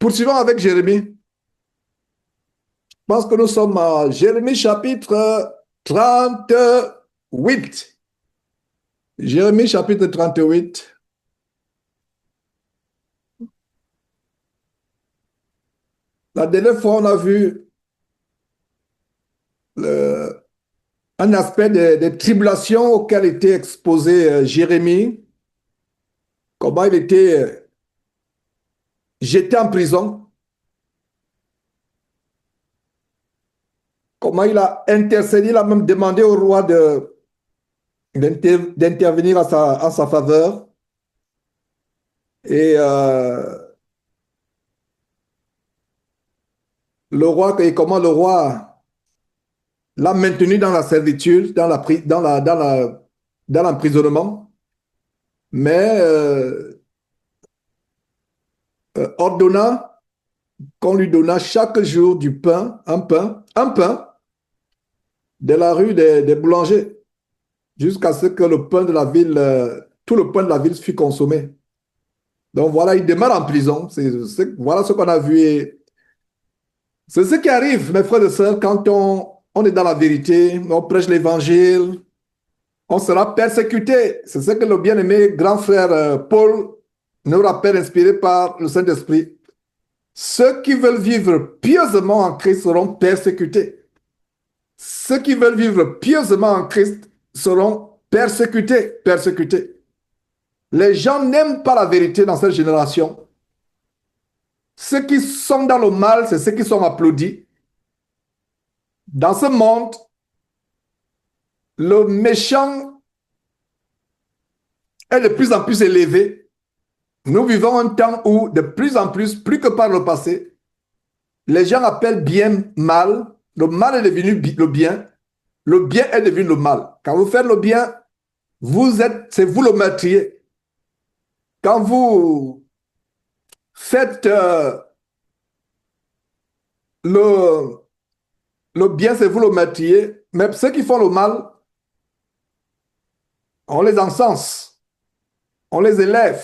Poursuivons avec Jérémie. Je pense que nous sommes à Jérémie chapitre 38. Jérémie chapitre 38. La dernière fois, on a vu le- un aspect des tribulations auxquelles était exposé Jérémie, comment il était jeté en prison, comment il a intercédé, il a même demandé au roi d'intervenir en sa faveur. Et le roi, et comment le roi l'a maintenu dans la servitude, dans l'emprisonnement, mais ordonna qu'on lui donna chaque jour du pain, un pain de la rue des boulangers, jusqu'à ce que le pain de la ville, tout le pain de la ville fût consommé. Donc voilà, il demeure en prison. Voilà ce qu'on a vu. Et c'est ce qui arrive, mes frères et sœurs, quand on est dans la vérité, on prêche l'évangile, on sera persécuté. C'est ce que le bien-aimé grand frère Paul nous rappelle, inspiré par le Saint-Esprit. Ceux qui veulent vivre pieusement en Christ seront persécutés. Ceux qui veulent vivre pieusement en Christ seront persécutés, persécutés. Les gens n'aiment pas la vérité dans cette génération. Ceux qui sont dans le mal, c'est ceux qui sont applaudis. Dans ce monde, le méchant est de plus en plus élevé. Nous vivons un temps où, de plus en plus, plus que par le passé, les gens appellent bien mal. Le mal est devenu le bien est devenu le mal. Quand vous faites le bien, c'est vous le meurtrier. Quand vous faites le, le bien, c'est vous le meurtrier. Mais ceux qui font le mal, on les encense, on les élève.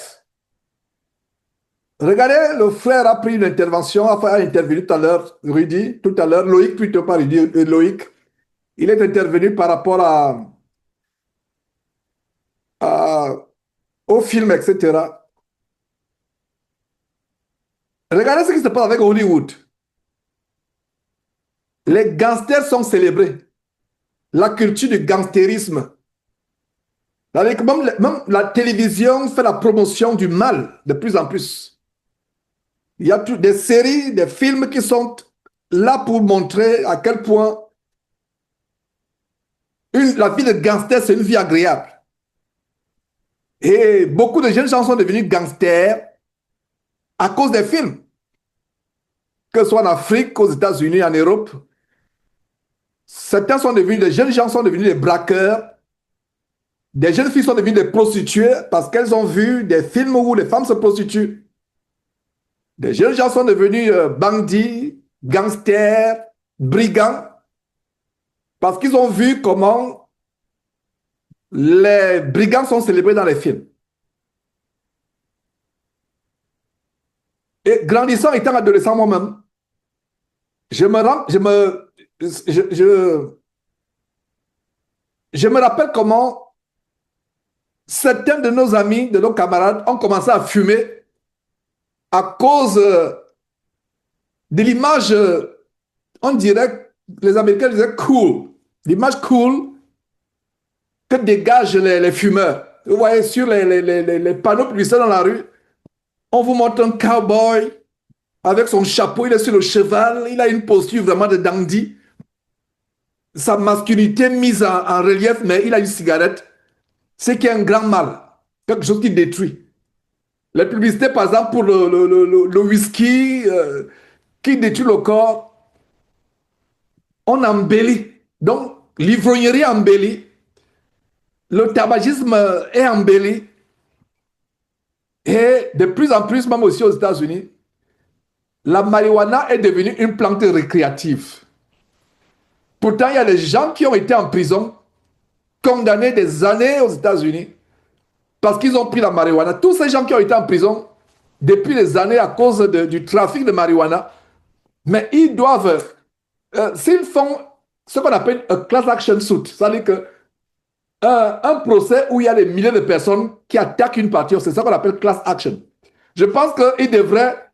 Regardez, le frère a pris une intervention, a intervenu tout à l'heure, Rudy, tout à l'heure, Loïc plutôt pas Rudy, Loïc. Il est intervenu par rapport à- au film, etc. Regardez ce qui se passe avec Hollywood. Les gangsters sont célébrés. La culture du gangstérisme. Même la télévision fait la promotion du mal de plus en plus. Il y a des séries, des films qui sont là pour montrer à quel point la vie de gangster, c'est une vie agréable. Et beaucoup de jeunes gens sont devenus gangsters à cause des films, que ce soit en Afrique, aux États-Unis, en Europe. Des jeunes gens sont devenus des braqueurs, des jeunes filles sont devenues des prostituées parce qu'elles ont vu des films où les femmes se prostituent. Des jeunes gens sont devenus bandits, gangsters, brigands, parce qu'ils ont vu comment les brigands sont célébrés dans les films. Et grandissant, étant adolescent moi-même, je me, rends, je me rappelle comment certains de nos amis, de nos camarades ont commencé à fumer à cause de l'image, on dirait, les Américains disaient cool, l'image cool que dégagent les fumeurs. Vous voyez sur les panneaux publicitaires dans la rue, on vous montre un cowboy avec son chapeau, il est sur le cheval, il a une posture vraiment de dandy, sa masculinité mise en relief, mais il a une cigarette, c'est qui est un grand mal, quelque chose qui détruit. Les publicités, par exemple, pour le whisky qui détruit le corps, on embellit. Donc, l'ivrognerie embellit, le tabagisme est embelli, et de plus en plus, même aussi aux États-Unis, la marijuana est devenue une plante récréative. Pourtant, il y a des gens qui ont été en prison, condamnés des années aux États-Unis, parce qu'ils ont pris la marijuana. Tous ces gens qui ont été en prison, depuis des années à cause du trafic de marijuana. Mais ils doivent, s'ils font ce qu'on appelle un class action suit, c'est-à-dire que un procès où il y a des milliers de personnes qui attaquent une partie, c'est ça qu'on appelle class action. Je pense qu'ils devraient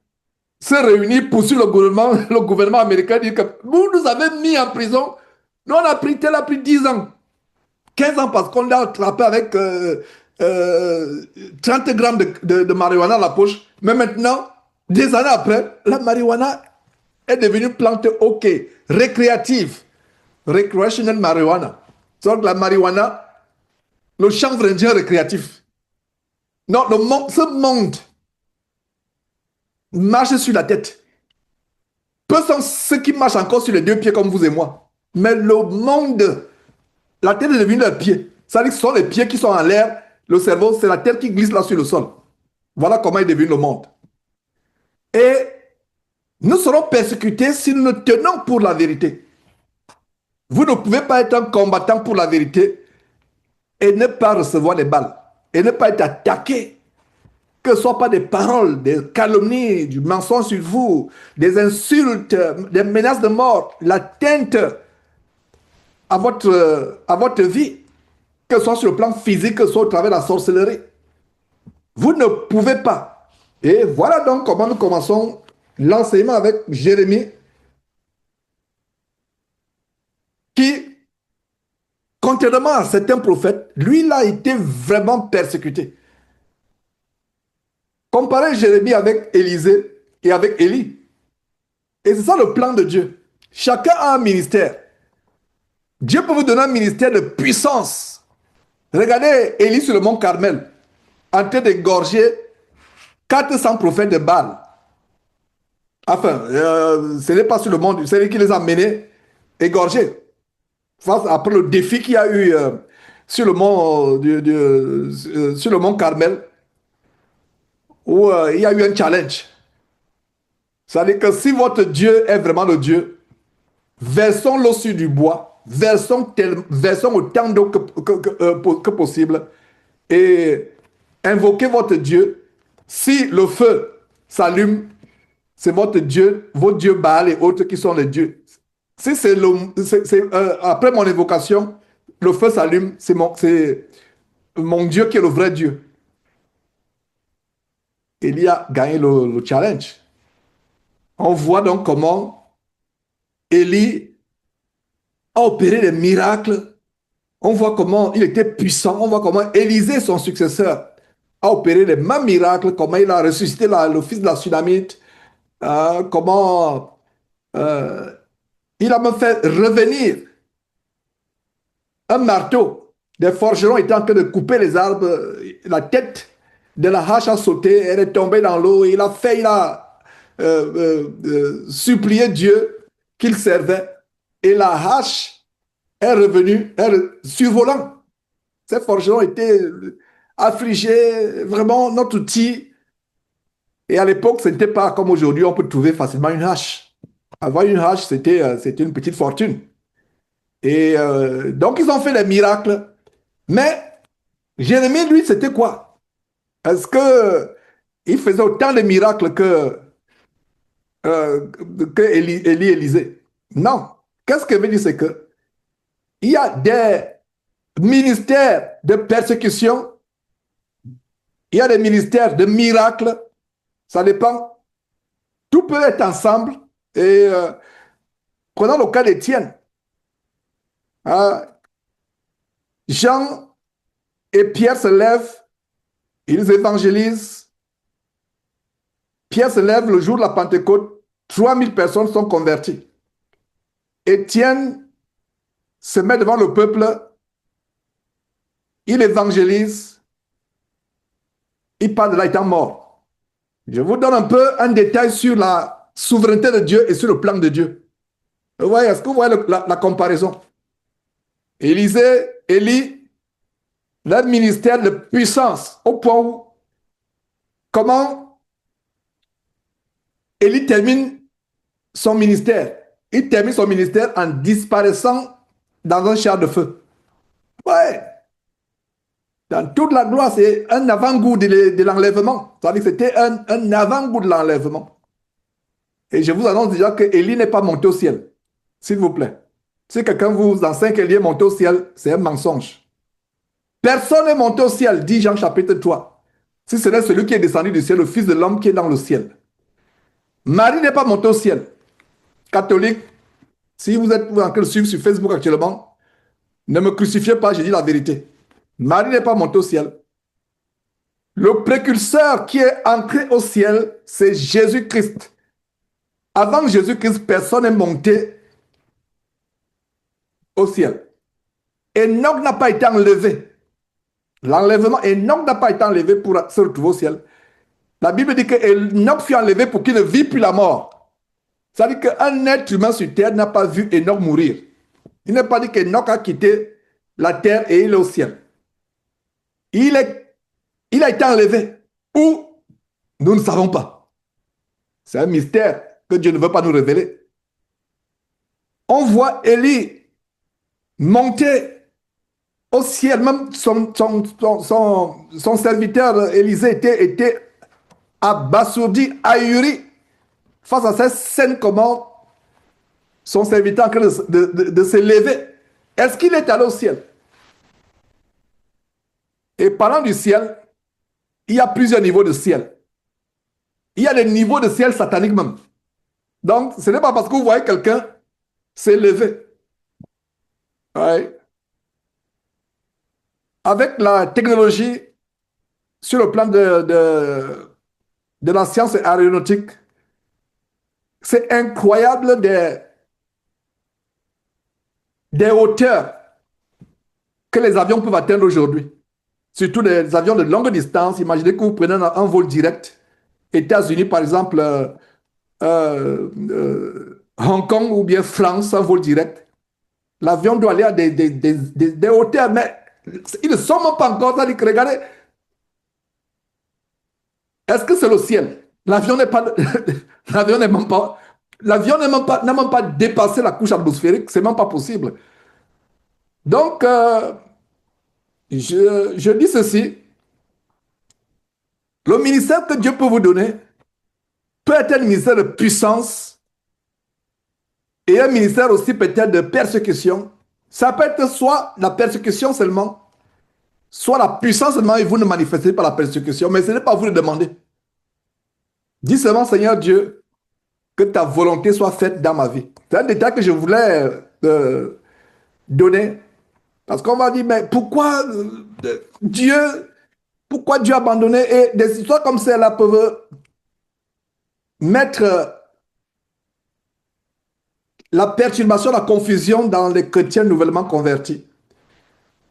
se réunir pour suivre le gouvernement américain, dire que vous nous avez mis en prison, nous on a pris, tel a pris 10 ans, 15 ans parce qu'on l'a attrapé avec euh, 30 grammes de marijuana dans la poche. Mais maintenant, des années après, la marijuana est devenue plante OK, récréative, recreational marijuana. Donc la marijuana, le chanvre indien récréatif. Non, ce monde marche sur la tête. Peu sont ceux qui marchent encore sur les deux pieds comme vous et moi. Mais le monde, la tête est devenue leur pied. Ça veut dire que ce sont les pieds qui sont en l'air, le cerveau, c'est la tête qui glisse là sur le sol. Voilà comment est devenu le monde. Et nous serons persécutés si nous nous tenons pour la vérité. Vous ne pouvez pas être un combattant pour la vérité et ne pas recevoir les balles et ne pas être attaqué. Que ce ne soit pas des paroles, des calomnies, du mensonge sur vous, des insultes, des menaces de mort, l'atteinte à votre vie, que ce soit sur le plan physique, que ce soit au travers de la sorcellerie. Vous ne pouvez pas. Et voilà donc comment nous commençons l'enseignement avec Jérémie, qui, contrairement à certains prophètes, lui, il a été vraiment persécuté. Comparez Jérémie avec Élisée et avec Élie. Et c'est ça le plan de Dieu. Chacun a un ministère. Dieu peut vous donner un ministère de puissance. Regardez Élie sur le mont Carmel, en train d'égorger 400 prophètes de Baal. Enfin, ce n'est pas sur le monde, c'est lui qui les a menés égorgés. Après le défi qu'il y a eu sur sur le mont Carmel, où il y a eu un challenge. C'est-à-dire que si votre Dieu est vraiment le Dieu, versons l'eau sur du bois, versons autant d'eau que possible et invoquez votre Dieu. Si le feu s'allume, c'est vos dieux Baal et autres qui sont les dieux. Si après mon évocation, le feu s'allume, c'est mon Dieu qui est le vrai Dieu. Il a gagné le challenge. On voit donc comment Élie a opéré des miracles. On voit comment il était puissant. On voit comment Élisée, son successeur, a opéré les mêmes miracles, comment il a ressuscité le fils de la Sunamite, comment euh, il a même fait revenir un marteau. Des forgerons étaient en train de couper les arbres. La tête de la hache a sauté, elle est tombée dans l'eau. Il a supplié Dieu qu'il servait. Et la hache est revenue, survolant. Ces forgerons étaient affligés, vraiment notre outil. Et à l'époque, ce n'était pas comme aujourd'hui, on peut trouver facilement une hache. Avoir une hache, c'était une petite fortune. Et donc, ils ont fait des miracles. Mais Jérémie, lui, c'était quoi? Est-ce que il faisait autant de miracles que Élisée? Non. Qu'est-ce que veut dire? C'est que il y a des ministères de persécution, il y a des ministères de miracles, ça dépend. Tout peut être ensemble. Et prenons le cas d'Étienne. Hein, Jean et Pierre se lèvent, ils évangélisent. Pierre se lève le jour de la Pentecôte, 3000 personnes sont converties. Étienne se met devant le peuple, il évangélise, il parle de là étant mort. Je vous donne un peu un détail sur la souveraineté de Dieu et sur le plan de Dieu. Vous voyez, est-ce que vous voyez la comparaison? Élie, leur ministère de puissance, au point où, comment Élie termine son ministère? Il termine son ministère en disparaissant dans un char de feu. Ouais. Dans toute la gloire, c'est un avant-goût de l'enlèvement. C'est-à-dire que c'était un avant-goût de l'enlèvement. Et je vous annonce déjà que Élie n'est pas monté au ciel. S'il vous plaît. Si quelqu'un vous enseigne qu'Élie est monté au ciel, c'est un mensonge. Personne n'est monté au ciel, dit Jean chapitre 3. Si ce n'est celui qui est descendu du ciel, le Fils de l'homme qui est dans le ciel. Marie n'est pas montée au ciel. Catholique, si vous êtes en train de suivre sur Facebook actuellement, ne me crucifiez pas, je dis la vérité. Marie n'est pas montée au ciel. Le précurseur qui est entré au ciel, c'est Jésus-Christ. Avant Jésus-Christ, personne n'est monté au ciel. Enoch n'a pas été enlevé. L'enlèvement, Enoch n'a pas été enlevé pour se retrouver au ciel. La Bible dit que Enoch fut enlevé pour qu'il ne vit plus la mort. Ça veut dire qu'un être humain sur terre n'a pas vu Enoch mourir. Il n'est pas dit qu'Enoch a quitté la terre et il est au ciel. Il a été enlevé. Où? Nous ne savons pas. C'est un mystère que Dieu ne veut pas nous révéler. On voit Élie monter au ciel. Même son serviteur Élisée était abasourdi, ahuri face à cette scène, comment son serviteur en train de se lever. Est-ce qu'il est allé au ciel? Et parlant du ciel, il y a plusieurs niveaux de ciel. Il y a des niveaux de ciel satanique même. Donc, ce n'est pas parce que vous voyez quelqu'un s'élever. Ouais. Avec la technologie, sur le plan de la science aéronautique, c'est incroyable des hauteurs que les avions peuvent atteindre aujourd'hui. Surtout les avions de longue distance. Imaginez que vous prenez un vol direct. États-Unis, par exemple, Hong Kong ou bien France, un vol direct. L'avion doit aller à des hauteurs, mais ils ne sont même pas encore. Regardez, est-ce que c'est le ciel? L'avion n'est pas, l'avion n'est même pas, l'avion n'a même pas dépassé la couche atmosphérique. C'est même pas possible. Donc, je dis ceci. Le ministère que Dieu peut vous donner peut être un ministère de puissance et un ministère aussi peut-être de persécution. Ça peut être soit la persécution seulement, soit la puissance seulement et vous ne manifestez pas la persécution, mais ce n'est pas à vous de demander. Dis seulement, Seigneur Dieu, que ta volonté soit faite dans ma vie. C'est un détail que je voulais donner. Parce qu'on va dire, mais pourquoi Dieu a abandonné? Et des histoires comme celle-là peuvent mettre la perturbation, la confusion dans les chrétiens nouvellement convertis.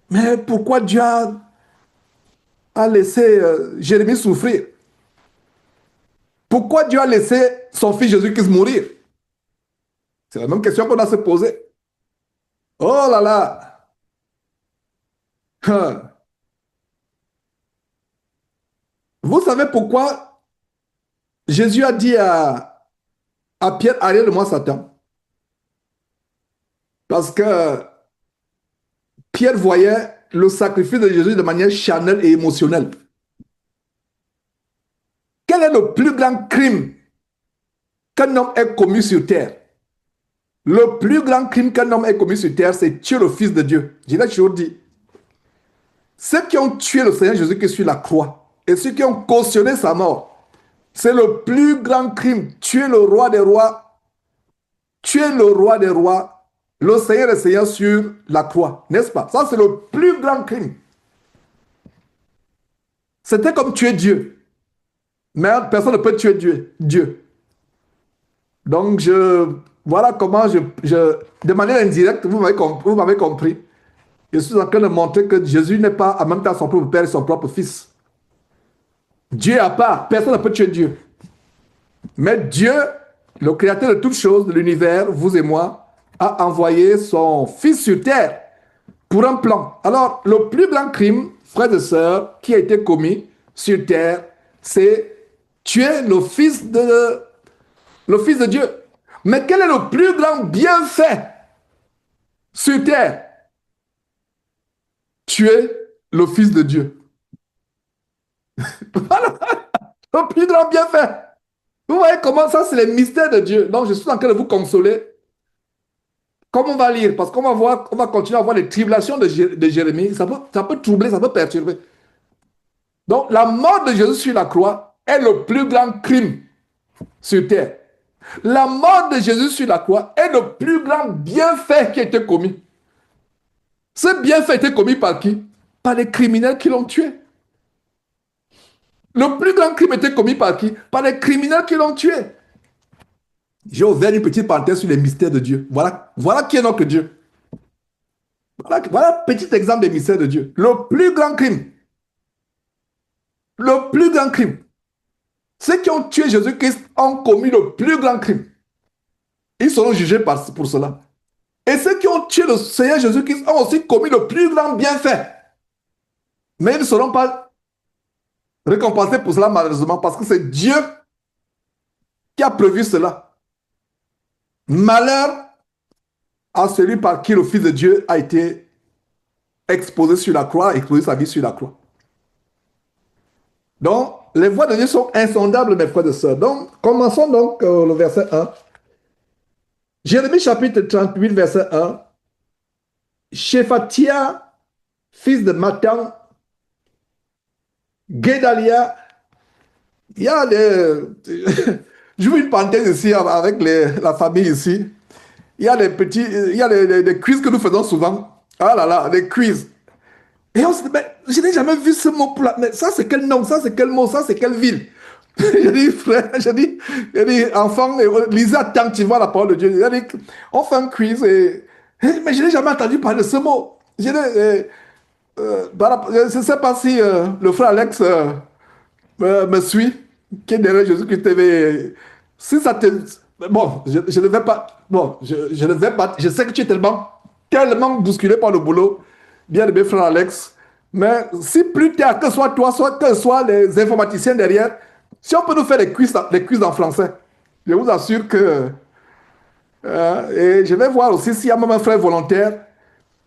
Mais pourquoi Dieu a laissé Jérémie souffrir? Pourquoi Dieu a laissé son fils Jésus-Christ mourir? C'est la même question qu'on doit se poser. Oh là là! Vous savez pourquoi Jésus a dit à Pierre, arrière de moi Satan? Parce que Pierre voyait le sacrifice de Jésus de manière charnelle et émotionnelle. Quel est le plus grand crime qu'un homme ait commis sur terre? Le plus grand crime qu'un homme ait commis sur terre, c'est tuer le Fils de Dieu. Je l'ai toujours dit. Ceux qui ont tué le Seigneur Jésus-Christ sur la croix et ceux qui ont cautionné sa mort, c'est le plus grand crime. Tuer le roi des rois, tuer le roi des rois, le Seigneur des Seigneurs sur la croix, n'est-ce pas? Ça, c'est le plus grand crime. C'était comme tuer Dieu. Mais personne ne peut tuer Dieu. Donc, voilà comment de manière indirecte, vous m'avez compris. Je suis en train de montrer que Jésus n'est pas en même temps son propre Père et son propre Fils. Dieu à part, personne ne peut tuer Dieu. Mais Dieu, le créateur de toutes choses, de l'univers, vous et moi, a envoyé son Fils sur terre pour un plan. Alors, le plus grand crime, frères et sœurs, qui a été commis sur terre, c'est tuer le Fils de Dieu. Mais quel est le plus grand bienfait sur terre? Tuer le Fils de Dieu. Voilà, le plus grand bienfait. Vous voyez comment ça, c'est les mystères de Dieu. Donc, je suis en train de vous consoler. Comme on va lire, parce qu'on va voir, on va continuer à voir les tribulations de Jérémie. Ça peut troubler, ça peut perturber. Donc, la mort de Jésus sur la croix est le plus grand crime sur terre. La mort de Jésus sur la croix est le plus grand bienfait qui a été commis. Ce bienfait a été commis par qui? Par les criminels qui l'ont tué. Le plus grand crime a été commis par qui? Par les criminels qui l'ont tué. J'ai ouvert une petite parenthèse sur les mystères de Dieu. Voilà qui est notre Dieu. Voilà un petit exemple des mystères de Dieu. Le plus grand crime. Le plus grand crime. Ceux qui ont tué Jésus-Christ ont commis le plus grand crime. Ils seront jugés pour cela. Et ceux qui ont tué le Seigneur Jésus-Christ ont aussi commis le plus grand bienfait. Mais ils ne seront pas récompensés pour cela, malheureusement, parce que c'est Dieu qui a prévu cela. Malheur à celui par qui le Fils de Dieu a été exposé sur la croix, exposé sa vie sur la croix. Donc, les voies de Dieu sont insondables, mes frères et sœurs. Donc, commençons donc le verset 1. Jérémie chapitre 38, verset 1. Shephatia, fils de Matan, Guédalia, il y a des... Je veux une parenthèse ici avec la famille ici. Il y a il y a des quiz que nous faisons souvent. Ah là là, des quiz. Et on se dit, mais je n'ai jamais vu ce mot. Mais ça, c'est quel nom? Ça, c'est quel mot? Ça, c'est quelle ville? Je dis, frère, je dis, enfant, lisez attentivement la parole de Dieu. Je dis, on fait un quiz, mais je n'ai jamais entendu parler de ce mot. Je ne sais pas si le frère Alex me suit, qui est derrière Jésus-Christ TV. Si ça te... Bon, je ne vais pas... Bon, je ne vais pas... Je sais que tu es tellement bousculé par le boulot, bien aimé frère Alex, mais si plus tard, que ce soit toi, soit que ce soit les informaticiens derrière, si on peut nous faire des quiz en français, je vous assure que... et je vais voir aussi s'il y a même un frère volontaire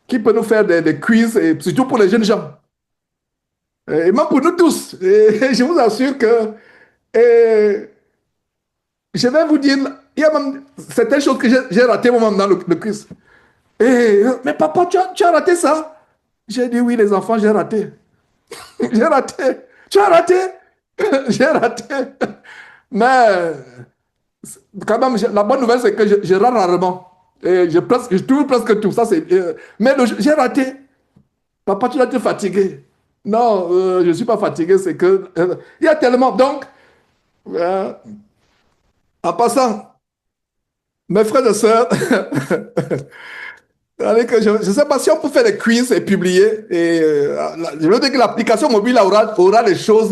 qui peut nous faire des quiz, et surtout pour les jeunes gens. Et même pour nous tous. Et je vous assure que... Et je vais vous dire, il y a même certaines choses que j'ai ratées moi-même dans le quiz. Et, mais papa, tu as raté ça? J'ai dit oui, les enfants, j'ai raté. J'ai raté. Tu as raté? J'ai raté. Mais quand même, la bonne nouvelle, c'est que je rate rarement. Et je trouve presque tout. Ça, mais j'ai raté. Papa, tu dois être fatigué. Non, je ne suis pas fatigué, c'est que... il y a tellement... Donc, euh, en passant, mes frères et sœurs, je ne sais pas si on peut faire des quiz et publier. Et, je veux dire que l'application mobile aura des choses.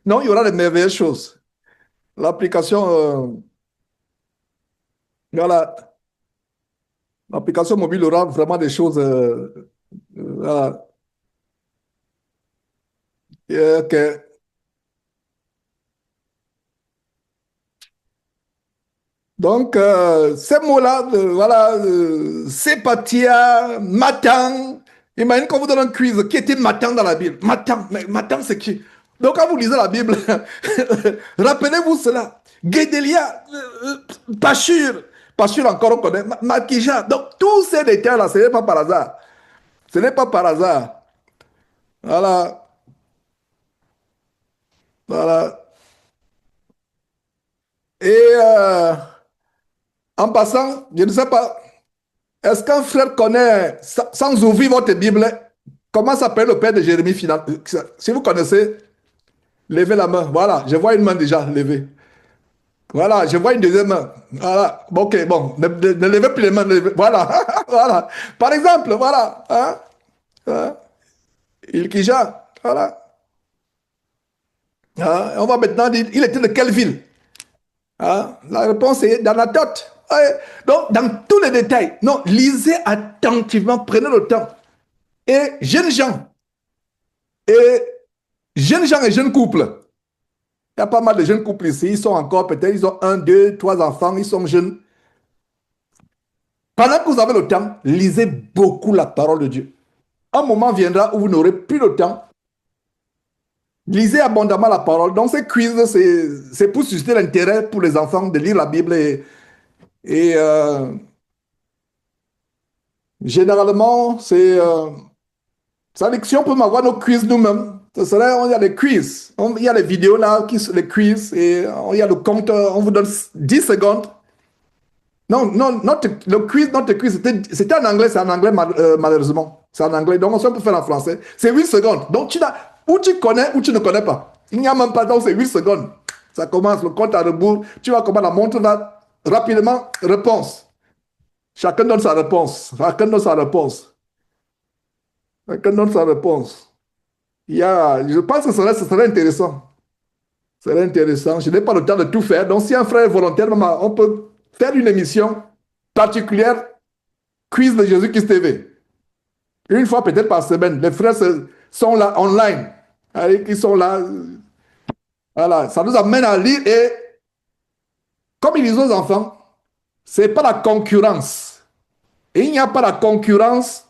Non, il y aura des merveilleuses choses. L'application, voilà, l'application mobile aura vraiment des choses. Voilà. Ok. Donc, ces mots-là, voilà, Sépatia, Matan. Imagine qu'on vous donne un quiz. Qui était Matan dans la Bible? Matan, mais Matan, c'est qui? Donc, quand vous lisez la Bible, rappelez-vous cela. Guédelia, Pachur, Pachur encore on connaît, Makija. Donc, tous ces détails-là, ce n'est pas par hasard. Ce n'est pas par hasard. Voilà, voilà. Et en passant, je ne sais pas, est-ce qu'un frère connaît, sans ouvrir votre Bible, comment s'appelle le père de Jérémie final? Si vous connaissez, levez la main. Voilà, je vois une main déjà levée. Voilà, je vois une deuxième main. Voilà, bon, ok, bon, ne levez plus les mains. Voilà, voilà. Par exemple, voilà. Hein, hein, Ilkija, voilà. Hein, on va maintenant dire, il était de quelle ville? Hein, la réponse est dans la tête. Ouais. Donc, dans tous les détails. Non, lisez attentivement, prenez le temps. Et jeunes gens, et jeunes couples. Il y a pas mal de jeunes couples ici. Ils sont encore, peut-être, ils ont un, deux, trois enfants. Ils sont jeunes. Pendant que vous avez le temps, lisez beaucoup la parole de Dieu. un moment viendra où vous n'aurez plus le temps. Lisez abondamment la parole. Donc, ces quiz, c'est pour susciter l'intérêt pour les enfants de lire la Bible. Et généralement, ça dit que si on peut avoir nos quiz nous-mêmes, ce serait, il y a les quiz. Il y a les vidéos là, les quiz, et il y a le compte, on vous donne 10 secondes. Non, non, le quiz, notre quiz, c'était en anglais, c'est en anglais malheureusement. C'est en anglais, donc on peut faire en français. C'est 8 secondes. Donc ou tu connais ou tu ne connais pas. Il n'y a même pas, donc c'est 8 secondes. Ça commence, le compte à rebours. Tu vois comment la montre va rapidement, réponse. Chacun donne sa réponse. Chacun donne sa réponse. Chacun donne sa réponse. Je pense que ce serait intéressant. Ce serait intéressant. Je n'ai pas le temps de tout faire. Donc, si un frère est volontaire, on peut faire une émission particulière, quiz de Jésus-Christ TV. Une fois peut-être par semaine. Les frères sont là, online. Ils sont là. Voilà. Ça nous amène à lire. Et comme ils disent aux enfants, ce n'est pas la concurrence. Et il n'y a pas la concurrence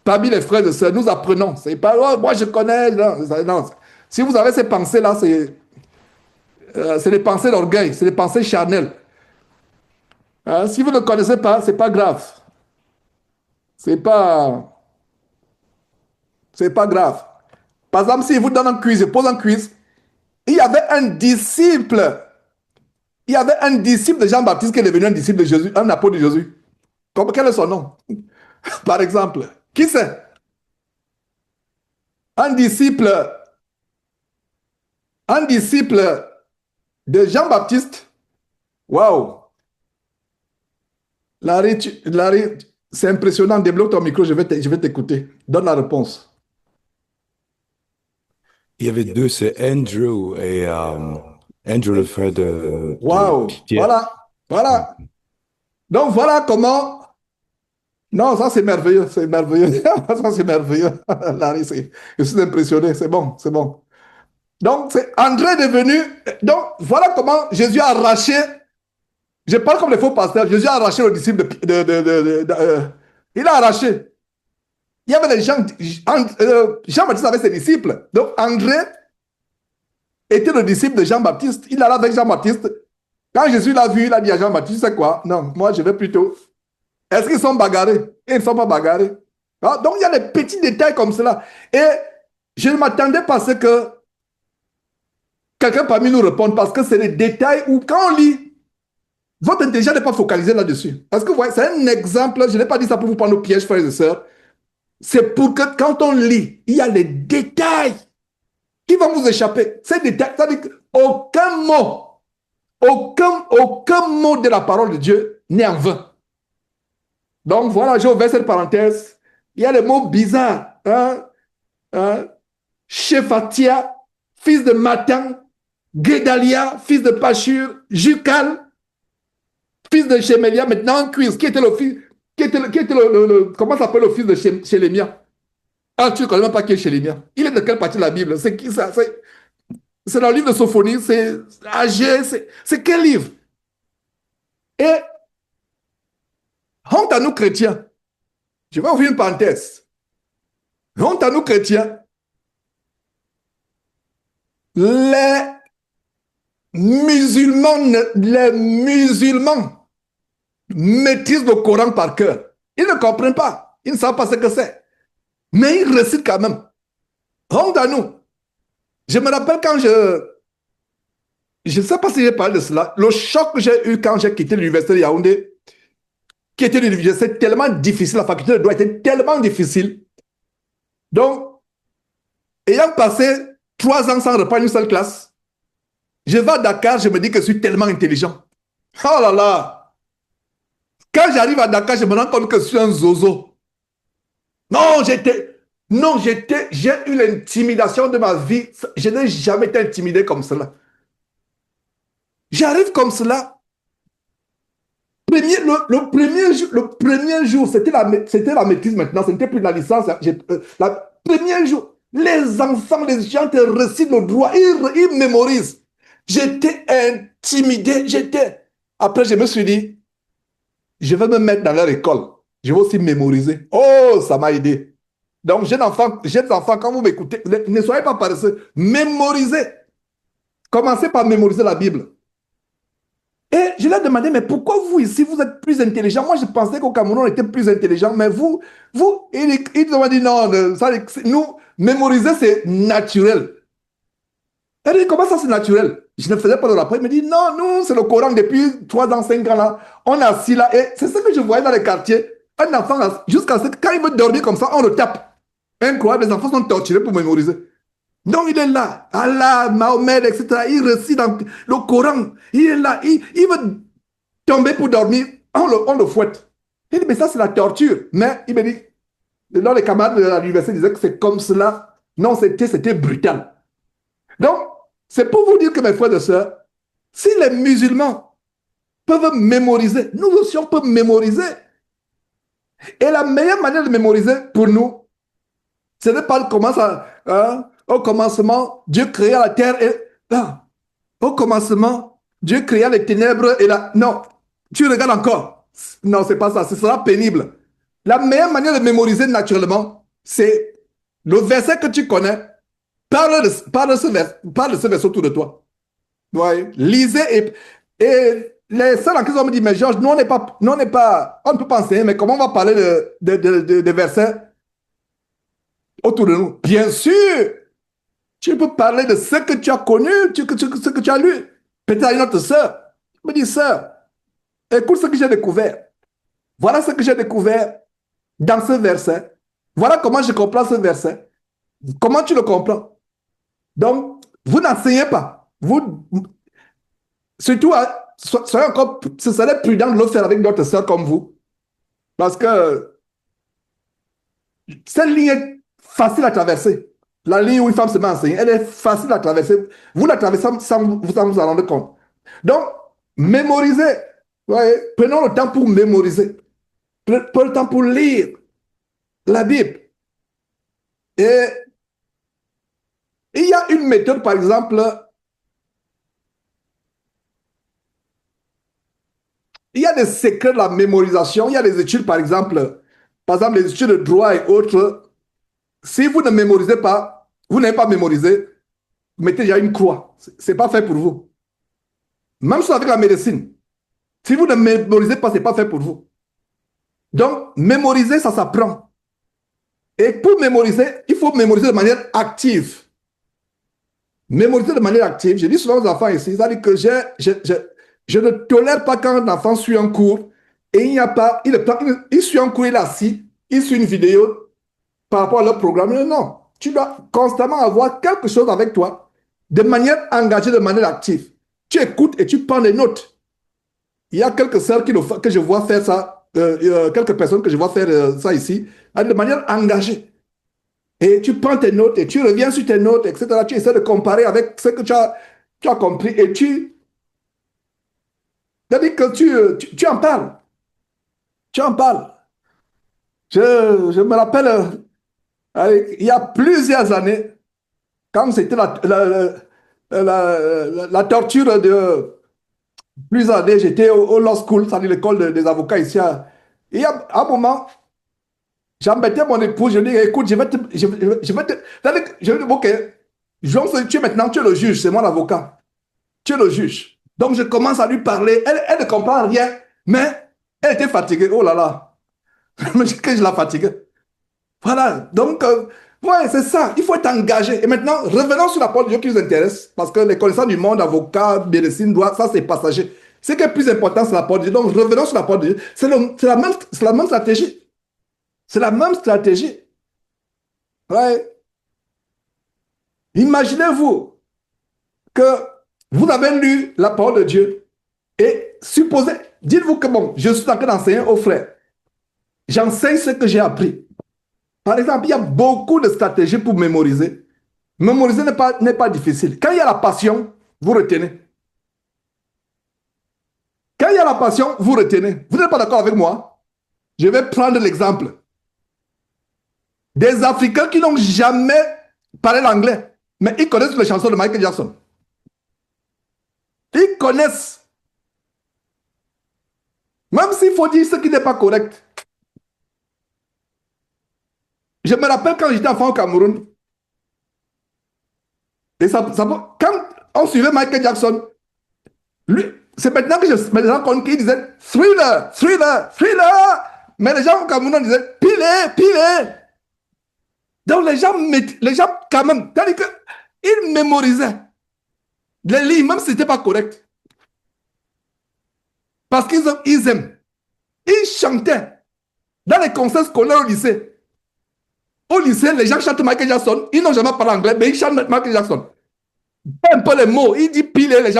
parmi les frères et sœurs. Nous apprenons. C'est pas, oh, moi je connais. Non, non. Si vous avez ces pensées-là, c'est des pensées d'orgueil, c'est des pensées charnelles. Hein? Si vous ne connaissez pas, c'est pas grave. C'est pas, c'est pas grave. Par exemple, si vous donne un quiz, je pose un quiz, il y avait un disciple, il y avait un disciple de Jean-Baptiste qui est devenu un disciple de Jésus, un apôtre de Jésus. Quel est son nom? Par exemple, qui c'est? Un disciple, un disciple de Jean-Baptiste. Waouh! Larry, c'est impressionnant. Débloque ton micro, je vais t'écouter. Donne la réponse. Il y avait deux, c'est Andrew et Andrew, le frère de Waouh! Pierre. Voilà, voilà. Donc voilà comment. Non, ça c'est merveilleux, c'est merveilleux. Ça c'est merveilleux. Larry, je suis impressionné, c'est bon, c'est bon. Donc c'est André devenu. Donc voilà comment Jésus a arraché. Je parle comme les faux pasteurs. Jésus a arraché le disciple il a arraché. Il y avait des gens. Jean-Baptiste avait ses disciples. Donc André était le disciple de Jean-Baptiste. Il allait avec Jean-Baptiste. Quand Jésus l'a vu, il a dit à Jean-Baptiste, c'est quoi? Non, moi je vais plutôt. Est-ce qu'ils sont bagarrés? Ils ne sont pas bagarrés. Ah, donc il y a des petits détails comme cela. Et je ne m'attendais pas à ce que quelqu'un parmi nous réponde parce que c'est des détails où quand on lit, votre intelligence n'est pas focalisée là-dessus. Parce que vous voyez, c'est un exemple, je n'ai pas dit ça pour vous prendre au piège, frères et sœurs. C'est pour que quand on lit, il y a les détails qui vont vous échapper. Ces détails, ça veut dire qu'aucun mot, aucun mot de la parole de Dieu n'est en vain. Donc voilà, j'ai ouvert cette parenthèse. Il y a des mots bizarres. Shephatia, fils de Matan, Guédalia, fils de Pachur, Jucal, fils de Shemelia, maintenant un quiz. Qui était le fils, comment s'appelle le fils de Shelemia? Ah, tu ne connais même pas qui est Shelemia. Il est de quelle partie de la Bible? C'est qui ça? C'est dans le livre de Sophonie, c'est Agé, c'est quel livre? Et honte à nous chrétiens. Je vais ouvrir une parenthèse. Honte à nous chrétiens. Les musulmans maîtrisent le Coran par cœur. Ils ne comprennent pas. Ils ne savent pas ce que c'est. Mais ils récitent quand même. Honte à nous. Je me rappelle quand je ne sais pas si j'ai parlé de cela, le choc que j'ai eu quand j'ai quitté l'université de Yaoundé, qui était une université tellement difficile, la faculté de droit était tellement difficile. Donc, ayant passé 3 ans sans reprendre une seule classe, je vais à Dakar, je me dis que je suis tellement intelligent. Oh là là! Quand j'arrive à Dakar, je me rends compte que je suis un zozo. Non, j'ai eu l'intimidation de ma vie. Je n'ai jamais été intimidé comme cela. J'arrive comme cela. Le premier jour, c'était la maîtrise maintenant, ce n'était plus la licence. Le premier jour, les enfants, les gens te récitent le droit, ils mémorisent. J'étais intimidé, Après, je me suis dit, je vais me mettre dans leur école. Je vais aussi mémoriser. Oh, ça m'a aidé. Donc, jeunes enfants, quand vous m'écoutez, ne soyez pas paresseux. Mémorisez. Commencez par mémoriser la Bible. Et je leur ai demandé, mais pourquoi vous ici, vous êtes plus intelligents? Moi, je pensais qu'au Cameroun, on était plus intelligents, mais ils ont dit non, nous, mémoriser, c'est naturel. Elle dit, comment ça, c'est naturel? Je ne faisais pas de rapport. Il me dit, non, nous, c'est le Coran depuis 3 ans, 5 ans, là. On est assis là, et c'est ce que je voyais dans les quartiers. Un enfant, jusqu'à ce que quand il veut dormir comme ça, on le tape. Incroyable, les enfants sont torturés pour mémoriser. Donc il est là, Allah, Mahomet, etc. Il récite dans le Coran. Il est là, il veut tomber pour dormir. On le fouette. Il dit, mais ça c'est la torture. Mais il me dit, dans les camarades de l'université disaient que c'est comme cela. Non, c'était brutal. Donc, c'est pour vous dire que mes frères et sœurs, si les musulmans peuvent mémoriser, nous aussi on peut mémoriser. Et la meilleure manière de mémoriser pour nous, ce n'est pas comment ça, hein, au commencement, Dieu créa la terre et là, au commencement, Dieu créa les ténèbres et là, non, tu regardes encore. Non, c'est pas ça, ce sera pénible. La meilleure manière de mémoriser naturellement, c'est le verset que tu connais, parle de ce verset autour de toi. Ouais. Lisez et les sœurs en question me disent, mais Georges, nous on n'est pas, on ne peut pas enseigner, mais comment on va parler de versets autour de nous? Bien sûr, tu peux parler de ce que tu as connu, ce que tu as lu. Peut-être une autre sœur me dit, sœur, écoute ce que j'ai découvert. Voilà ce que j'ai découvert dans ce verset. Voilà comment je comprends ce verset. Comment tu le comprends? Donc, vous n'enseignez pas. Surtout, soyez encore, ce serait prudent de le faire avec d'autres sœurs comme vous. Parce que cette ligne est facile à traverser. La ligne où une femme se met à enseigner, elle est facile à traverser. Vous la traversez sans vous en rendre compte. Donc, mémorisez. Ouais, prenons le temps pour mémoriser. Prenons le temps pour lire la Bible. Et il y a une méthode, par exemple, il y a des secrets de la mémorisation. Il y a des études, par exemple, les études de droit et autres. Si vous ne mémorisez pas, vous n'avez pas mémorisé, mettez déjà une croix. Ce n'est pas fait pour vous. Même chose avec la médecine. Si vous ne mémorisez pas, ce n'est pas fait pour vous. Donc, mémoriser, ça s'apprend. Et pour mémoriser, il faut mémoriser de manière active. Mémoriser de manière active. Je dis souvent aux enfants ici, c'est-à-dire que je ne tolère pas quand un enfant suit un cours et il n'y a pas, il suit un cours, il est assis, il suit une vidéo par rapport à leur programme. Non, tu dois constamment avoir quelque chose avec toi de manière engagée, de manière active. Tu écoutes et tu prends des notes. Il y a quelques sœurs que je vois faire ça, quelques personnes que je vois faire ça ici, de manière engagée. Et tu prends tes notes et tu reviens sur tes notes, etc. Tu essaies de comparer avec ce que tu as compris et c'est-à-dire que tu en parles. Tu en parles. Je me rappelle, il y a plusieurs années, quand c'était la torture de plusieurs années, j'étais au law school, c'est-à-dire l'école des avocats ici. Et à un moment, j'embêtais mon épouse, je lui dis, écoute, je vais te... C'est-à-dire que je lui dis, ok, tu es maintenant, tu es le juge, c'est moi l'avocat. Tu es le juge. Donc je commence à lui parler, elle ne comprend rien, mais elle était fatiguée, oh là là, que je la fatiguais. Voilà, donc, ouais, c'est ça, il faut être engagé. Et maintenant, revenons sur la parole de Dieu qui nous intéresse, parce que les connaissances du monde, avocat, médecine, droit, ça c'est passager. Ce qui est plus important, c'est la parole de Dieu. Donc, revenons sur la parole de Dieu. C'est la même stratégie. C'est la même stratégie. Ouais. Imaginez-vous que vous avez lu la parole de Dieu et supposez, dites-vous que bon, je suis en train d'enseigner aux frères. J'enseigne ce que j'ai appris. Par exemple, il y a beaucoup de stratégies pour mémoriser. Mémoriser n'est pas difficile. Quand il y a la passion, vous retenez. Quand il y a la passion, vous retenez. Vous n'êtes pas d'accord avec moi? Je vais prendre l'exemple. Des Africains qui n'ont jamais parlé l'anglais, mais ils connaissent les chansons de Michael Jackson. Ils connaissent. Même s'il faut dire ce qui n'est pas correct. Je me rappelle quand j'étais enfant au Cameroun, et quand on suivait Michael Jackson, lui, c'est maintenant que je me rends compte qu'il disait Thriller, Thriller, Thriller. Mais les gens au Cameroun disaient Pilé, Pilé. Donc les gens quand même, c'est-à-dire qu'ils mémorisaient les lignes, même si ce n'était pas correct. Parce qu'ils aiment. Ils chantaient dans les concerts scolaires au lycée. Au lycée, les gens chantent Michael Jackson. Ils n'ont jamais parlé anglais, mais ils chantent Michael Jackson. Un peu les mots. Il dit Pilé, les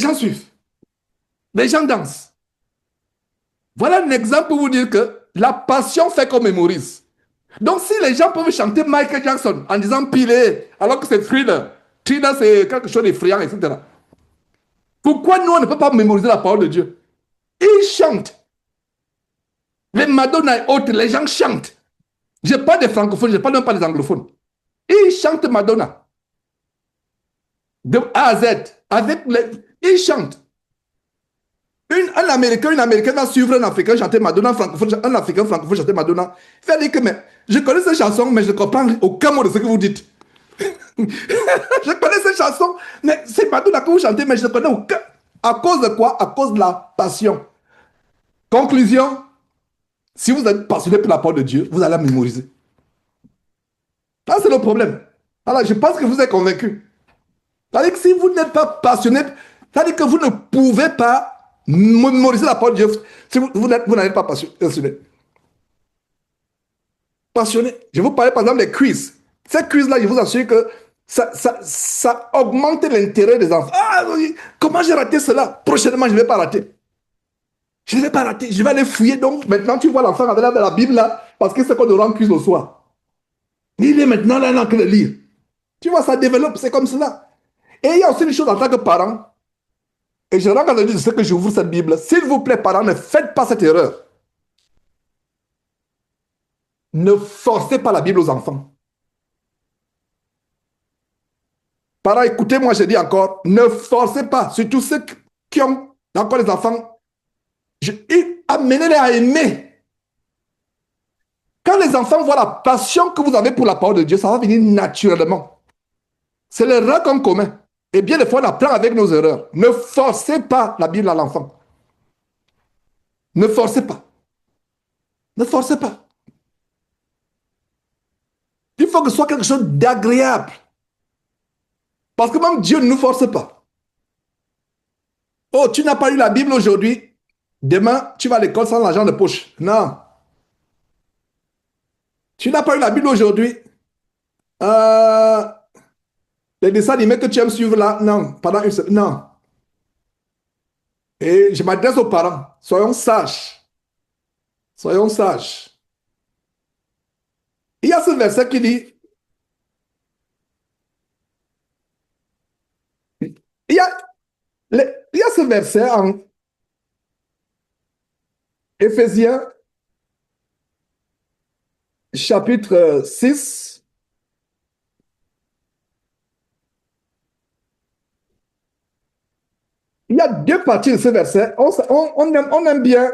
gens suivent. Les gens dansent. Voilà un exemple pour vous dire que la passion fait qu'on mémorise. Donc, si les gens peuvent chanter Michael Jackson en disant Pilé, alors que c'est Thriller, Thriller c'est quelque chose d'effrayant, etc. Pourquoi nous, on ne peut pas mémoriser la parole de Dieu? Ils chantent. Les Madonna et autres, les gens chantent. Je parle des francophones, je ne parle même pas des anglophones. Ils chantent Madonna. De A à Z. Ils chantent. Un Américain, une Américaine va suivre un Africain chanter Madonna, un Africain francophone chanter Madonna. Il va dire que mais, je connais cette chanson, mais je ne comprends aucun mot de ce que vous dites. Je connais cette chanson, mais c'est Madonna que vous chantez, mais je ne connais aucun. À cause de quoi? À cause de la passion. Conclusion, si vous êtes passionné pour la parole de Dieu, vous allez la mémoriser. Ça, c'est le problème. Alors, je pense que vous êtes convaincus. C'est-à-dire que si vous n'êtes pas passionné, c'est-à-dire que vous ne pouvez pas mémoriser la parole de Dieu si vous n'êtes pas passionné. Passionné. Je vous parlais par exemple des quiz. Ces quiz-là, je vous assure que ça augmente l'intérêt des enfants. Ah, oui, comment j'ai raté cela? Prochainement, je ne vais pas rater. Je ne vais pas rater. Je vais aller fouiller. Donc, maintenant, tu vois l'enfant avec la Bible là, parce que c'est qu'on aura un quiz le soir. Il est maintenant là, il n'a que le lire. Tu vois, ça développe, c'est comme cela. Et il y a aussi une chose en tant que parent, et je rends compte de ce que j'ouvre cette Bible. S'il vous plaît, parents, ne faites pas cette erreur. Ne forcez pas la Bible aux enfants. Parents, écoutez-moi, je dis encore, ne forcez pas, surtout ceux qui ont encore les enfants, amenez-les à aimer. Quand les enfants voient la passion que vous avez pour la parole de Dieu, ça va venir naturellement. C'est l'erreur qu'on commet. Et bien des fois, on apprend avec nos erreurs. Ne forcez pas la Bible à l'enfant. Ne forcez pas. Ne forcez pas. Il faut que ce soit quelque chose d'agréable. Parce que même Dieu ne nous force pas. Oh, tu n'as pas eu la Bible aujourd'hui. Demain, tu vas à l'école sans l'argent de poche. Non. Tu n'as pas eu la Bible aujourd'hui. Euh, les dessins animés que tu aimes suivre là, non. Pendant une semaine, non. Et je m'adresse aux parents. Soyons sages. Soyons sages. Il y a ce verset qui dit, il y a, il y a ce verset en Éphésiens chapitre 6. Il y a deux parties de ce verset. On aime bien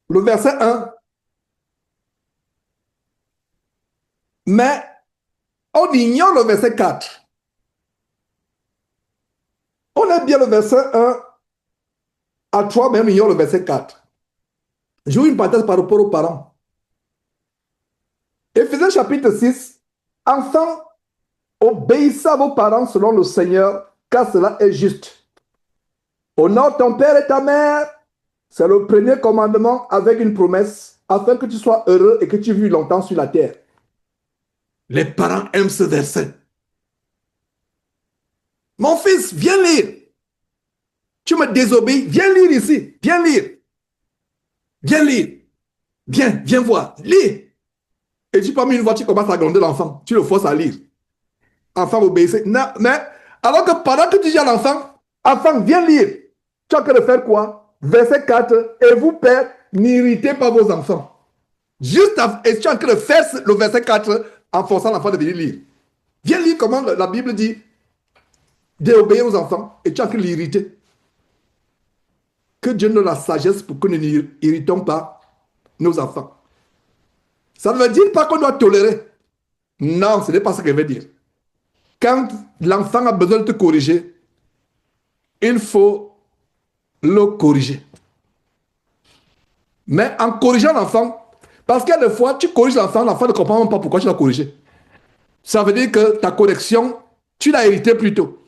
le verset 1, mais on ignore le verset 4. On aime bien le verset 1 à 3, mais on ignore le verset 4. Je vous une parenthèse par rapport aux parents. Éphésiens chapitre 6, enfants, obéissez à vos parents selon le Seigneur, car cela est juste. Honore ton père et ta mère. C'est le premier commandement avec une promesse, afin que tu sois heureux et que tu vis longtemps sur la terre. Les parents aiment ce verset. Mon fils, viens lire. Tu me désobéis, viens lire ici. Viens lire. Viens lire. Viens voir. Lis. Et tu prends une voix, tu commences à gronder l'enfant. Tu le forces à lire. Enfant, obéissez. Non, mais alors que pendant que tu dis à l'enfant, enfant, viens lire. Tu as que de faire quoi? Verset 4. Et vous, pères, n'irritez pas vos enfants. Juste et tu as que de faire le verset 4 en forçant l'enfant de venir lire. Viens lire comment la Bible dit d'obéir aux enfants et tu as que l'irriter. que Dieu nous donne la sagesse pour que nous n'irritons pas nos enfants. Ça ne veut dire pas qu'on doit tolérer. Non, ce n'est pas ce que je veux dire. Quand l'enfant a besoin de te corriger, il faut le corriger. Mais en corrigeant l'enfant, parce qu'il y a des fois, tu corriges l'enfant ne comprend même pas pourquoi tu l'as corrigé. Ça veut dire que ta correction, tu l'as hérité plus tôt.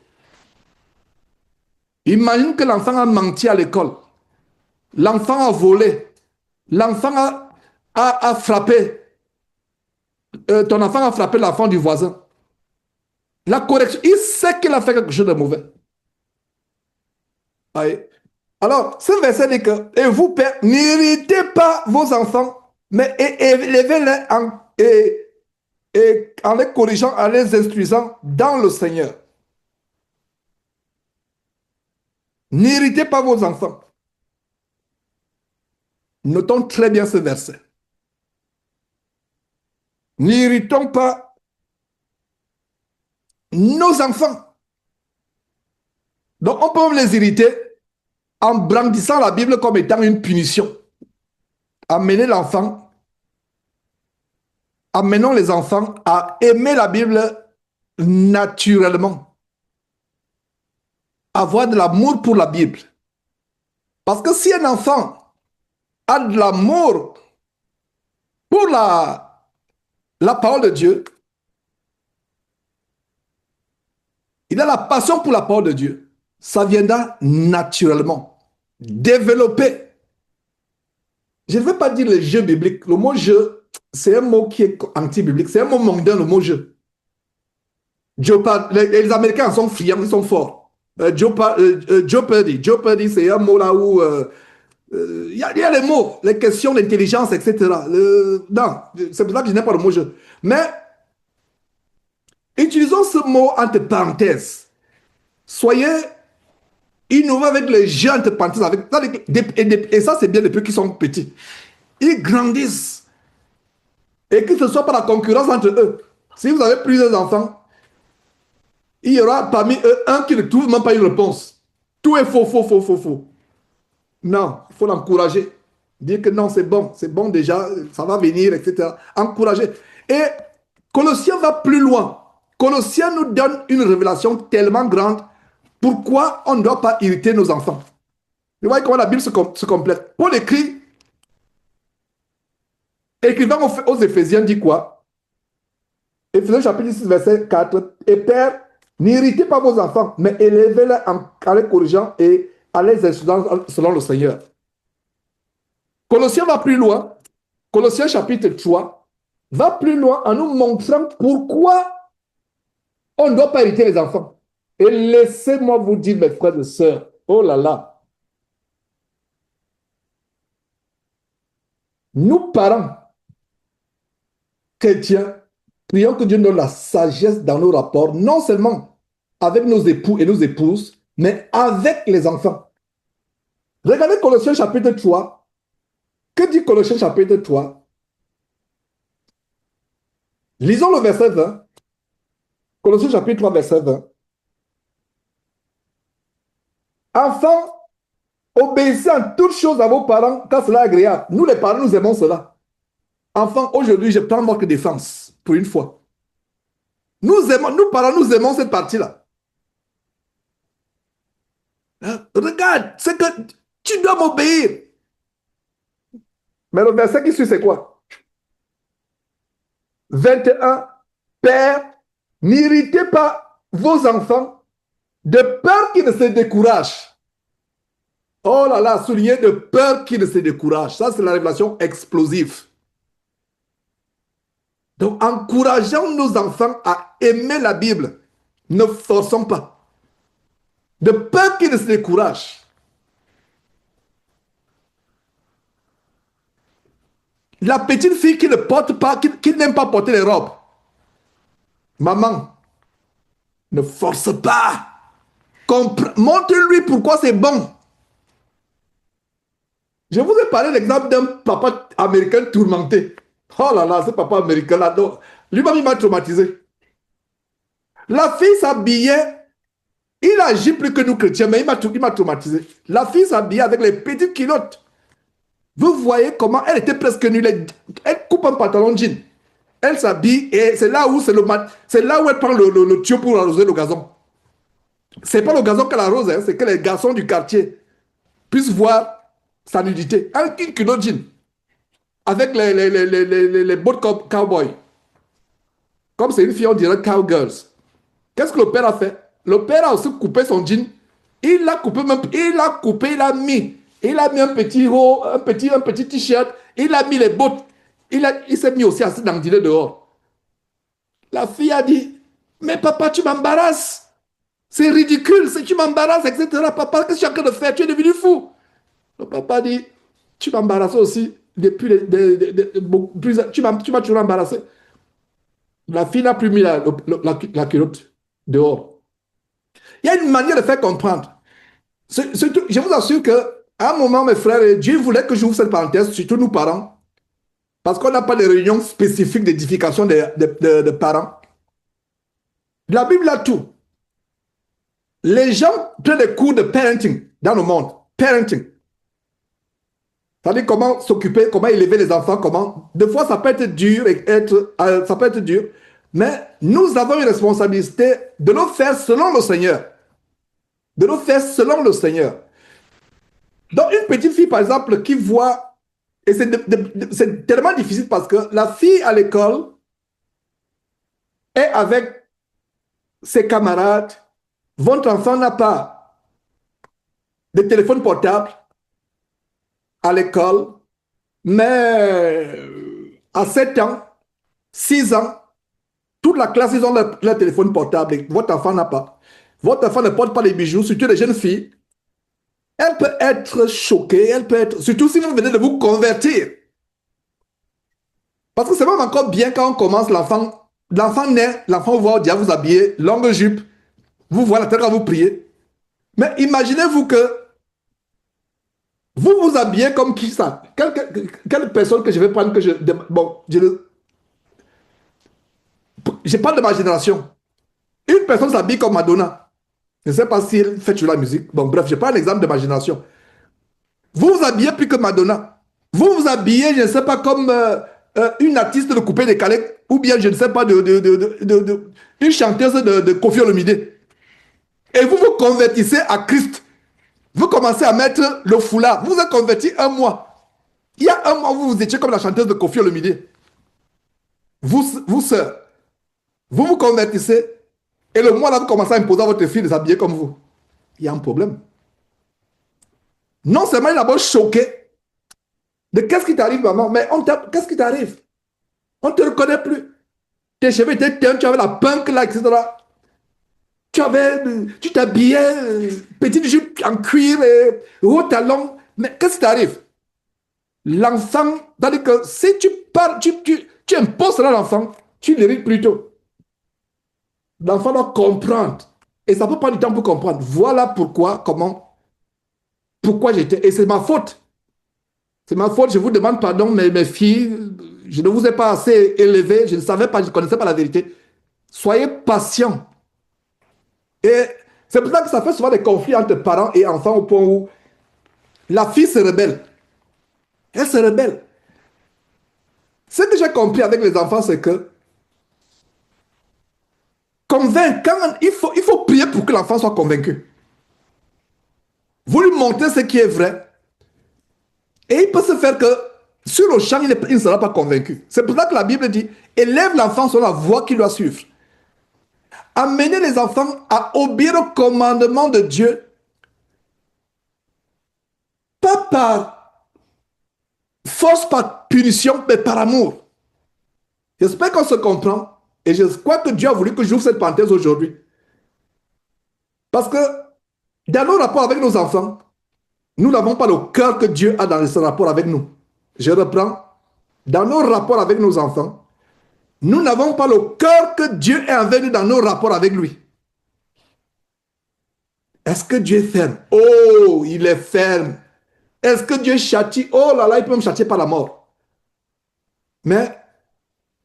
Imagine que l'enfant a menti à l'école. L'enfant a volé. L'enfant a frappé. Ton enfant a frappé l'enfant du voisin. La correction, il sait qu'il a fait quelque chose de mauvais. Aïe. Alors, ce verset dit que, et vous, pères, n'irritez pas vos enfants, mais élevez-les en les corrigeant, en les instruisant dans le Seigneur. N'irritez pas vos enfants. Notons très bien ce verset. N'irritons pas nos enfants. Donc, on peut les irriter en brandissant la Bible comme étant une punition. Amenons les enfants à aimer la Bible naturellement. Avoir de l'amour pour la Bible. Parce que si un enfant a de l'amour pour la parole de Dieu, il a la passion pour la parole de Dieu, ça viendra naturellement. Développer. Je ne veux pas dire le jeu biblique. Le mot jeu, c'est un mot qui est anti-biblique. C'est un mot mondain, le mot jeu. Les Américains sont friands, ils sont forts. Jeopardy, c'est un mot là où il y a les mots, les questions d'intelligence, etc. Non, c'est pour ça que je n'aime pas le mot jeu. Mais utilisons ce mot entre parenthèses. Soyez innovants avec les jeux entre parenthèses. Et ça, c'est bien depuis qu'ils sont petits. Ils grandissent. Et que ce soit pas la concurrence entre eux. Si vous avez plusieurs enfants, il y aura parmi eux un qui ne trouve même pas une réponse. Tout est faux, faux, faux, faux, faux. Non, il faut l'encourager. Dire que non, c'est bon déjà, ça va venir, etc. Encourager. Et Colossiens va plus loin. Colossiens nous donne une révélation tellement grande. Pourquoi on ne doit pas irriter nos enfants? Vous voyez comment la Bible se complète. Paul écrivant aux Éphésiens, dit quoi? Éphésiens chapitre 6, verset 4. Et Père, n'irritez pas vos enfants, mais élevez-les en les corrigeant et en les instruisant selon le Seigneur. Colossiens va plus loin. Colossiens chapitre 3 va plus loin en nous montrant pourquoi on ne doit pas irriter les enfants. Et laissez-moi vous dire, mes frères et sœurs, oh là là, nous parents chrétiens, prions que Dieu nous donne la sagesse dans nos rapports, non seulement avec nos époux et nos épouses, mais avec les enfants. Regardez Colossiens chapitre 3. Que dit Colossiens chapitre 3? Lisons le verset 20. Colossiens chapitre 3, verset 20. Enfants, obéissez en toutes choses à vos parents quand cela est agréable. Nous, les parents, nous aimons cela. Enfants, aujourd'hui, je prends votre défense pour une fois. Nous parents, nous aimons cette partie-là. Hein? Regarde, c'est que tu dois m'obéir. Mais le verset qui suit, c'est quoi? 21. Père, n'irritez pas vos enfants de peur qu'ils ne se découragent. Oh là là, souligné de peur qu'ils ne se découragent. Ça, c'est la révélation explosive. Donc, encourageons nos enfants à aimer la Bible. Ne forçons pas. De peur qu'ils ne se découragent. La petite fille qui ne porte pas, qui n'aime pas porter les robes. Maman, ne force pas. Montre-lui pourquoi c'est bon. Je vous ai parlé de l'exemple d'un papa américain tourmenté. Oh là là, ce papa américain-là, lui-même, il m'a traumatisé. La fille s'habillait Il agit plus que nous chrétiens, mais il m'a traumatisé. La fille s'habille avec les petites culottes. Vous voyez comment elle était presque nue. Elle coupe un pantalon de jean. Elle s'habille et c'est là où c'est là où elle prend le tuyau pour arroser le gazon. C'est pas le gazon qu'elle arrose, hein, c'est que les garçons du quartier puissent voir sa nudité. Une culotte jean avec les bottes cowboy. Comme c'est une fille, on dirait cowgirls. Qu'est-ce que le père a fait? Le père a aussi coupé son jean. Il l'a coupé même, il l'a coupé, il a mis. Il a mis un petit haut, un petit t-shirt. Il a mis les bottes. Il s'est mis aussi à se dandiner dehors. La fille a dit, mais papa, tu m'embarrasses. C'est ridicule, tu m'embarrasses, etc. Papa, qu'est-ce que tu es en train de faire? Tu es devenu fou. Le papa dit, tu m'embarrasses aussi. Depuis tu m'as toujours embarrassé. La fille n'a plus mis la culotte dehors. Il y a une manière de faire comprendre. Je vous assure qu'à un moment, mes frères, Dieu voulait que j'ouvre cette parenthèse, surtout nous parents, parce qu'on n'a pas de réunions spécifiques d'édification de parents. La Bible a tout. Les gens prennent des cours de parenting dans le monde. Parenting. C'est-à-dire comment s'occuper, comment élever les enfants, comment. Des fois, ça peut être dur, ça peut être dur, mais nous avons une responsabilité de le faire selon le Seigneur. De le faire selon le Seigneur. Donc, une petite fille, par exemple, qui voit, et c'est tellement difficile parce que la fille à l'école est avec ses camarades. Votre enfant n'a pas de téléphone portable à l'école, mais à 7 ans, 6 ans, toute la classe, ils ont leur téléphone portable et votre enfant n'a pas. Votre enfant ne porte pas les bijoux, surtout les jeunes filles. Elle peut être choquée, elle peut être, surtout si vous venez de vous convertir. Parce que c'est même encore bien quand on commence, l'enfant naît, l'enfant vous voit déjà vous habiller, longue jupe, vous voit la tête quand vous priez. Mais imaginez-vous que vous vous habillez comme qui ça? Quelle personne que je vais prendre que je... Bon, je parle de ma génération. Une personne s'habille comme Madonna. Je ne sais pas si elle fait sur la musique. Bon, bref, je prends un exemple de ma génération. Vous vous habillez plus que Madonna. Vous vous habillez, je ne sais pas, comme une artiste de coupé décalé, ou bien, je ne sais pas, une chanteuse de Koffi Olomide. Et vous vous convertissez à Christ. Vous commencez à mettre le foulard. Vous vous êtes converti un mois. Il y a un mois, vous étiez comme la chanteuse de Koffi Olomide. Vous, sœurs, vous vous convertissez, et le mois là, vous commencez à imposer à votre fille de s'habiller comme vous. Il y a un problème. Non seulement il est d'abord choqué de qu'est-ce qui t'arrive, maman, mais qu'est-ce qui t'arrive? On ne te reconnaît plus. Tes cheveux étaient teints, tu avais la punk là, etc. Tu t'habillais, petite jupe en cuir, haut talon. Mais qu'est-ce qui t'arrive? L'enfant, c'est-à-dire que si tu parles, tu imposes cela à l'enfant, tu l'hérites plutôt. L'enfant doit comprendre. Et ça peut prendre du temps pour comprendre. Voilà pourquoi j'étais. Et c'est ma faute. C'est ma faute, je vous demande pardon, mais mes filles, je ne vous ai pas assez élevé, je ne savais pas, je ne connaissais pas la vérité. Soyez patients. Et c'est pour ça que ça fait souvent des conflits entre parents et enfants au point où la fille se rebelle. Elle se rebelle. Ce que j'ai compris avec les enfants, c'est que convaincre, il faut prier pour que l'enfant soit convaincu. Vous lui montrez ce qui est vrai. Et il peut se faire que sur le champ, il ne sera pas convaincu. C'est pour ça que la Bible dit, élève l'enfant sur la voie qu'il doit suivre. Amenez les enfants à obéir au commandement de Dieu, pas par force, par punition, mais par amour. J'espère qu'on se comprend et je crois que Dieu a voulu que j'ouvre cette parenthèse aujourd'hui. Parce que dans nos rapports avec nos enfants, nous n'avons pas le cœur que Dieu a dans ce rapport avec nous. Je reprends. Dans nos rapports avec nos enfants, nous n'avons pas le cœur que Dieu est envers nous dans nos rapports avec lui. Est-ce que Dieu est ferme? Oh, il est ferme. Est-ce que Dieu châtie? Oh là là, il peut me châtier par la mort. Mais,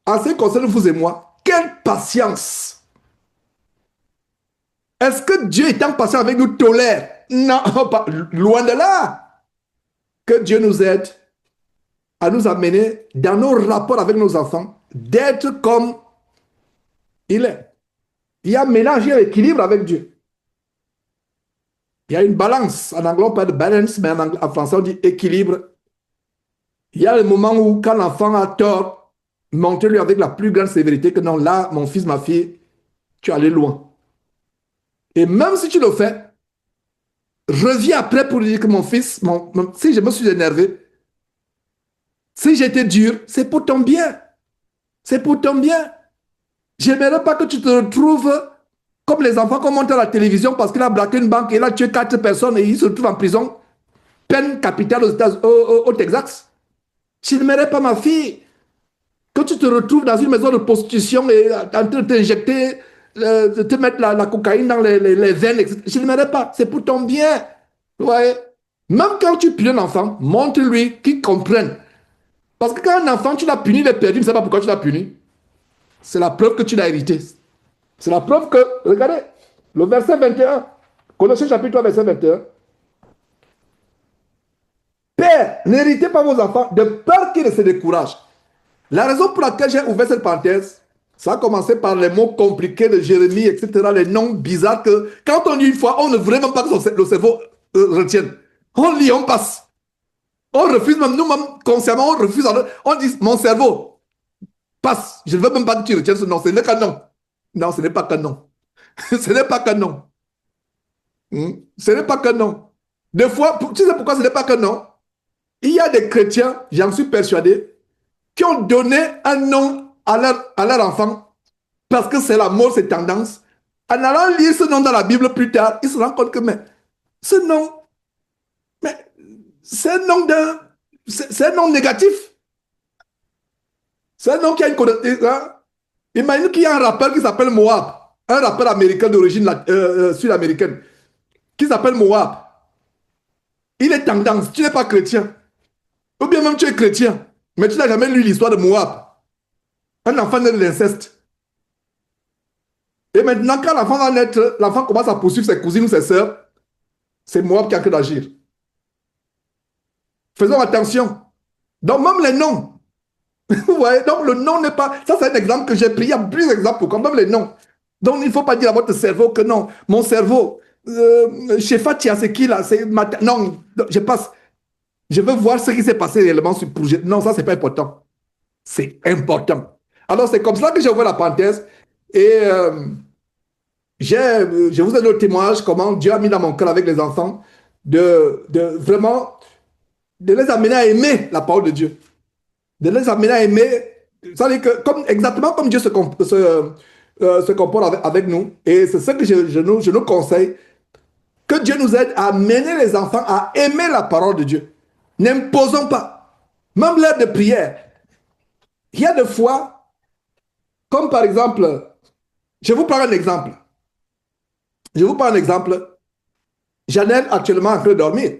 en ce qui concerne vous et moi, quelle patience! Est-ce que Dieu, étant patient avec nous, tolère? Non, pas, loin de là. Que Dieu nous aide à nous amener dans nos rapports avec nos enfants, d'être comme il est. Il y a un mélange, il y a l'équilibre avec Dieu. Il y a une balance. En anglais, on parle de balance, mais en français, on dit équilibre. Il y a le moment où, quand l'enfant a tort, montrez-lui avec la plus grande sévérité que non, là, mon fils, ma fille, tu es allé loin. Et même si tu le fais, reviens après pour lui dire que mon fils, si je me suis énervé, si j'étais dur, c'est pour ton bien. C'est pour ton bien. J'aimerais pas que tu te retrouves comme les enfants qu'on montre à la télévision parce qu'il a braqué une banque et il a tué 4 personnes et il se retrouve en prison. Peine capitale au Texas. Je n'aimerais pas ma fille que tu te retrouves dans une maison de prostitution et en train de t'injecter, de te mettre la cocaïne dans les veines, etc. Je n'aimerais pas. C'est pour ton bien. Ouais. Même quand tu punis un enfant, montre-lui qu'il comprenne. Parce que quand un enfant, tu l'as puni, il est perdu, tu ne sais pas pourquoi tu l'as puni. C'est la preuve que tu l'as hérité. C'est la preuve que, regardez, le verset 21, Colossiens chapitre 3, verset 21. Père, n'héritez pas vos enfants de peur qu'ils ne se découragent. La raison pour laquelle j'ai ouvert cette parenthèse, ça a commencé par les mots compliqués de Jérémie, etc., les noms bizarres que, quand on lit une fois, on ne veut même pas que le cerveau retienne. On lit, on passe. On refuse même, nous-mêmes, consciemment, on refuse. On dit, mon cerveau, passe. Je ne veux même pas que tu retiennes ce nom. Ce n'est qu'un nom. Non, ce n'est pas qu'un nom. Ce n'est pas qu'un nom. Ce n'est pas qu'un nom. Des fois, tu sais pourquoi ce n'est pas qu'un nom? Il y a des chrétiens, j'en suis persuadé, qui ont donné un nom à leur enfant parce que c'est la mode, c'est tendance. En allant lire ce nom dans la Bible plus tard, ils se rendent compte que mais, ce nom, mais, c'est un nom c'est un nom négatif. C'est un nom qui a une connotation. Hein? Imagine qu'il y a un rappeur qui s'appelle Moab, un rappeur américain d'origine sud-américaine, qui s'appelle Moab. Il est tendance, tu n'es pas chrétien. Ou bien même tu es chrétien, mais tu n'as jamais lu l'histoire de Moab. Un enfant naît de l'inceste. Et maintenant, quand l'enfant va naître, l'enfant commence à poursuivre ses cousines ou ses sœurs, c'est Moab qui a que d'agir. Faisons attention. Donc, même les noms. Vous voyez, donc le nom n'est pas. Ça, c'est un exemple que j'ai pris. Il y a plusieurs exemples pour même les noms. Donc, il ne faut pas dire à votre cerveau que non, mon cerveau, Shefatia, c'est qui là? Non, je passe. Je veux voir ce qui s'est passé réellement pour. Non, ça, c'est pas important. C'est important. Alors, c'est comme ça que j'ai ouvert la parenthèse. Et je vous ai donné le témoignage comment Dieu a mis dans mon cœur avec les enfants de vraiment de les amener à aimer la parole de Dieu. De les amener à aimer, c'est-à-dire que exactement comme Dieu se comporte avec nous. Et c'est ce que je nous conseille, que Dieu nous aide à amener les enfants à aimer la parole de Dieu. N'imposons pas. Même l'heure de prière. Il y a des fois, comme par exemple, je vous prends un exemple. Je vous prends un exemple. Janelle actuellement en train de dormir.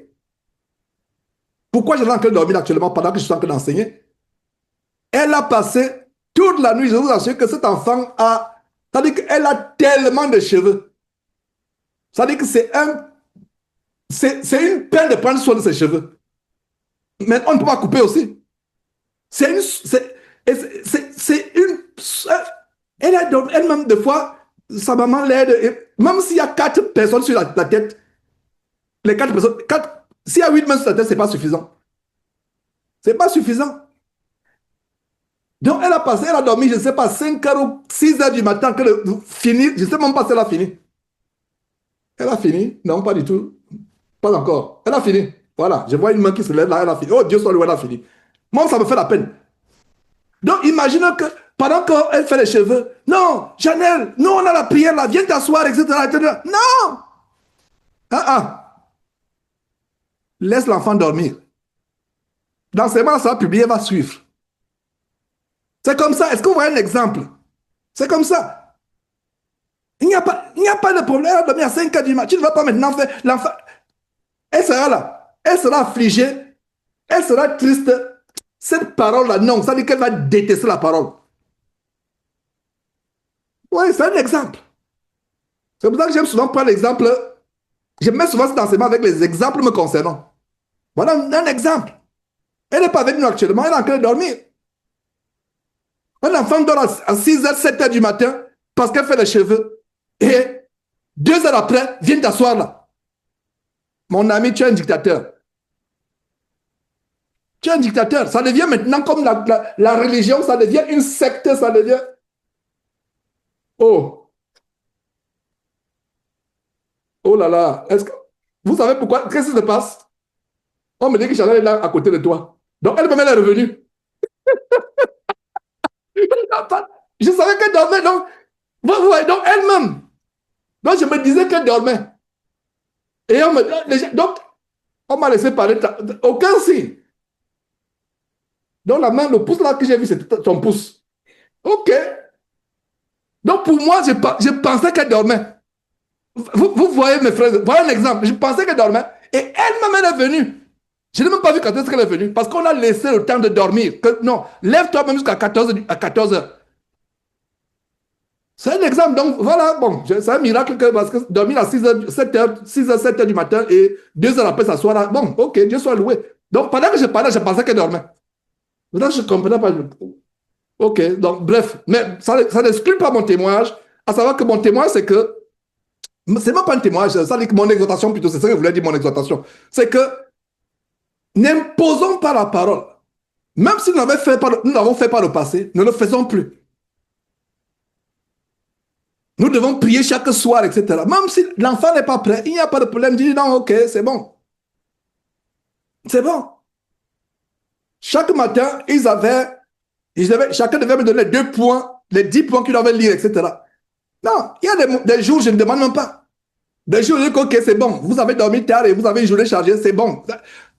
Pourquoi Janelle est en train de dormir actuellement pendant que je suis en train d'enseigner? Elle a passé toute la nuit, je vous assure que cet enfant a, c'est-à-dire qu'elle a tellement de cheveux. C'est-à-dire que c'est une peine de prendre soin de ses cheveux. Mais on ne peut pas couper aussi. C'est une, elle a elle-même des fois, sa maman l'aide, même s'il y a 4 personnes sur la tête, les 4 personnes, s'il y a 8 mains sur la tête, c'est pas suffisant. C'est pas suffisant. Donc, elle a dormi, je ne sais pas, 5 heures ou 6 heures du matin, fini, je ne sais même pas si elle a fini. Elle a fini? Non, pas du tout. Pas encore. Elle a fini. Voilà, je vois une main qui se lève là, elle a fini. Oh, Dieu soit loué, elle a fini. Moi, ça me fait la peine. Donc, imagine que pendant qu'elle fait les cheveux, non, Janelle, nous, on a la prière là, viens t'asseoir, etc., etc. Non! Ah, ah. Laisse l'enfant dormir. L'enseignement, ça va publier, va suivre. C'est comme ça. Est-ce qu'on voit un exemple? C'est comme ça. Il n'y a pas de problème. Elle a dormi à 5 heures du matin. Tu ne vas pas maintenant faire l'enfant. Elle sera là. Elle sera affligée. Elle sera triste. Cette parole-là, non. Ça veut dire qu'elle va détester la parole. Oui, c'est un exemple. C'est pour ça que j'aime souvent prendre l'exemple. Je mets souvent cet enseignement avec les exemples me concernant. Voilà un exemple. Elle n'est pas avec nous actuellement, elle est en train de dormir. Un enfant dort à 6h, 7h du matin parce qu'elle fait les cheveux. Et 2 heures après, viens t'asseoir là. Mon ami, tu es un dictateur. Tu es un dictateur. Ça devient maintenant comme la religion, ça devient une secte, ça devient... Oh, oh là là. Vous savez pourquoi? Qu'est-ce qui se passe? On me dit que Chanel est là à côté de toi. Donc elle-même, elle est revenue. Je savais qu'elle dormait, donc, vous voyez, donc elle-même. Donc je me disais qu'elle dormait. Et on me, donc, on m'a laissé parler, aucun signe. Donc la main, le pouce là que j'ai vu, c'était son pouce. Ok. Donc pour moi, je pensais qu'elle dormait. Vous voyez mes frères, voilà un exemple. Je pensais qu'elle dormait. Et elle-même, elle est venue. Je n'ai même pas vu quand est-ce qu'elle est venue. Parce qu'on a laissé le temps de dormir. Non, lève-toi même jusqu'à 14 heures. C'est un exemple. Donc voilà, bon, c'est un miracle parce que dormir à 6h, 7h, 6h, 7h du matin et 2 heures après s'asseoir là. Bon, ok, Dieu soit loué. Donc pendant que je parlais, je pensais qu'elle dormait. Maintenant, je ne comprenais pas. Ok, donc bref. Mais ça n'exclut pas mon témoignage. À savoir que mon témoignage, c'est que c'est même pas un témoignage, ça dit que mon exhortation plutôt, c'est ça que je voulais dire mon exhortation. C'est que n'imposons pas la parole. Même si nous l'avons fait par le passé, ne le faisons plus. Nous devons prier chaque soir, etc. Même si l'enfant n'est pas prêt, il n'y a pas de problème. Dis non, ok, c'est bon. C'est bon. Chaque matin, chacun devait me donner 2 points, les 10 points qu'il devait lire, etc. Non, il y a des jours, je ne demande même pas. Des jours, je dis ok, c'est bon. Vous avez dormi tard et vous avez une journée chargée, c'est bon.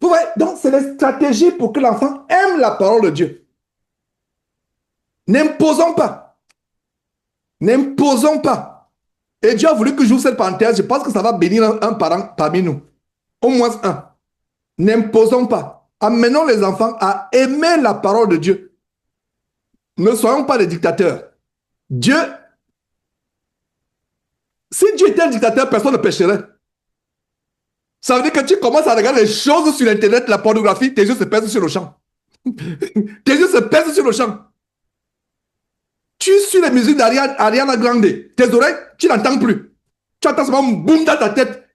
Vous voyez, donc c'est des stratégies pour que l'enfant aime la parole de Dieu. N'imposons pas. N'imposons pas. Et Dieu a voulu que j'ouvre cette parenthèse. Je pense que ça va bénir un parent parmi nous. Au moins un. N'imposons pas. Amenons les enfants à aimer la parole de Dieu. Ne soyons pas des dictateurs. Dieu, si Dieu était un dictateur, personne ne pécherait. Ça veut dire que tu commences à regarder les choses sur Internet, la pornographie, tes yeux se pèsent sur le champ. Tes yeux se pèsent sur le champ. Tu suis les musiques d'Ariana Grande. Tes oreilles, tu n'entends plus. Tu entends seulement un boum dans ta tête.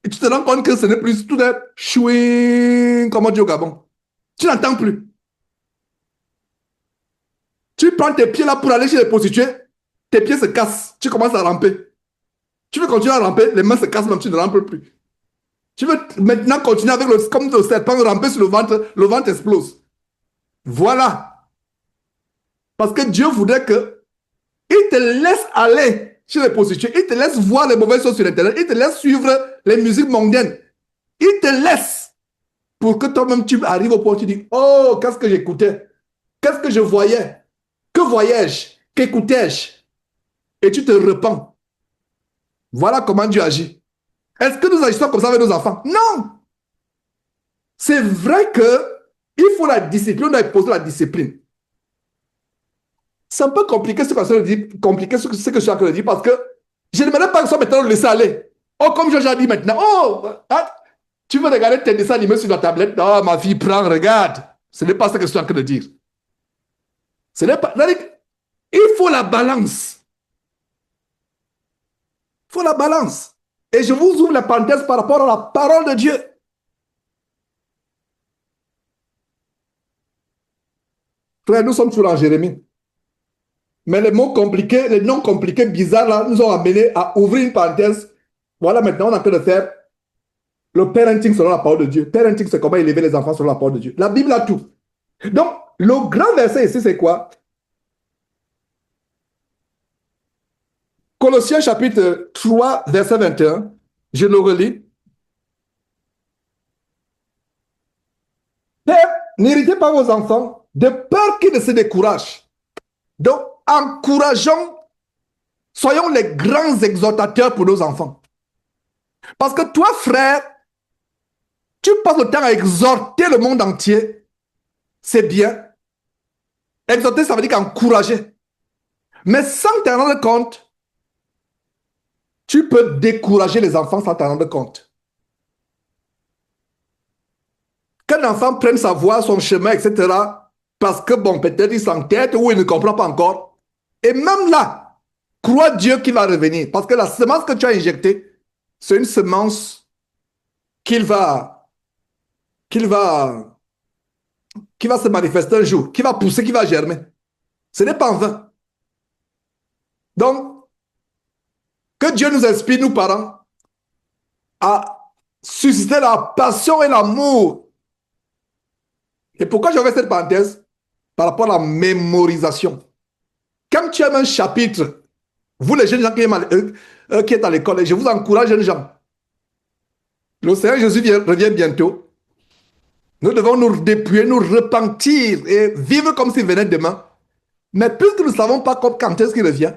Et tu te rends compte que ce n'est plus tout est chouing, comme on dit au Gabon. Tu n'entends plus. Tu prends tes pieds là pour aller chez les prostituées, tes pieds se cassent. Tu commences à ramper. Tu veux continuer à ramper, les mains se cassent même, tu ne rampes plus. Tu veux maintenant continuer avec comme le serpent ramper sur le ventre explose. Voilà. Parce que Dieu voudrait que il te laisse aller chez les prostituées, il te laisse voir les mauvaises choses sur Internet, il te laisse suivre les musiques mondaines. Il te laisse pour que toi-même tu arrives au point où tu dis, oh, qu'est-ce que j'écoutais? Qu'est-ce que je voyais? Que voyais-je? Qu'écoutais-je? Et tu te repens. Voilà comment Dieu agit. Est-ce que nous agissons comme ça avec nos enfants? Non. C'est vrai qu'il faut la discipline, on doit imposer la discipline. C'est un peu compliqué ce que je suis en train de dire, parce que je n'aimerais pas que ça maintenant le laisser aller. Oh, comme Georges a dit maintenant, oh, hein, tu veux regarder tes dessins animés sur la tablette? Oh, ma fille, prends, regarde. Ce n'est pas ce que je suis en train de dire. Ce n'est pas. Il faut la balance. Il faut la balance. Et je vous ouvre la parenthèse par rapport à la parole de Dieu. Frère, nous sommes toujours en Jérémie. Mais les mots compliqués, les noms compliqués, bizarres, là, nous ont amené à ouvrir une parenthèse. Voilà, maintenant, on est en train de faire le parenting selon la parole de Dieu. Parenting, c'est comment élever les enfants selon la parole de Dieu. La Bible a tout. Donc, le grand verset ici, c'est quoi? Colossiens chapitre 3, verset 21. Je le relis. Père, n'héritez pas vos enfants de peur qu'ils ne se découragent. Donc, encourageons, soyons les grands exhortateurs pour nos enfants. Parce que toi, frère, tu passes le temps à exhorter le monde entier. C'est bien. Exhorter, ça veut dire qu'encourager. Mais sans te rendre compte, tu peux décourager les enfants sans t'en rendre compte. Qu'un enfant prenne sa voie, son chemin, etc., parce que, bon, peut-être il s'entête ou il ne comprend pas encore. Et même là, crois Dieu qu'il va revenir. Parce que la semence que tu as injectée, c'est une semence qu'il va, qu'il va, qui va se manifester un jour, qui va pousser, qui va germer. Ce n'est pas en vain. Donc, que Dieu nous inspire, nous parents, à susciter la passion et l'amour. Et pourquoi je fais cette parenthèse? Par rapport à la mémorisation. Quand tu aimes un chapitre, vous les jeunes gens qui êtes à l'école, je vous encourage, jeunes gens. Le Seigneur Jésus revient bientôt. Nous devons nous dépouiller, nous repentir et vivre comme s'il venait demain. Mais puisque nous ne savons pas quand est-ce qu'il revient,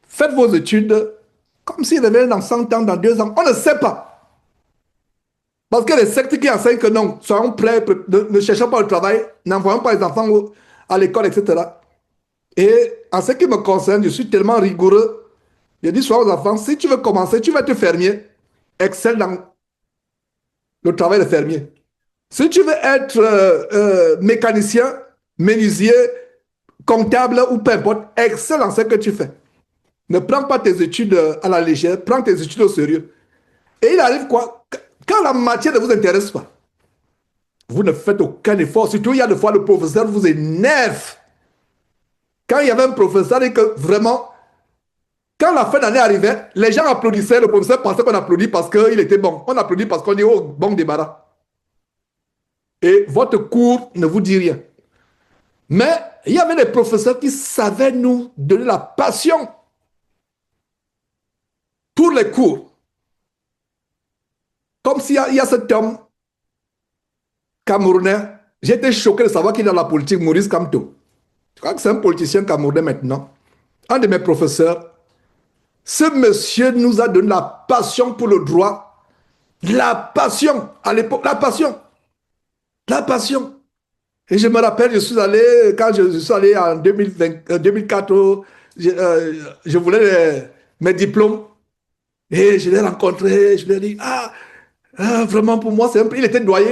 faites vos études comme s'il revenait dans 100 ans, dans 2 ans. On ne sait pas. Parce que les sectes qui enseignent que non, soyons prêts, ne cherchons pas le travail, n'envoyons pas les enfants à l'école, etc. Et en ce qui me concerne, je suis tellement rigoureux. Je dis sois aux enfants, si tu veux commencer, tu vas être fermier, excelle dans le travail de fermier. Si tu veux être mécanicien, menuisier, comptable ou peu importe, excelle dans ce que tu fais. Ne prends pas tes études à la légère, prends tes études au sérieux. Et il arrive quoi? Quand la matière ne vous intéresse pas, vous ne faites aucun effort. Surtout, il y a des fois, le professeur vous énerve. Quand il y avait un professeur et que vraiment, quand la fin d'année arrivait, les gens applaudissaient. Le professeur pensait qu'on applaudit parce qu'il était bon. On applaudit parce qu'on dit, oh, bon débarras. Et votre cours ne vous dit rien. Mais il y avait des professeurs qui savaient nous donner la passion pour les cours. Comme s'il y a cet homme camerounais. J'ai été choqué de savoir qu'il est dans la politique, Maurice Kamto. Je crois que c'est un politicien camerounais maintenant. Un de mes professeurs. Ce monsieur nous a donné la passion pour le droit. La passion, à l'époque, la passion. La passion. Et je me rappelle, quand je suis allé en 2004, je voulais mes diplômes. Et je l'ai rencontré, je lui ai dit, vraiment pour moi, c'est un peu... Il était doyen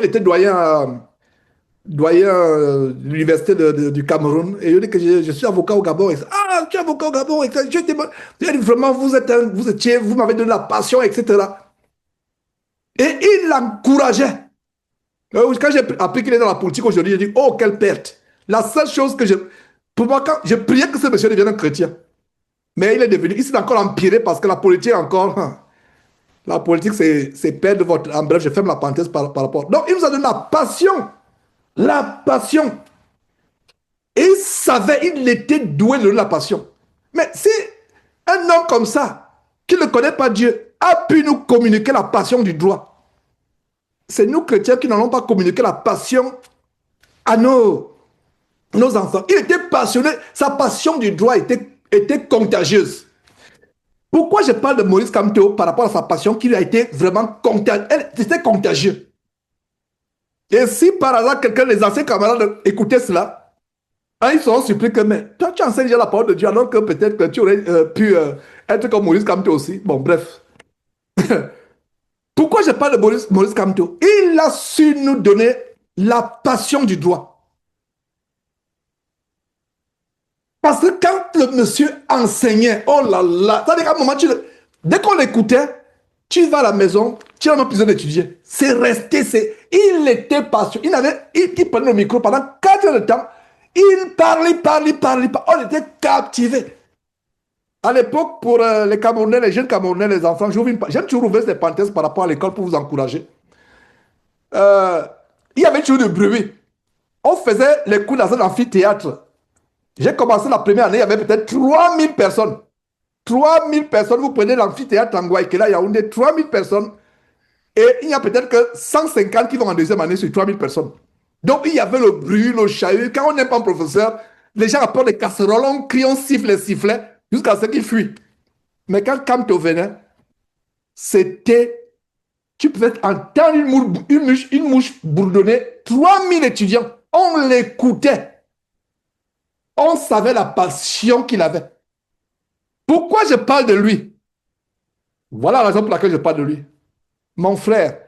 de l'université du Cameroun. Et je dis que je suis avocat au Gabon. Ah, tu es avocat au Gabon. Je dis, vraiment, vous m'avez donné la passion, etc. Et il l'encourageait. Quand j'ai appris qu'il est dans la politique aujourd'hui, j'ai dit, oh, quelle perte. La seule chose que pour moi, quand je priais que ce monsieur devienne un chrétien. Mais il est devenu, il s'est encore empiré parce que la politique encore, la politique c'est perdre votre... En bref, je ferme la parenthèse par rapport. Donc, il nous a donné la passion. La passion. Et il savait, il était doué de la passion. Mais si un homme comme ça, qui ne connaît pas Dieu, a pu nous communiquer la passion du droit, c'est nous chrétiens qui n'allons pas communiquer la passion à nos enfants. Il était passionné, sa passion du droit était contagieuse. Pourquoi je parle de Maurice Kamto par rapport à sa passion qui a été vraiment contagieuse? C'était contagieux. Et si par hasard quelqu'un des anciens camarades écoutait cela, ils seront surpris que, mais toi tu enseignes déjà la parole de Dieu alors que peut-être que tu aurais pu être comme Maurice Kamto aussi. Bon, bref. Pourquoi je parle de Maurice Kamto? Il a su nous donner la passion du droit. Parce que quand le monsieur enseignait, oh là là, c'est-à-dire qu'à un moment, dès qu'on l'écoutait, tu vas à la maison, tu n'as même plus besoin d'étudier. C'est resté, il était passionné. Il prenait le micro pendant 4 heures de temps. Il parlait. On était captivés. À l'époque, pour les Camerounais, les jeunes Camerounais, les enfants, j'aime toujours ouvrir ces parenthèses par rapport à l'école pour vous encourager. Il y avait toujours du bruit. On faisait les cours dans un amphithéâtre. J'ai commencé la première année, il y avait peut-être 3000 personnes. 3000 personnes, vous prenez l'amphithéâtre en Guaïkela, Yaoundé, 3000 personnes. Et il y a peut-être que 150 qui vont en deuxième année sur 3000 personnes. Donc il y avait le bruit, le chahut. Quand on n'est pas un professeur, les gens apportent des casseroles, on crie, on siffle les sifflets, jusqu'à ce qu'ils fuient. Mais quand Kamto venait, c'était... Tu pouvais entendre une mouche bourdonner. 3000 étudiants, on l'écoutait. On savait la passion qu'il avait. Pourquoi je parle de lui? Voilà la raison pour laquelle je parle de lui. Mon frère,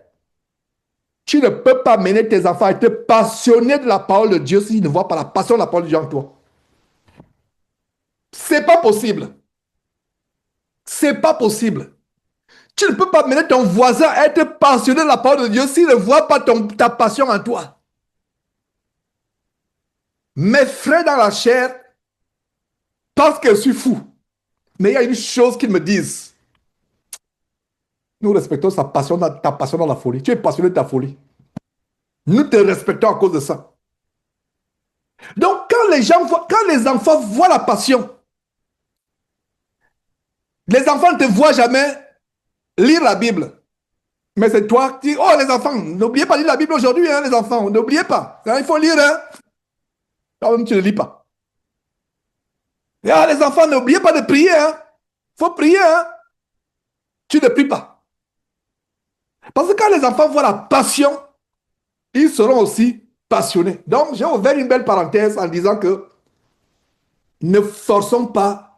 tu ne peux pas mener tes enfants à être passionnés de la parole de Dieu s'ils ne voient pas la passion de la parole de Dieu en toi. C'est pas possible. C'est pas possible. Tu ne peux pas mener ton voisin à être passionné de la parole de Dieu s'il ne voit pas ta passion en toi. Mes frères dans la chair pensent que je suis fou. Mais il y a une chose qu'ils me disent. Nous respectons ta passion dans la folie. Tu es passionné de ta folie. Nous te respectons à cause de ça. Donc, quand les enfants voient la passion, les enfants ne te voient jamais lire la Bible. Mais c'est toi qui dis, oh les enfants, n'oubliez pas de lire la Bible aujourd'hui, hein, les enfants, n'oubliez pas. Il faut lire, hein. Toi-même, tu ne lis pas. Et, ah, les enfants, n'oubliez pas de prier, hein. Il faut prier, hein. Tu ne pries pas. Parce que quand les enfants voient la passion, ils seront aussi passionnés. Donc, j'ai ouvert une belle parenthèse en disant que ne forçons pas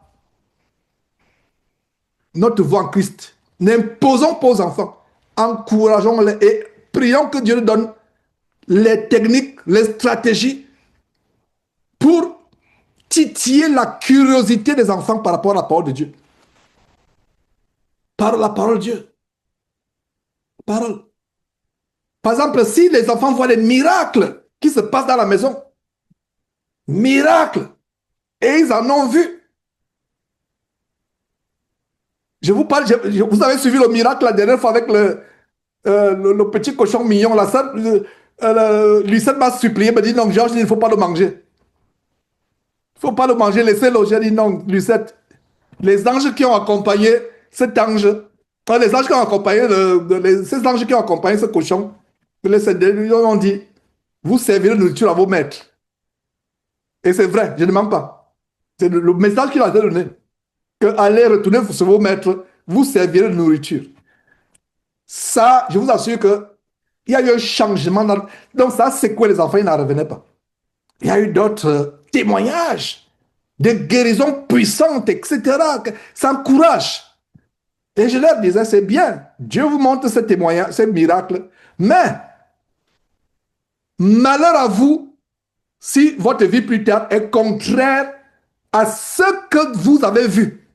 notre voix en Christ. N'imposons pas aux enfants. Encourageons-les et prions que Dieu nous donne les techniques, les stratégies pour titiller la curiosité des enfants par rapport à la parole de Dieu. Par la parole de Dieu. Parole. Par exemple, si les enfants voient les miracles qui se passent dans la maison, miracles, et ils en ont vu. Je vous parle, vous avez suivi le miracle la dernière fois avec le petit cochon mignon. Lucette m'a supplié, m'a dit non, Georges, il ne faut pas le manger. Il ne faut pas le manger, laissez-le. J'ai dit non, Lucette. Les anges qui ont accompagné cet ange, les anges qui ont accompagné, ces anges qui ont accompagné ce cochon, ils ont dit, vous servirez de nourriture à vos maîtres. Et c'est vrai, je ne mens pas. C'est le message qu'il a donné. Que allez retourner sur vos maîtres, vous servirez de nourriture. Ça, je vous assure que il y a eu un changement. Donc ça, c'est quoi les enfants, ils n'en revenaient pas. Il y a eu d'autres témoignages de guérisons puissantes, etc. Ça encourage. Et je leur disais, c'est bien, Dieu vous montre ces témoignages, ces miracles, mais malheur à vous si votre vie plus tard est contraire à ce que vous avez vu.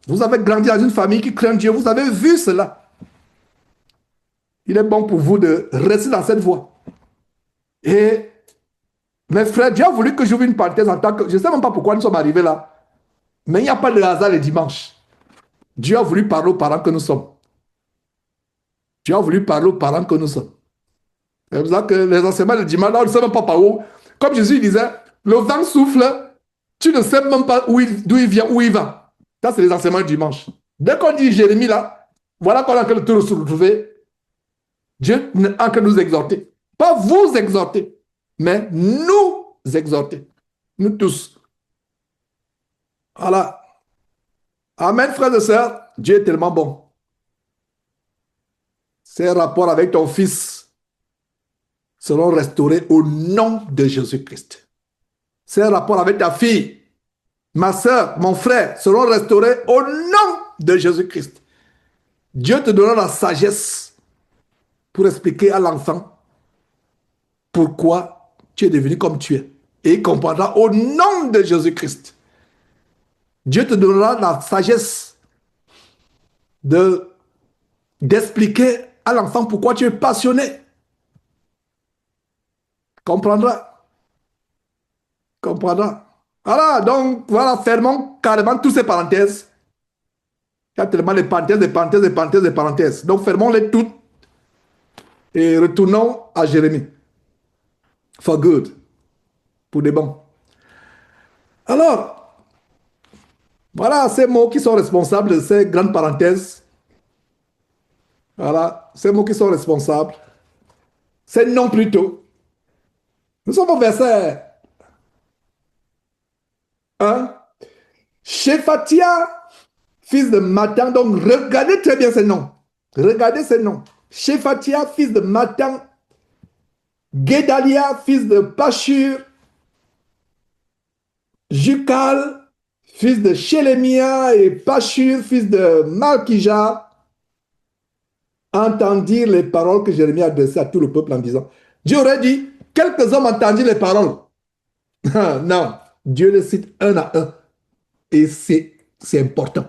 Vous avez grandi dans une famille qui craint Dieu, vous avez vu cela. Il est bon pour vous de rester dans cette voie. Et mes frères, Dieu a voulu que j'ouvre une parenthèse en tant que... Je ne sais même pas pourquoi nous sommes arrivés là, mais il n'y a pas de hasard les dimanches. Dieu a voulu parler aux parents que nous sommes. Dieu a voulu parler aux parents que nous sommes. C'est pour ça que les enseignements de dimanche, là, on ne sait même pas par où. Comme Jésus disait, le vent souffle, tu ne sais même pas d'où il vient, où il va. Ça, c'est les enseignements du dimanche. Dès qu'on dit Jérémie, là, voilà qu'on a en train de se retrouver. Dieu est en train de nous exhorter. Pas vous exhorter, mais nous exhorter. Nous tous. Voilà. Amen, frères et sœurs. Dieu est tellement bon. Ces rapports avec ton fils seront restaurés au nom de Jésus-Christ. Ces rapports avec ta fille, ma soeur, mon frère seront restaurés au nom de Jésus-Christ. Dieu te donnera la sagesse pour expliquer à l'enfant pourquoi tu es devenu comme tu es. Et il comprendra au nom de Jésus-Christ. Dieu te donnera la sagesse d'expliquer à l'enfant pourquoi tu es passionné. Comprendra. Comprendra. Voilà, donc, voilà, fermons carrément toutes ces parenthèses. Il y a tellement de parenthèses, de parenthèses, de parenthèses, de parenthèses. Donc, fermons-les toutes et retournons à Jérémie. For good. Pour des bons. Alors, voilà ces mots qui sont responsables de ces grandes parenthèses. Voilà, ces mots qui sont responsables. Ces noms plutôt. Nous sommes au verset 1. Shephatia, fils de Matan. Donc, regardez très bien ces noms. Regardez ces noms. Shephatia, fils de Matan. Guédalia, fils de Pashur. Jukal, fils de Shelemia. Et Pashur, fils de Malkija. entendirent les paroles que Jérémie adressait à tout le peuple en disant, Dieu aurait dit, quelques hommes entendirent les paroles. Non, Dieu les cite un à un. Et c'est important.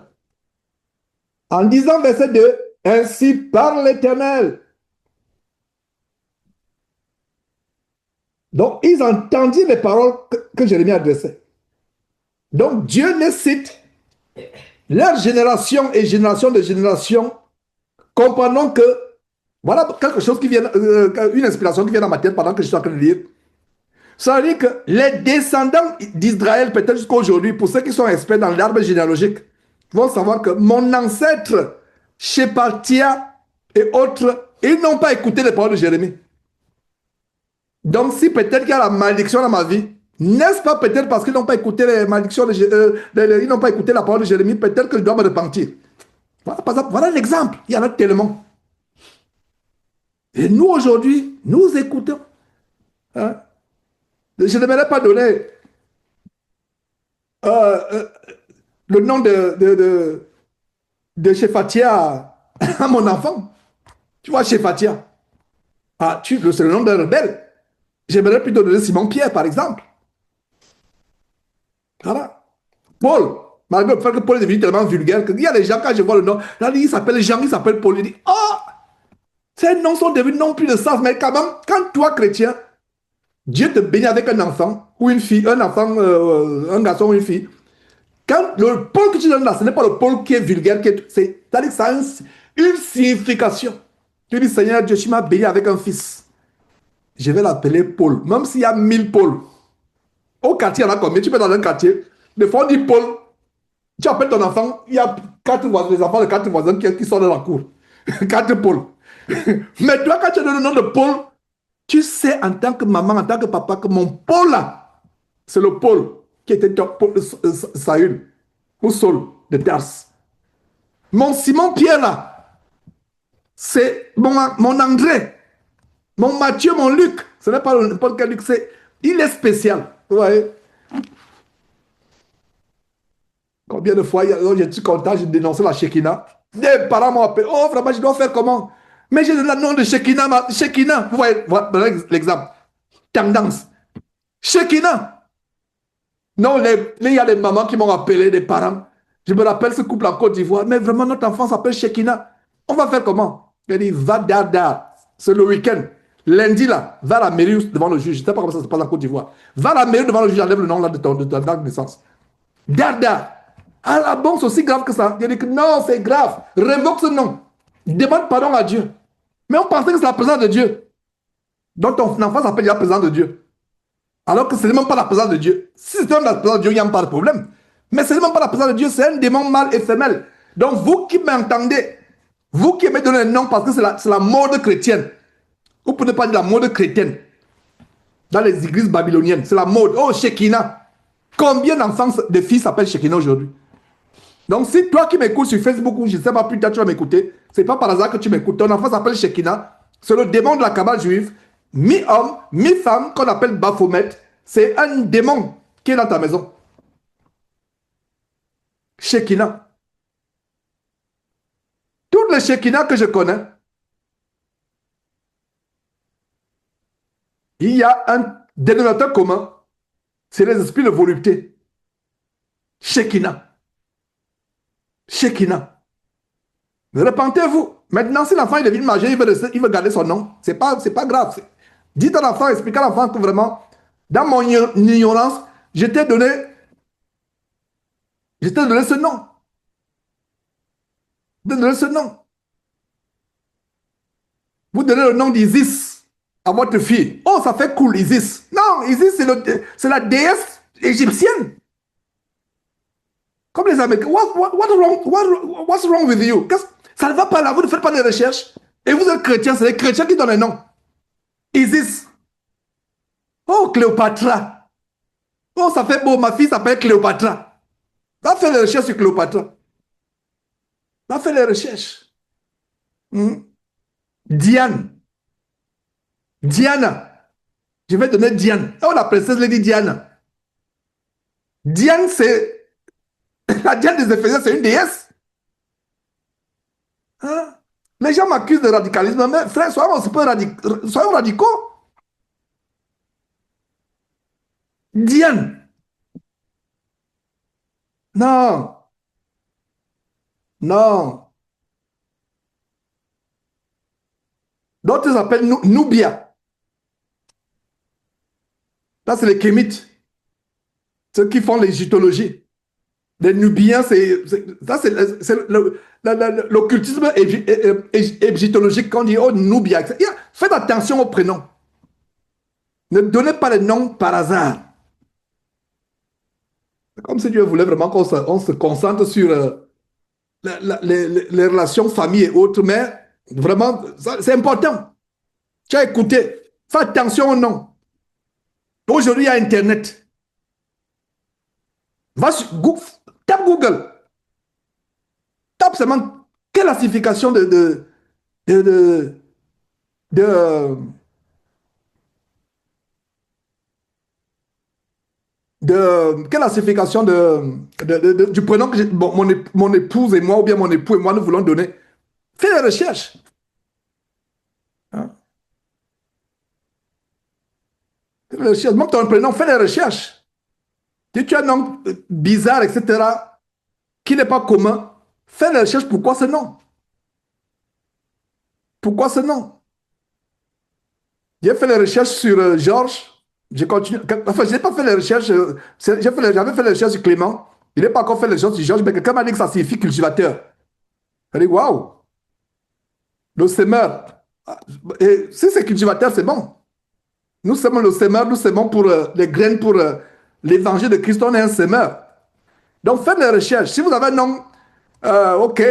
En disant verset 2, ainsi parle l'Éternel. Donc, ils entendirent les paroles que Jérémie adressait. Donc, Dieu les cite, leur génération et génération de génération, comprenons que, voilà quelque chose qui vient, une inspiration qui vient dans ma tête pendant que je suis en train de lire. Ça veut dire que les descendants d'Israël, peut-être jusqu'à aujourd'hui, pour ceux qui sont experts dans l'arbre généalogique, vont savoir que mon ancêtre, Shephatia et autres, ils n'ont pas écouté les paroles de Jérémie. Donc, si peut-être qu'il y a la malédiction dans ma vie, n'est-ce pas peut-être parce qu'ils n'ont pas écouté les malédictions, ils n'ont pas écouté la parole de Jérémie, peut-être que je dois me repentir. Voilà, par exemple, voilà l'exemple. Il y en a tellement. Et nous, aujourd'hui, nous écoutons. Hein? Je n'aimerais pas donner euh, euh, le nom de Shephatia à mon enfant. Tu vois, Shephatia. Ah, c'est le nom d'un rebelle. J'aimerais plutôt donner Simon-Pierre, par exemple. Voilà. Paul. Malgré le fait que Paul est devenu tellement vulgaire qu'il y a des gens, quand je vois le nom, là, il s'appelle Jean, il s'appelle Paul. Il dit, oh, ces noms sont devenus non plus de sens. Mais quand même, quand toi, chrétien, Dieu te bénit avec un enfant ou une fille, un enfant, un garçon ou une fille, quand le Paul que tu donnes là, ce n'est pas le Paul qui est vulgaire, c'est-à-dire que ça a une signification. Tu dis, Seigneur Dieu, tu m'as béni avec un fils. Je vais l'appeler Paul, même s'il y a 1000 Paul. Au quartier, il y en a combien? Tu peux dans un quartier. Des fois, on dit Paul. Tu appelles ton enfant, il y a quatre voisins, les enfants de quatre voisins qui sont dans la cour. Quatre Paul. Mais toi, quand tu donnes le nom de Paul, tu sais en tant que maman, en tant que papa, que mon Paul là, c'est le Paul qui était Saül ou Saul de Tars. Mon Simon Pierre là, c'est mon André, mon Mathieu, mon Luc. Ce n'est pas le Paul Luc, il est spécial. Vous voyez? Combien de fois, je suis content, j'ai dénoncé la Shekinah. Des parents m'ont appelé. Oh, vraiment, je dois faire comment? Mais j'ai le nom de Shekinah. Shekinah, vous voyez, voilà l'exemple. Tendance. Shekinah. Non, il y a des mamans qui m'ont appelé, des parents. Je me rappelle ce couple en Côte d'Ivoire. Mais vraiment, notre enfant s'appelle Shekinah. On va faire comment? Il dit, va dar. C'est le week-end. Lundi, là, va à la mairie devant le juge. Je ne sais pas comment ça se passe en Côte d'Ivoire. Va à la mairie devant le juge, enlève le nom là de ta date de naissance. Dar. Ah la bon, c'est aussi grave que ça. Il dit que non, c'est grave. Révoque ce nom. Demande pardon à Dieu. Mais on pensait que c'est la présence de Dieu. Donc ton enfant s'appelle la présence de Dieu. Alors que ce n'est même pas la présence de Dieu. Si c'était la présence de Dieu, il n'y a pas de problème. Mais ce n'est même pas la présence de Dieu, c'est un démon mâle et femelle. Donc vous qui m'entendez, vous qui aimez donner un nom parce que c'est la mode chrétienne, vous ne pouvez pas dire la mode chrétienne dans les églises babyloniennes, c'est la mode. Oh, Shekinah. Combien d'enfants, de filles s'appellent Shekinah aujourd'hui? Donc, si toi qui m'écoutes sur Facebook ou je ne sais pas, plus tard tu vas m'écouter, ce n'est pas par hasard que tu m'écoutes. Ton enfant s'appelle Shekinah. C'est le démon de la cabale juive, mi-homme, mi-femme, qu'on appelle Baphomet. C'est un démon qui est dans ta maison. Shekinah. Toutes les Shekinah que je connais, il y a un dénominateur commun. C'est les esprits de volupté. Shekinah. Shekinah. Repentez-vous. Maintenant, si l'enfant est devenu majeur, il veut garder son nom. C'est pas grave. Dites à l'enfant, expliquez à l'enfant que vraiment, dans mon ignorance, je t'ai donné ce nom. Je t'ai donné ce nom. Vous donnez le nom d'Isis à votre fille. Oh, ça fait cool, Isis. Non, Isis, c'est la déesse égyptienne. Comme les Américains. What's wrong with you? Ça ne va pas là, vous ne faites pas de recherches. Et vous êtes chrétien, c'est les chrétiens qui donnent un nom. Isis. Oh, Cléopatra. Oh, ça fait beau, ma fille s'appelle Cléopatra. Va faire les recherches sur Cléopatra. Va faire les recherches. Diane. Diana. Je vais donner Diane. Oh, la princesse Lady Diana. Diane, c'est... La Diane des Éphésiens, c'est une déesse. Hein? Les gens m'accusent de radicalisme, mais frère, soyons radicaux. Diane, non, non. D'autres s'appellent Nubia. Là, c'est les Kémites, ceux qui font l'égyptologie. Les Nubiens, c'est l'occultisme égyptologique. Quand on dit oh, Nubia, faites attention aux prénoms. Ne donnez pas les noms par hasard. C'est comme si Dieu voulait vraiment on se concentre sur les relations famille et autres, mais vraiment, c'est important. Tu as écouté, fais attention aux noms. Aujourd'hui, il y a Internet. Va sur Google, tape Google, tape seulement quelle classification de, de, de, quelle classification du prénom que bon, mon épouse et moi, ou bien mon époux et moi, nous voulons donner. Fais des recherches. Hein? Fais des recherches. Même ton prénom, fais des recherches. Si tu as un nom bizarre, etc., qui n'est pas commun, fais des recherches. Pourquoi ce nom? Pourquoi ce nom? J'ai fait les recherches sur Georges. J'ai continué. Enfin, je n'ai pas fait les recherches. J'avais fait les recherches sur Clément. Il n'est pas encore fait les recherches sur Georges, mais quelqu'un m'a dit que ça signifie cultivateur. J'ai dit, waouh, le semeur. Et si c'est cultivateur, c'est bon. Nous semons le semeur, nous semons pour les graines pour l'évangile de Christ. On est un semeur. Donc, faites les recherches. Si vous avez un nom, ok,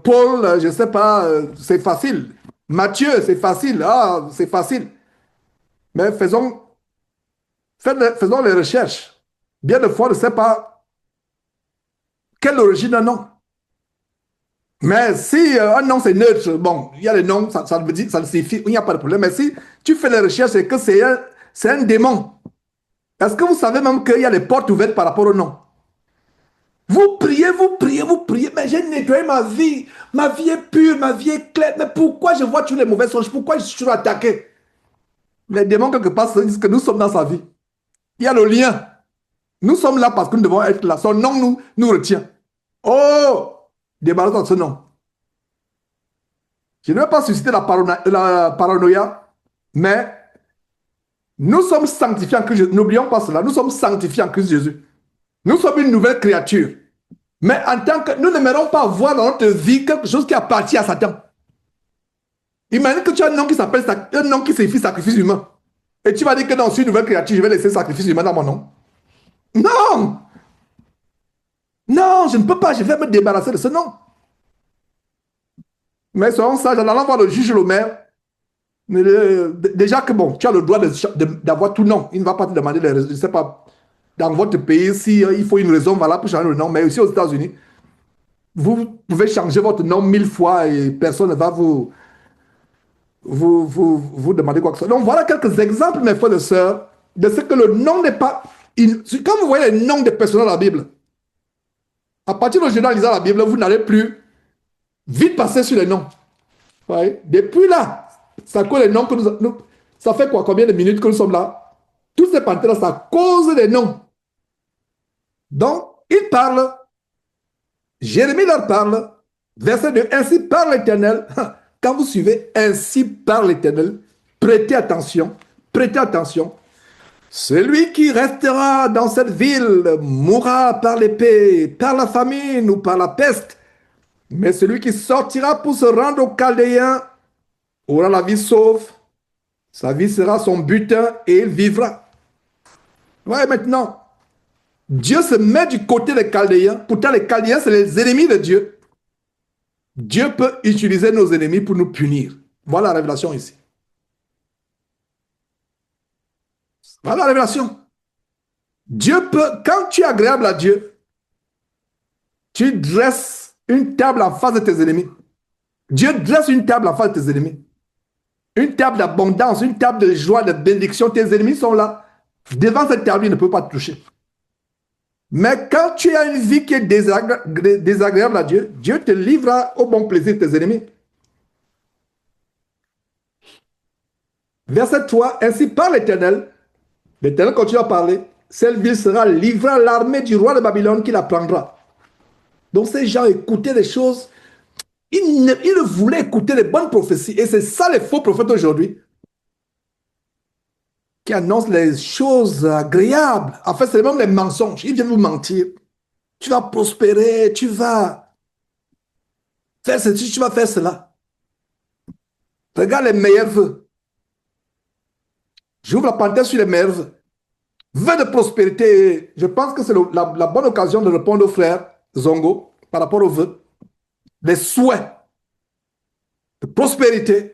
Paul, je ne sais pas, c'est facile. Matthieu, c'est facile. Ah, c'est facile. Mais faisons les recherches. Bien de fois, on ne sait pas quelle origine un nom. Mais si un nom c'est neutre, bon, il y a les noms, ça veut dire, ça signifie, il n'y a pas de problème. Mais si tu fais les recherches, c'est que c'est un démon. Est-ce que vous savez même qu'il y a les portes ouvertes par rapport au nom? Vous priez, vous priez, vous priez, mais j'ai nettoyé ma vie. Ma vie est pure, ma vie est claire. Mais pourquoi je vois tous les mauvaises choses? Pourquoi je suis toujours attaqué? Les démons, quelque part, se disent que nous sommes dans sa vie. Il y a le lien. Nous sommes là parce que nous devons être là. Son nom nous retient. Oh, débarrasse-toi de ce nom. Je ne vais pas susciter la paranoïa, mais nous sommes sanctifiés en Christ Jésus. N'oublions pas cela. Nous sommes sanctifiés en Christ Jésus. Nous sommes une nouvelle créature. Mais en tant que nous n'aimerons pas voir dans notre vie quelque chose qui appartient à Satan. Imagine que tu as un nom qui s'appelle un nom qui signifie sacrifice humain. Et tu vas dire que dans une nouvelle créature, je vais laisser sacrifice humain dans mon nom. Non! Non, je ne peux pas, je vais me débarrasser de ce nom. Mais soyons sages, en allant voir le juge le maire, déjà que bon, tu as le droit d'avoir tout nom. Il ne va pas te demander les raisons. Je ne sais pas, dans votre pays, si il faut une raison valable pour changer le nom, mais aussi aux États-Unis, vous pouvez changer votre nom 1000 fois et personne ne va vous demander quoi que ce soit. Donc voilà quelques exemples, mes frères et sœurs, de ce que le nom n'est pas. Quand vous voyez les noms des personnes dans la Bible, à partir d'aujourd'hui, en lisant la Bible, vous n'allez plus vite passer sur les noms. Ouais. Depuis là, ça cause les noms que ça fait quoi? Combien de minutes que nous sommes là? Toutes ces parties-là, ça cause des noms. Donc, il parle, Jérémie leur parle, verset 2, ainsi parle l'Éternel. Quand vous suivez ainsi parle l'Éternel, prêtez attention, prêtez attention. Celui qui restera dans cette ville mourra par l'épée, par la famine ou par la peste. Mais celui qui sortira pour se rendre aux Chaldéens aura la vie sauve. Sa vie sera son butin et il vivra. Ouais, maintenant, Dieu se met du côté des Chaldéens. Pourtant, les Chaldéens, c'est les ennemis de Dieu. Dieu peut utiliser nos ennemis pour nous punir. Voilà la révélation ici. Voilà la révélation. Dieu peut, quand tu es agréable à Dieu, tu dresses une table en face de tes ennemis. Dieu dresse une table en face de tes ennemis. Une table d'abondance, une table de joie, de bénédiction. Tes ennemis sont là. Devant cette table, ils ne peuvent pas te toucher. Mais quand tu as une vie qui est désagréable à Dieu, Dieu te livrera au bon plaisir de tes ennemis. Verset 3, ainsi par l'Éternel, l'Éternel continue à parler, cette ville sera livrée à l'armée du roi de Babylone qui la prendra. Donc ces gens écoutaient des choses, ils ne voulaient écouter les bonnes prophéties. Et c'est ça les faux prophètes aujourd'hui, qui annoncent les choses agréables. En fait, c'est même les mensonges. Ils viennent vous mentir. Tu vas prospérer, tu vas faire ceci, tu vas faire cela. Regarde les meilleurs vœux. J'ouvre la parenthèse sur les meilleurs vœux. Vœux de prospérité. Je pense que c'est la bonne occasion de répondre au frère Zongo par rapport aux vœux. Les souhaits de prospérité.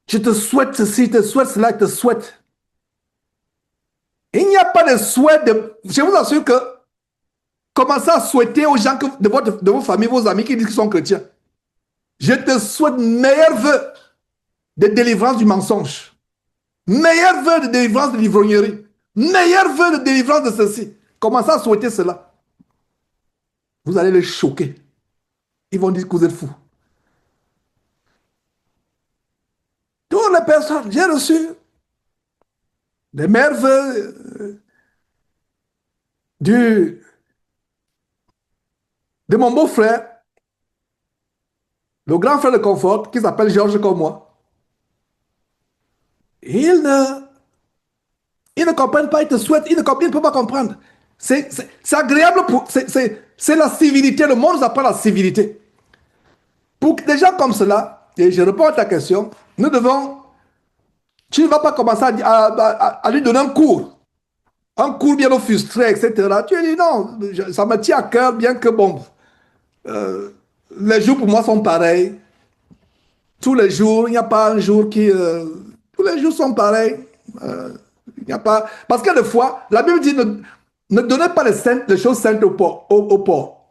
Je te souhaite ceci, je te souhaite cela, je te souhaite. Il n'y a pas de souhait de... Je vous assure que commencez à souhaiter aux gens de vos familles, vos amis qui disent qu'ils sont chrétiens. Je te souhaite meilleurs vœux de délivrance du mensonge. Meilleurs vœux de délivrance de l'ivrognerie. Meilleurs vœux de délivrance de ceci. Commencez à souhaiter cela. Vous allez les choquer. Ils vont dire que vous êtes fous. Toutes les personnes, j'ai reçu les meilleurs vœux de mon beau-frère, le grand frère de Confort, qui s'appelle Georges comme moi. Ils ne comprennent pas, ils te souhaitent, ils ne peuvent pas comprendre. C'est agréable, c'est la civilité, le monde nous apprend la civilité. Pour des gens comme cela, et je réponds à ta question, nous devons, tu ne vas pas commencer à lui donner un cours bien frustré, etc. Tu lui dis non, ça me tient à cœur, bien que bon, les jours pour moi sont pareils. Tous les jours, il n'y a pas un jour qui... tous les jours sont pareils. Il n'y a pas... Parce que des fois, la Bible dit ne donnez pas les choses saintes aux pauvres.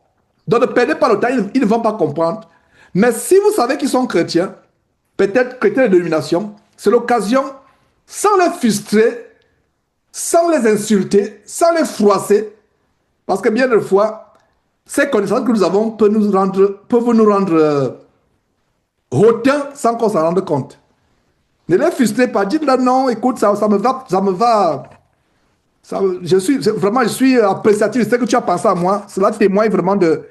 Donc ne perdez pas le temps, ils ne vont pas comprendre. Mais si vous savez qu'ils sont chrétiens, peut-être chrétiens de dénomination, c'est l'occasion, sans les frustrer, sans les insulter, sans les froisser, parce que bien des fois, ces connaissances que nous avons peuvent nous rendre hautains sans qu'on s'en rende compte. Ne les frustrez pas, dites-leur non, écoute, ça me va. Je suis appréciatif de ce que tu as pensé à moi. Cela témoigne vraiment de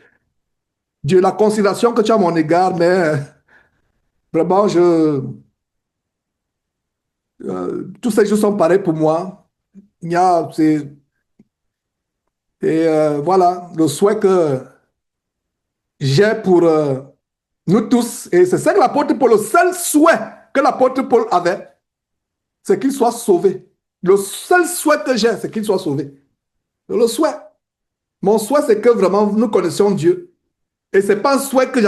la considération que tu as à mon égard, mais vraiment, tous ces jours sont pareils pour moi. Il y a, voilà, le souhait que j'ai pour nous tous. Et c'est ça que l'apôtre Paul, le seul souhait que l'apôtre Paul avait, c'est qu'il soit sauvé. Le seul souhait que j'ai, c'est qu'il soit sauvé. Le souhait. Mon souhait, c'est que vraiment nous connaissions Dieu. Et ce n'est pas un souhait que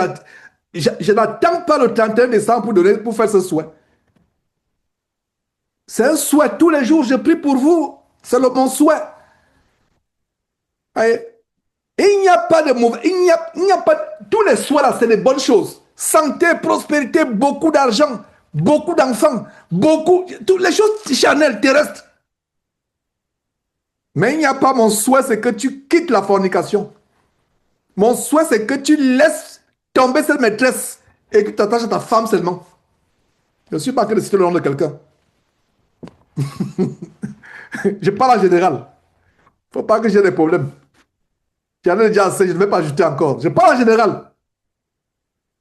je n'attends pas le 31 décembre pour faire ce souhait. C'est un souhait. Tous les jours, je prie pour vous. C'est mon souhait. Et il n'y a pas de mauvais. Il n'y a pas. Tous les souhaits là, c'est des bonnes choses. Santé, prospérité, beaucoup d'argent, beaucoup d'enfants, toutes les choses charnelles, terrestres. Mais il n'y a pas mon souhait, c'est que tu quittes la fornication. Mon souhait, c'est que tu laisses tomber cette maîtresse et que tu t'attaches à ta femme seulement. Je ne suis pas en train de citer le nom de quelqu'un. Je parle en général. Il ne faut pas que j'ai des problèmes. J'en ai déjà assez, je ne vais pas ajouter encore. Je parle en général.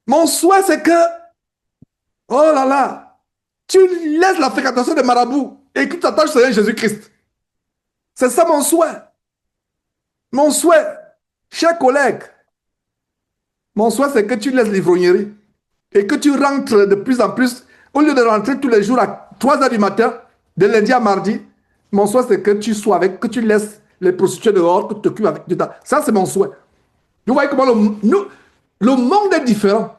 Mon souhait, c'est que, oh là là, tu laisses la fréquentation des marabouts et que tu t'attaches à Jésus-Christ. C'est ça mon souhait. Mon souhait, chers collègues, mon souhait, c'est que tu laisses l'ivrognerie et que tu rentres de plus en plus, au lieu de rentrer tous les jours à 3 heures du matin, de lundi à mardi, mon souhait, c'est que tu sois avec, que tu laisses les prostituées dehors, que tu t'occupes avec. Ça, c'est mon souhait. Vous voyez comment le monde est différent.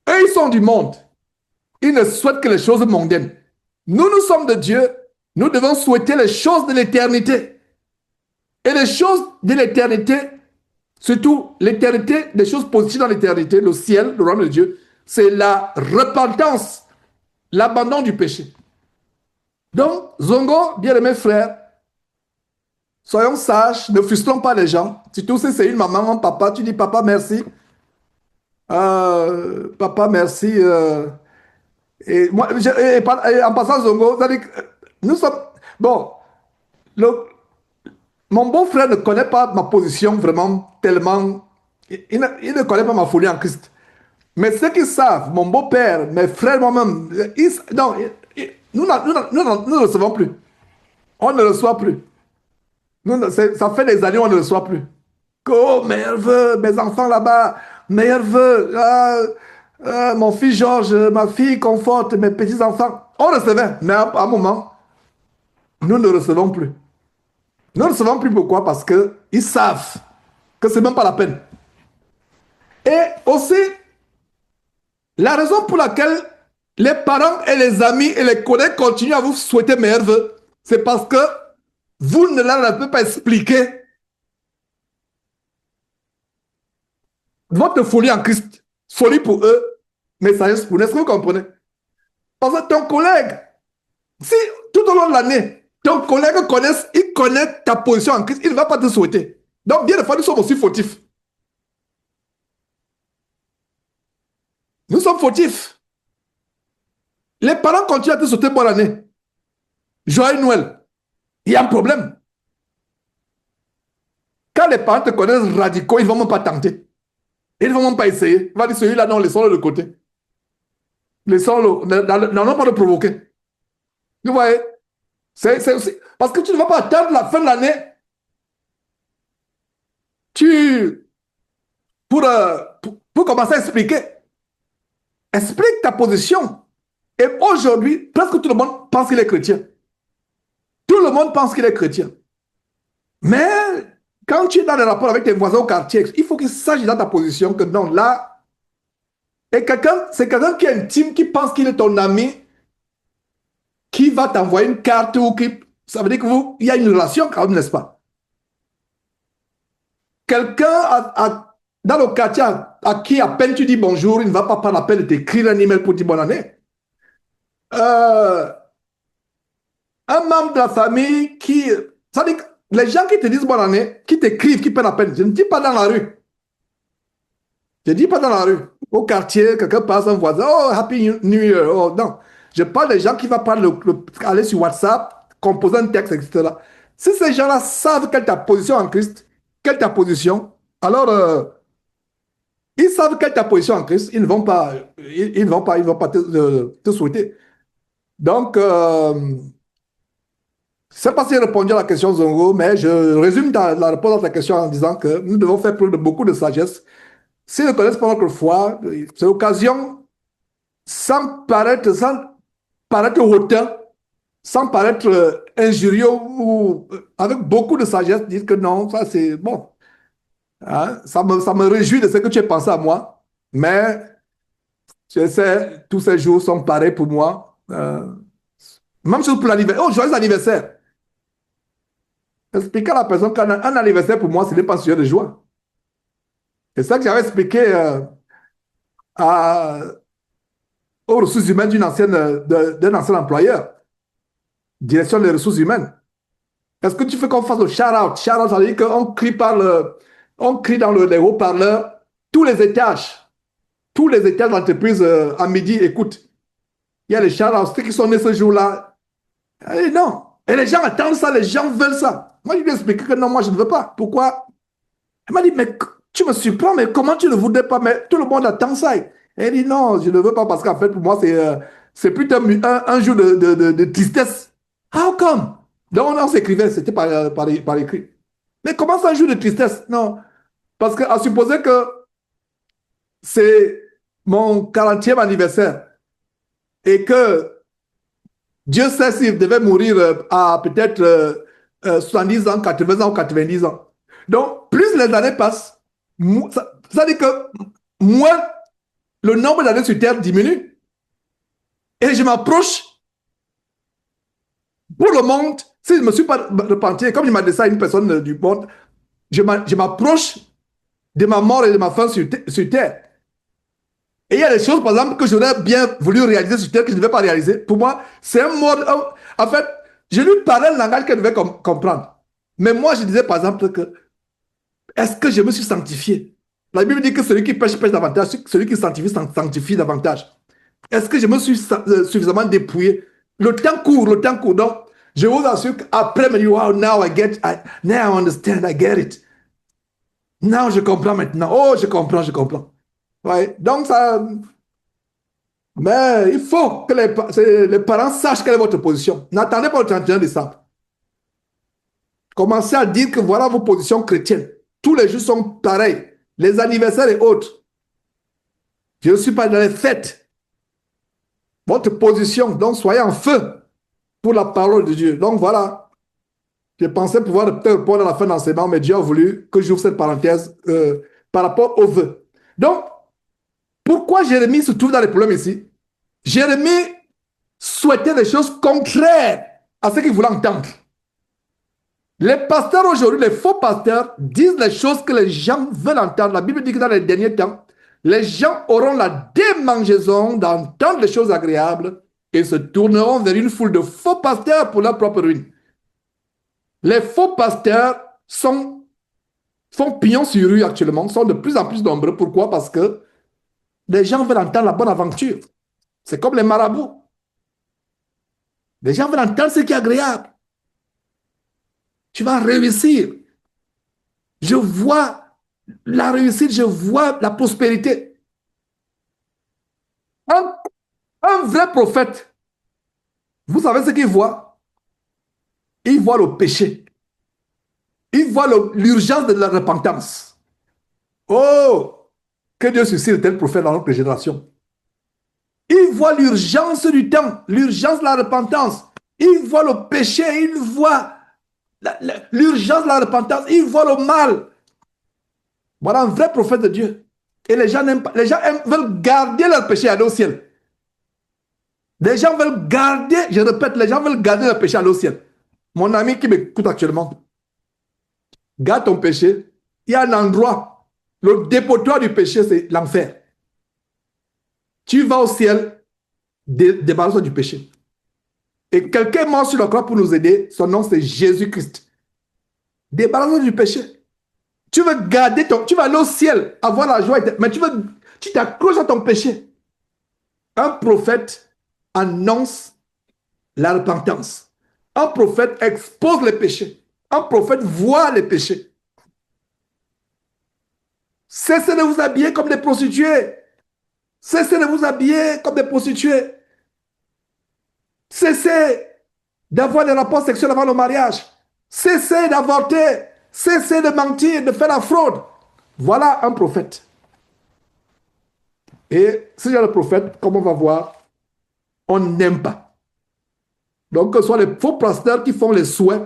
Eux, ils sont du monde. Ils ne souhaitent que les choses mondaines. Nous sommes de Dieu. Nous devons souhaiter les choses de l'éternité. Et les choses de l'éternité, surtout l'éternité, les choses positives dans l'éternité, le ciel, le royaume de Dieu, c'est la repentance, l'abandon du péché. Donc, Zongo, bien-aimés frères, soyons sages, ne frustrons pas les gens. Surtout si c'est une maman, un papa, tu dis papa merci. papa, merci. Et moi, et en passant, Zongo, ça dit que nous sommes. Bon, le, mon beau-frère ne connaît pas ma position vraiment tellement. Il ne connaît pas ma folie en Christ. Mais ceux qui savent, mon beau-père, mes frères, moi-même, non, nous ne recevons plus. On ne reçoit plus. Ça fait des années qu'on ne reçoit plus. Oh, meilleur vœu, mes enfants là-bas, meilleur vœu. Mon fils Georges, ma fille conforte, mes petits-enfants. On recevait, mais à un moment, nous ne recevons plus. Nous ne recevons plus pourquoi? Parce qu'ils savent que ce n'est même pas la peine. Et aussi, la raison pour laquelle les parents et les amis et les collègues continuent à vous souhaiter meilleurs vœux, c'est parce que vous ne leur avez pas expliqué votre folie en Christ. Folie pour eux, mais sagesse pour nous. Est-ce que vous comprenez? Parce que ton collègue, si tout au long de l'année, ton collègue il connaît ta position en Christ, il ne va pas te souhaiter. Donc, bien des fois, nous sommes aussi fautifs. Nous sommes fautifs. Les parents continuent à te souhaiter bonne année. Joyeux Noël. Il y a un problème. Quand les parents te connaissent radicaux, ils ne vont même pas tenter. Ils ne vont même pas essayer. Ils vont dire celui-là, non, laissons-le de côté. Laissons-le. N'allons pas le provoquer. Vous voyez? C'est aussi. Parce que tu ne vas pas attendre la fin de l'année. Pour commencer à expliquer. Explique ta position. Et aujourd'hui, presque tout le monde pense qu'il est chrétien. Tout le monde pense qu'il est chrétien. Mais quand tu es dans les rapports avec tes voisins au quartier, il faut qu'ils sachent dans ta position que non, là, et c'est quelqu'un qui est intime, qui pense qu'il est ton ami, qui va t'envoyer une carte ou qui. Ça veut dire qu'il y a une relation quand même, n'est-ce pas? Quelqu'un dans le quartier à qui à peine tu dis bonjour, il ne va pas prendre la peine de t'écrire un email pour dire bonne année. Un membre de la famille qui. Ça veut dire que les gens qui te disent bonne année, qui t'écrivent, qui prennent la peine, je ne dis pas dans la rue. Je ne dis pas dans la rue. Au quartier, quelqu'un passe, un voisin, oh, Happy New Year. Oh, non. Je parle des gens qui vont aller sur WhatsApp, composer un texte, etc. Si ces gens-là savent quelle est ta position en Christ, quelle est ta position, alors ils savent quelle est ta position en Christ, ils ne vont pas, ils vont pas te souhaiter. Donc, je ne sais pas si j'ai répondu à la question Zongo, mais je résume la réponse à ta question en disant que nous devons faire preuve de beaucoup de sagesse. S'ils ne connaissent pas notre foi, c'est l'occasion, sans paraître hautain, sans paraître injurieux ou avec beaucoup de sagesse, dire que non, ça c'est bon. Hein, ça me réjouit de ce que tu as pensé à moi, mais je sais, tous ces jours sont pareils pour moi. Même chose pour l'anniversaire. Oh, joyeux anniversaire! Expliquer à la personne qu'un anniversaire pour moi, ce n'est pas un sujet de joie. C'est ça que j'avais expliqué aux ressources humaines d'un ancien employeur, direction des ressources humaines. Est-ce que tu fais qu'on fasse le shout-out? Shout-out, ça veut dire qu'on crie, on crie dans les haut-parleurs tous les étages de l'entreprise à midi, écoute, il y a les shout-outs, ceux qui sont nés ce jour-là. Et non. Et les gens attendent ça, les gens veulent ça. Moi, je lui ai expliqué que non, moi, je ne veux pas. Pourquoi? Elle m'a dit, mais tu me surprends, mais comment tu ne voudrais pas? Mais tout le monde attend ça. Elle dit, non, je ne veux pas parce qu'en fait, pour moi, c'est plutôt un jour de tristesse. How come? Donc, on s'écrivait, c'était par écrit. Mais comment ça, un jour de tristesse? Non. Parce qu'à supposer que c'est mon 40e anniversaire et que Dieu sait s'il devait mourir à peut-être 70 ans, 80 ans ou 90 ans. Donc, plus les années passent, ça dit que moins le nombre d'années sur Terre diminue. Et je m'approche pour le monde. Si je ne me suis pas repenti, comme il m'a dit ça à une personne du monde, je m'approche de ma mort et de ma fin sur Terre. Et il y a des choses, par exemple, que j'aurais bien voulu réaliser sur Terre que je ne vais pas réaliser. Pour moi, c'est un mode. En fait, je lui parlais le langage qu'elle devait comprendre. Mais moi, je disais, par exemple, que est-ce que je me suis sanctifié? La Bible dit que celui qui pêche, pêche davantage, celui qui sanctifie, sanctifie davantage. Est-ce que je me suis suffisamment dépouillé? Le temps court, le temps court. Donc, je vous assure qu'après, me dire, wow, now I understand, I get it. Non, je comprends maintenant. Oh, je comprends, je comprends. Ouais. Donc, ça. Mais il faut que les parents sachent quelle est votre position. N'attendez pas le 31 décembre. Commencez à dire que voilà vos positions chrétiennes. Tous les jours sont pareils. Les anniversaires et autres. Je ne suis pas dans les fêtes. Votre position, donc soyez en feu pour la parole de Dieu. Donc voilà. Je pensais pouvoir peut-être répondre à la fin de l'enseignement, mais Dieu a voulu que j'ouvre cette parenthèse par rapport aux vœux. Donc, pourquoi Jérémie se trouve dans les problèmes ici? Jérémie souhaitait des choses contraires à ce qu'il voulait entendre. Les pasteurs aujourd'hui, les faux pasteurs, disent les choses que les gens veulent entendre. La Bible dit que dans les derniers temps, les gens auront la démangeaison d'entendre les choses agréables et se tourneront vers une foule de faux pasteurs pour leur propre ruine. Les faux pasteurs font pignon sur rue actuellement, sont de plus en plus nombreux. Pourquoi? Parce que les gens veulent entendre la bonne aventure. C'est comme les marabouts. Les gens veulent entendre ce qui est agréable. Tu vas réussir. Je vois la réussite, je vois la prospérité. Un vrai prophète, vous savez ce qu'il voit? Il voit le péché. Il voit l'urgence de la repentance. Oh, que Dieu suscite tel prophète dans notre génération. Il voit l'urgence du temps, l'urgence de la repentance. Il voit le péché, il voit l'urgence de la repentance, il voit le mal. Voilà un vrai prophète de Dieu. Et les gens n'aiment pas. Les gens veulent garder leur péché à aller au ciel. Les gens veulent garder, je répète, les gens veulent garder leur péché à aller au ciel. Mon ami qui m'écoute actuellement, garde ton péché. Il y a un endroit, le dépotoir du péché, c'est l'enfer. Tu vas au ciel, débarrasse-toi du péché. Et quelqu'un est mort sur la croix pour nous aider. Son nom, c'est Jésus-Christ. Débarrasse-toi du péché. Tu veux garder tu vas aller au ciel, avoir la joie, mais tu t'accroches à ton péché. Un prophète annonce la repentance. Un prophète expose les péchés. Un prophète voit les péchés. Cessez de vous habiller comme des prostituées. Cessez de vous habiller comme des prostituées. Cessez d'avoir des rapports sexuels avant le mariage. Cessez d'avorter. Cessez de mentir, de faire la fraude. Voilà un prophète. Et ce genre de prophète, comme on va voir, on n'aime pas. Donc, que ce soit les faux pasteurs qui font les souhaits,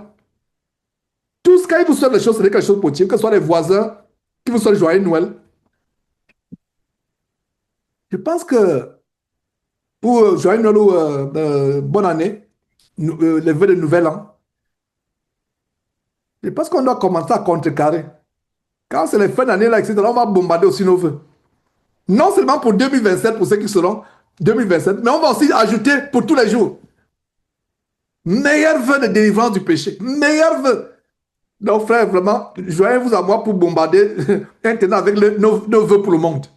tout ce qu'ils vous souhaitent les choses, c'est quelque chose de positif, que ce soit les voisins qui vous souhaitent joyeux Noël. Je pense que pour joyeux Noël ou bonne année, les vœux de nouvel an, je pense qu'on doit commencer à contrecarrer. Quand c'est les fins d'année, là, etc., on va bombarder aussi nos vœux. Non seulement pour 2027, pour ceux qui seront 2027, mais on va aussi ajouter pour tous les jours. Meilleur vœu de délivrance du péché. Meilleur vœu. Donc, frère, vraiment, joignez-vous à moi pour bombarder Internet avec nos vœux pour le monde.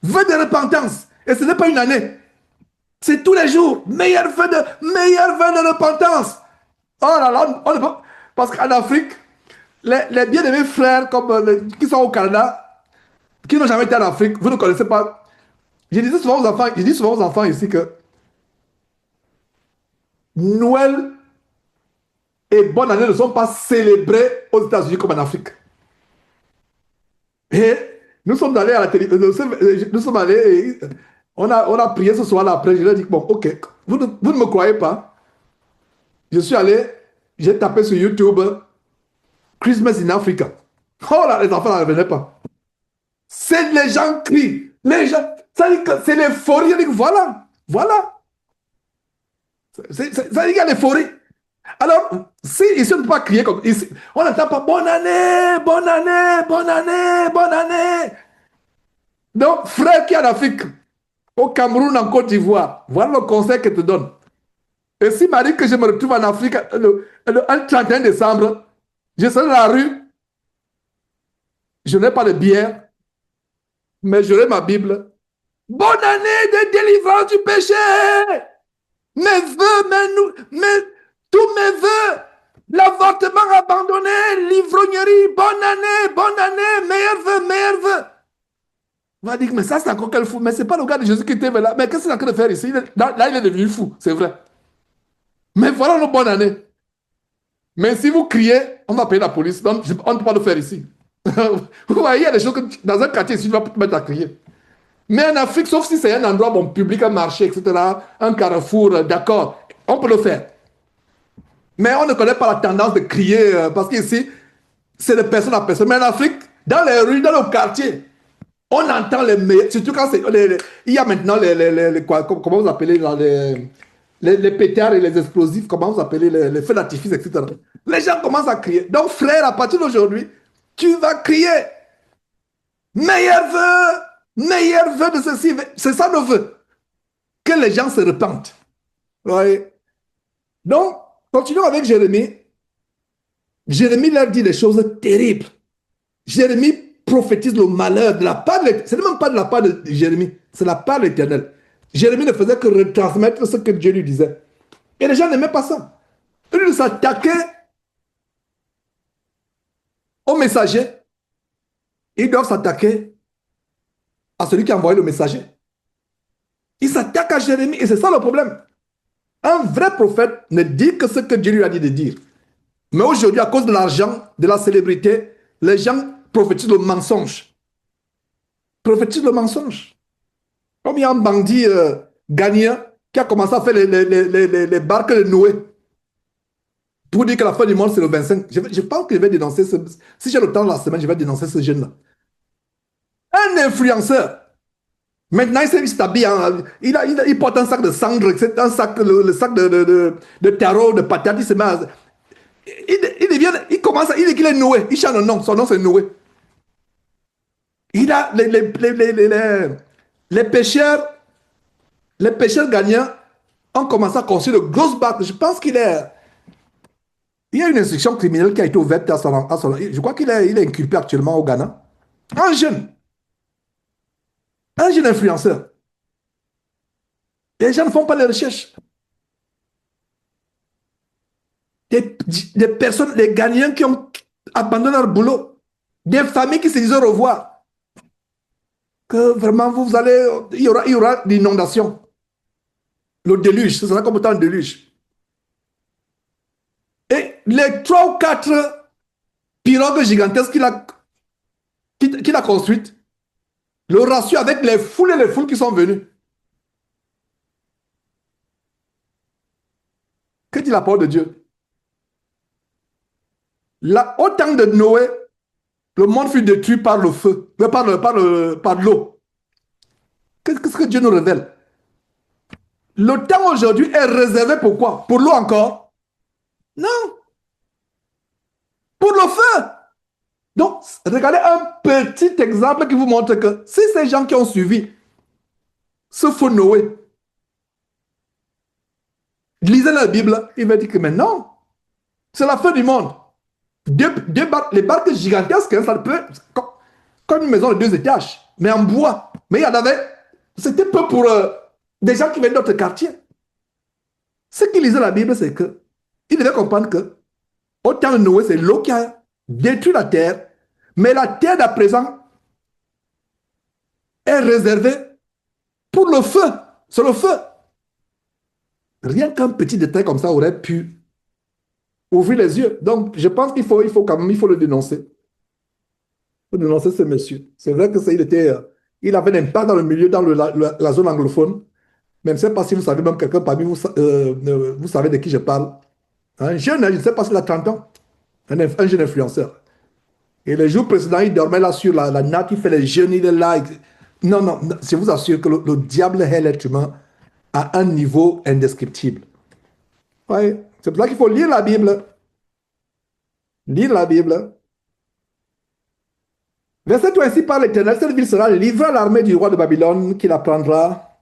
Vœu de repentance. Et ce n'est pas une année. C'est tous les jours. Meilleur vœu de repentance. Oh là là, on ne peut, parce qu'en Afrique, les bien-aimés frères comme qui sont au Canada, qui n'ont jamais été en Afrique, vous ne connaissez pas. Je dis souvent aux enfants ici que Noël et bonne année ne sont pas célébrés aux États-Unis comme en Afrique. Et nous sommes allés à la télévision, nous sommes allés, et on a prié ce soir-là après, je leur ai dit, bon, ok, vous ne me croyez pas. Je suis allé, j'ai tapé sur YouTube, Christmas in Africa. Oh là, les enfants ne revenaient pas. C'est les gens crient, les gens, ça dit que c'est l'euphorie, je dis voilà, voilà. Ça dit qu'il y a l'euphorie. Alors, si ici on ne peut pas crier comme ici, on n'entend pas bonne année, bonne année, bonne année, bonne année. Donc, frère qui est en Afrique, au Cameroun, en Côte d'Ivoire, voilà le conseil que je te donne. Et si m'arrive que je me retrouve en Afrique le 31 décembre, je serai dans la rue, je n'ai pas de bière, Mais j'aurai ma Bible. Bonne année de délivrance du péché. Mes vœux, tous mes vœux. L'avortement abandonné, l'ivrognerie, bonne année, meilleurs vœux. On va dire, mais ça, c'est encore quel fou. Mais c'est pas le gars de Jésus qui était là. Mais qu'est-ce qu'il est en train de faire ici? Là, il est devenu fou, c'est vrai. Mais voilà nos bonnes années. Mais si vous criez, on va payer la police. Donc, on ne peut pas le faire ici. Vous voyez, il y a des choses que dans un quartier ici, tu vas te mettre à crier. Mais en Afrique, sauf si c'est un endroit bon, public, un marché, etc., un carrefour, d'accord, on peut le faire. Mais on ne connaît pas la tendance de crier parce qu'ici, c'est de personne à personne. Mais en Afrique, dans les rues, dans le quartier, on entend les meilleurs. Surtout quand c'est. Il y a maintenant comment vous appelez là, les pétards et les explosifs, comment vous appelez les feux d'artifice, etc. Les gens commencent à crier. Donc, frère, à partir d'aujourd'hui, tu vas crier. Meilleur vœu de ceci. C'est ça nos vœux. Que les gens se repentent. Oui. Donc, continuons avec Jérémie. Jérémie leur dit des choses terribles. Jérémie prophétise le malheur de la part de l'Éternel. Ce n'est même pas de la part de Jérémie, c'est la part de l'Éternel. Jérémie ne faisait que retransmettre ce que Dieu lui disait. Et les gens n'aimaient pas ça. Ils s'attaquaient au messager. Ils doivent s'attaquer à celui qui a envoyé le messager. Ils s'attaquent à Jérémie et c'est ça le problème. Un vrai prophète ne dit que ce que Dieu lui a dit de dire. Mais aujourd'hui, à cause de l'argent, de la célébrité, les gens prophétisent le mensonge. Prophétisent le mensonge. Comme il y a un bandit ghanéen qui a commencé à faire les barques de Noé pour dire que la fin du monde, c'est le 25. Je pense que je vais dénoncer ce. Si j'ai le temps de la semaine, je vais dénoncer ce jeune-là. Un influenceur. Maintenant, il s'habille, il porte un sac de cendre, un sac, le sac de tarot, de patates, il se met à, il commence, il dit qu'il est Noé, il change le nom, son nom c'est Noé. Il a les pêcheurs gagnants ont commencé à construire de grosses barques. Je pense il y a une instruction criminelle qui a été ouverte à son je crois qu'il est inculpé actuellement au Ghana. Un jeune influenceur. Les gens ne font pas les recherches. Des personnes, des gagnants qui ont abandonné leur boulot. Des familles qui se disent au revoir. Que vraiment, il y aura l'inondation. Le déluge, ce sera comme autant un déluge. Et les 3 ou 4 pirogues gigantesques qu'il a construites, le ratio avec les foules et les foules qui sont venues. Que dit la parole de Dieu? Au temps de Noé, le monde fut détruit par le feu, par l'eau. Qu'est-ce que Dieu nous révèle? Le temps aujourd'hui est réservé pour quoi? Pour l'eau encore? Non. Pour le feu. Donc, regardez un petit exemple qui vous montre que si ces gens qui ont suivi ce feu Noé lisaient la Bible, ils vont dire que mais non, c'est la fin du monde. Les barques gigantesques, ça peut, comme une maison de 2 étages, mais en bois. Mais il y en avait, c'était peu pour des gens qui venaient d'autres quartiers. Ce qui lisait la Bible, c'est que ils devaient comprendre que au temps de Noé, c'est l'eau qui a détruit la terre, mais la terre d'à présent est réservée pour le feu. C'est le feu. Rien qu'un petit détail comme ça aurait pu ouvrir les yeux. Donc, je pense qu'il faut quand même, il faut le dénoncer. Il faut dénoncer ce monsieur. C'est vrai que il avait un impact dans le milieu, dans la zone anglophone. Mais je ne sais pas si vous savez, même quelqu'un parmi vous, vous savez de qui je parle. Un jeune, je ne sais pas s'il a 30 ans. Un jeune influenceur. Et les jours précédents, il dormait là sur la natte, il fait les jeûnes, il est là. Non, non, je vous assure que le diable est l'être humain à un niveau indescriptible. Ouais. C'est pour ça qu'il faut lire la Bible. Lire la Bible. Verset 3, ainsi par l'Éternel, cette ville sera livrée à l'armée du roi de Babylone qui la prendra.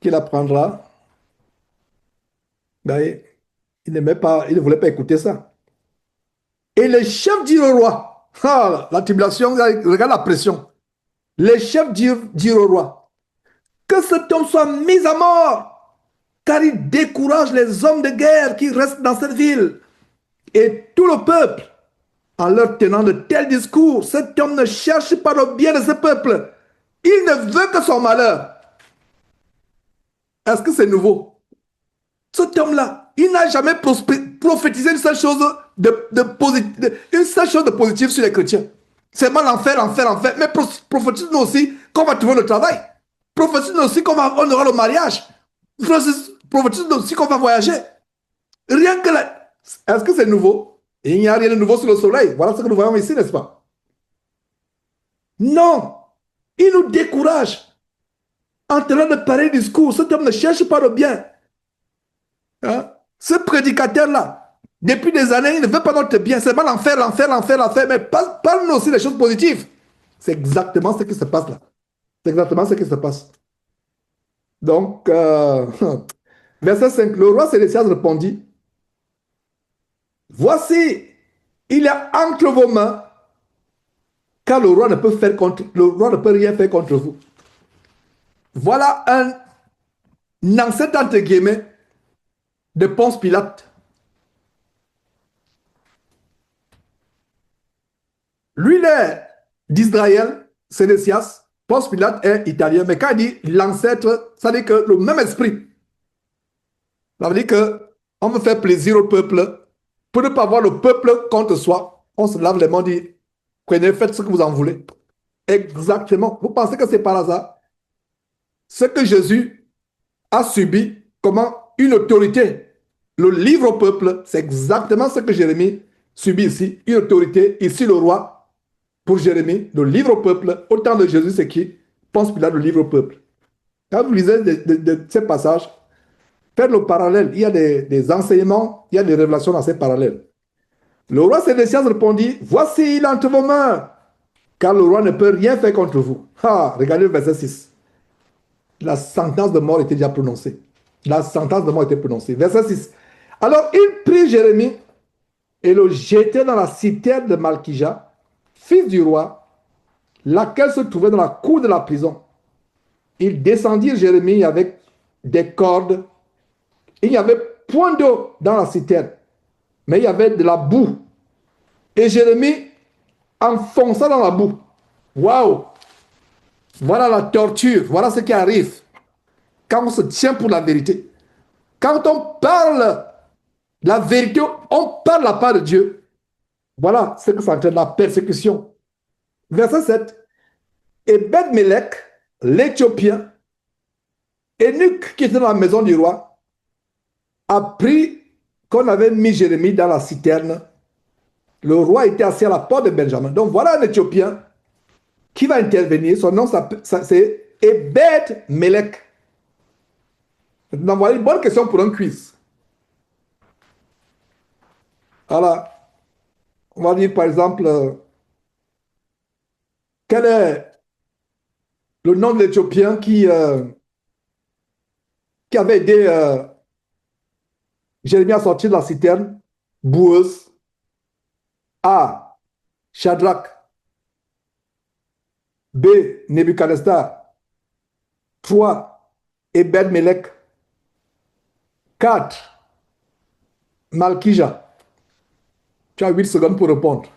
Qui la prendra. Ben, il ne voulait pas écouter ça. Et le chef dit au roi, ah, la tribulation, regarde la pression. Les chefs dirent au roi, que cet homme soit mis à mort, car il décourage les hommes de guerre qui restent dans cette ville. Et tout le peuple, en leur tenant de tels discours, cet homme ne cherche pas le bien de ce peuple. Il ne veut que son malheur. Est-ce que c'est nouveau? Cet homme-là, il n'a jamais prophétisé une seule chose de positive sur les chrétiens. C'est mal l'enfer, enfer, enfer. Mais prophétise-nous aussi qu'on va trouver le travail. Prophétise-nous aussi qu'on aura le mariage. Prophétise-nous aussi qu'on va voyager. Rien que là. Est-ce que c'est nouveau? Il n'y a rien de nouveau sur le soleil. Voilà ce que nous voyons ici, n'est-ce pas? Non. Il nous décourage en tenant de pareils discours. Cet homme ne cherche pas le bien. Hein? Ce prédicateur-là, depuis des années, il ne veut pas notre bien. C'est pas l'enfer, l'enfer, l'enfer, l'enfer. Mais parle-nous aussi des choses positives. C'est exactement ce qui se passe là. C'est exactement ce qui se passe. Donc, verset 5, le roi Sédécias répondit, voici, il est entre vos mains, car le roi ne peut rien faire contre vous. Voilà un ancêtre entre guillemets de Ponce Pilate. Lui, il est d'Israël, Sédécias. Ponce Pilate est italien. Mais quand il dit l'ancêtre, ça veut dire que le même esprit. Ça veut dire qu'on veut faire plaisir au peuple. Pour ne pas avoir le peuple contre soi, on se lave les mains et dit, prenez, faites ce que vous en voulez. Exactement. Vous pensez que c'est par hasard? Ce que Jésus a subi, comment une autorité le livre au peuple, c'est exactement ce que Jérémie subit ici. Une autorité, ici le roi, pour Jérémie, le livre au peuple. Au temps de Jésus, c'est qui? Ponce Pilate, le livre au peuple. Quand vous lisez de ces passages, faites le parallèle. Il y a des enseignements, il y a des révélations dans ces parallèles. Le roi Sédécias répondit, voici, il est entre vos mains, car le roi ne peut rien faire contre vous. Ah, regardez le verset 6. La sentence de mort était déjà prononcée. La sentence de mort était prononcée. Verset 6. Alors il prit Jérémie et le jeta dans la citerne de Malkija, fils du roi, laquelle se trouvait dans la cour de la prison. Ils descendirent Jérémie avec des cordes. Il n'y avait point d'eau dans la citerne, mais il y avait de la boue. Et Jérémie enfonça dans la boue. Waouh! Voilà la torture, voilà ce qui arrive quand on se tient pour la vérité. Quand on parle la vérité, on parle la part de Dieu. Voilà ce que ça entraîne, la persécution. Verset 7. Et Ebed-Melech, l'Éthiopien, eunuque qui était dans la maison du roi, apprit qu'on avait mis Jérémie dans la citerne. Le roi était assis à la porte de Benjamin. Donc voilà un Éthiopien qui va intervenir. Son nom, c'est Ebed-Melech. Donc voilà une bonne question pour un quiz. Voilà. On va dire par exemple, quel est le nom de l'Éthiopien qui avait aidé Jérémie à sortir de la citerne boueuse? A. Shadrach. B. Nebuchadnezzar. 3. Ebed-Melech. 4. Malkija. Tu as 8 secondes pour répondre.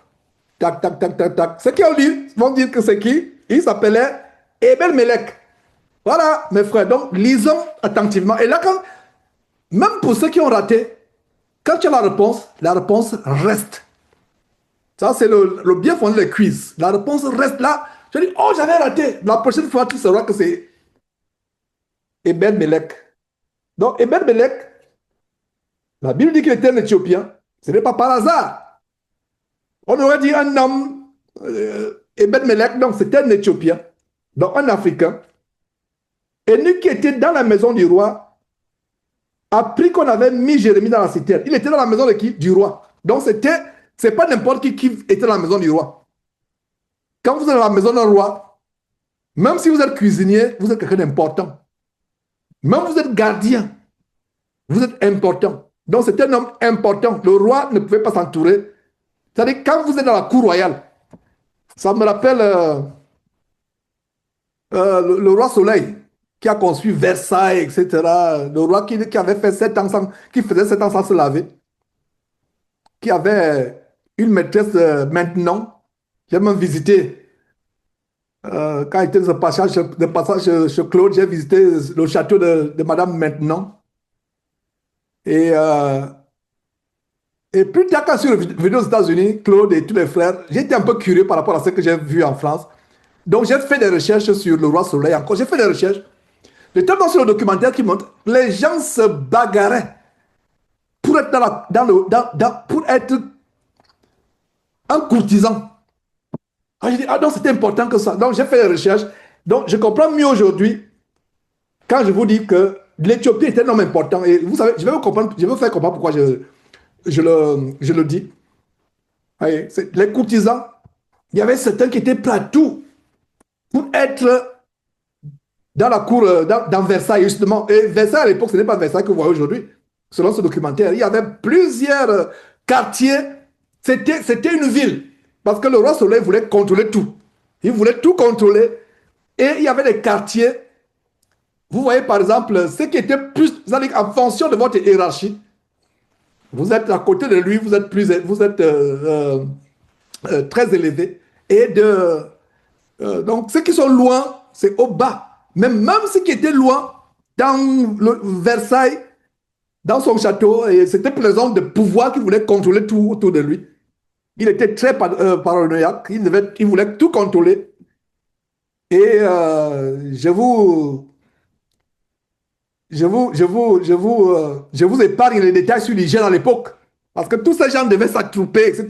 Tac, tac, tac, tac, tac. Ceux qui ont lu vont dire que c'est qui? Il s'appelait Ebed-Melech. Voilà, mes frères. Donc, lisons attentivement. Et là, même pour ceux qui ont raté, quand tu as la réponse reste. Ça, c'est le bien fondé des quiz. La réponse reste là. Je dis, oh, j'avais raté. La prochaine fois, tu sauras que c'est Ebed-Melech. Donc, Ebed-Melech, la Bible dit qu'il était un Éthiopien. Ce n'est pas par hasard. On aurait dit un homme, Ebed-Melech, donc c'était un Éthiopien, donc un Africain. Et lui qui était dans la maison du roi, apprit qu'on avait mis Jérémie dans la citerne. Il était dans la maison de qui? Du roi. Donc c'est pas n'importe qui était dans la maison du roi. Quand vous êtes dans la maison d'un roi, même si vous êtes cuisinier, vous êtes quelqu'un d'important. Même si vous êtes gardien, vous êtes important. Donc c'est un homme important. Le roi ne pouvait pas s'entourer. C'est-à-dire quand vous êtes dans la cour royale, ça me rappelle le roi Soleil, qui a construit Versailles, etc. Le roi qui avait fait 7 ans qui faisait 7 ans sans se laver, qui avait une maîtresse maintenant. J'ai même visité, quand j'étais de passage chez Claude, j'ai visité le château de Madame Maintenant. Et, euh, et plus tard, quand je suis revenu aux États-Unis, Claude et tous les frères, j'étais un peu curieux par rapport à ce que j'ai vu en France. Donc j'ai fait des recherches sur le roi Soleil encore. J'ai fait des recherches. Je tombe sur le documentaire qui montre les gens se bagarraient pour être, pour être un courtisan. Ah, j'ai dit, ah non, c'était important que ça. Donc j'ai fait des recherches. Donc je comprends mieux aujourd'hui quand je vous dis que l'Éthiopie est un homme important. Et vous savez, je vais vous comprendre, je vais vous faire comprendre pourquoi je le dis. Voyez, les courtisans, il y avait certains qui étaient prêts à tout pour être dans la cour, dans Versailles, justement. Et Versailles, à l'époque, ce n'est pas Versailles que vous voyez aujourd'hui. Selon ce documentaire, il y avait plusieurs quartiers. C'était une ville. Parce que le roi Soleil voulait contrôler tout. Il voulait tout contrôler. Et il y avait des quartiers. Vous voyez, par exemple, ceux qui étaient plus, en fonction de votre hiérarchie, vous êtes à côté de lui, vous êtes très élevé. Donc, ceux qui sont loin, c'est au bas. Mais même ceux qui étaient loin, dans Versailles, dans son château, et c'était pour les hommes de pouvoir qui voulaient contrôler tout autour de lui. Il était très paranoïaque, il voulait tout contrôler. Et je vous épargne les détails sur l'hygiène à l'époque. Parce que tous ces gens devaient s'attrouper, etc.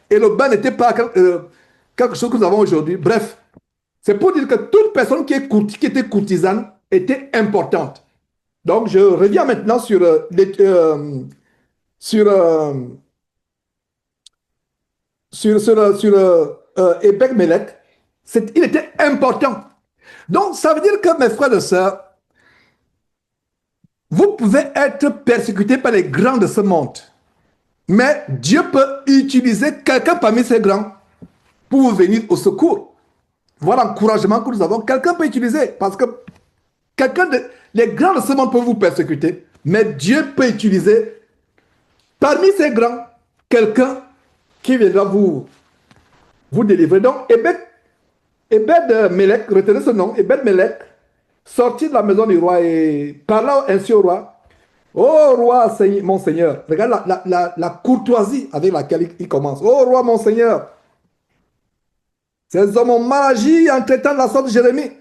Et le bain n'était pas quelque chose que nous avons aujourd'hui. Bref, c'est pour dire que toute personne qui était courtisane était importante. Donc, je reviens maintenant sur, euh, Ebed Melech. Il était important. Donc, ça veut dire que mes frères et sœurs, vous pouvez être persécutés par les grands de ce monde. Mais Dieu peut utiliser quelqu'un parmi ces grands pour vous venir au secours. Voilà l'encouragement que nous avons. Quelqu'un peut utiliser parce que les grands de ce monde peuvent vous persécuter, mais Dieu peut utiliser parmi ces grands quelqu'un qui viendra vous délivrer. Donc, Ebed Melech, retenez ce nom, Ebed Melech, sortit de la maison du roi et parla ainsi au roi. Oh roi, mon Seigneur, regarde la courtoisie avec laquelle il commence. Oh roi, mon Seigneur, ces hommes ont mal agi en traitant la sorte de Jérémie.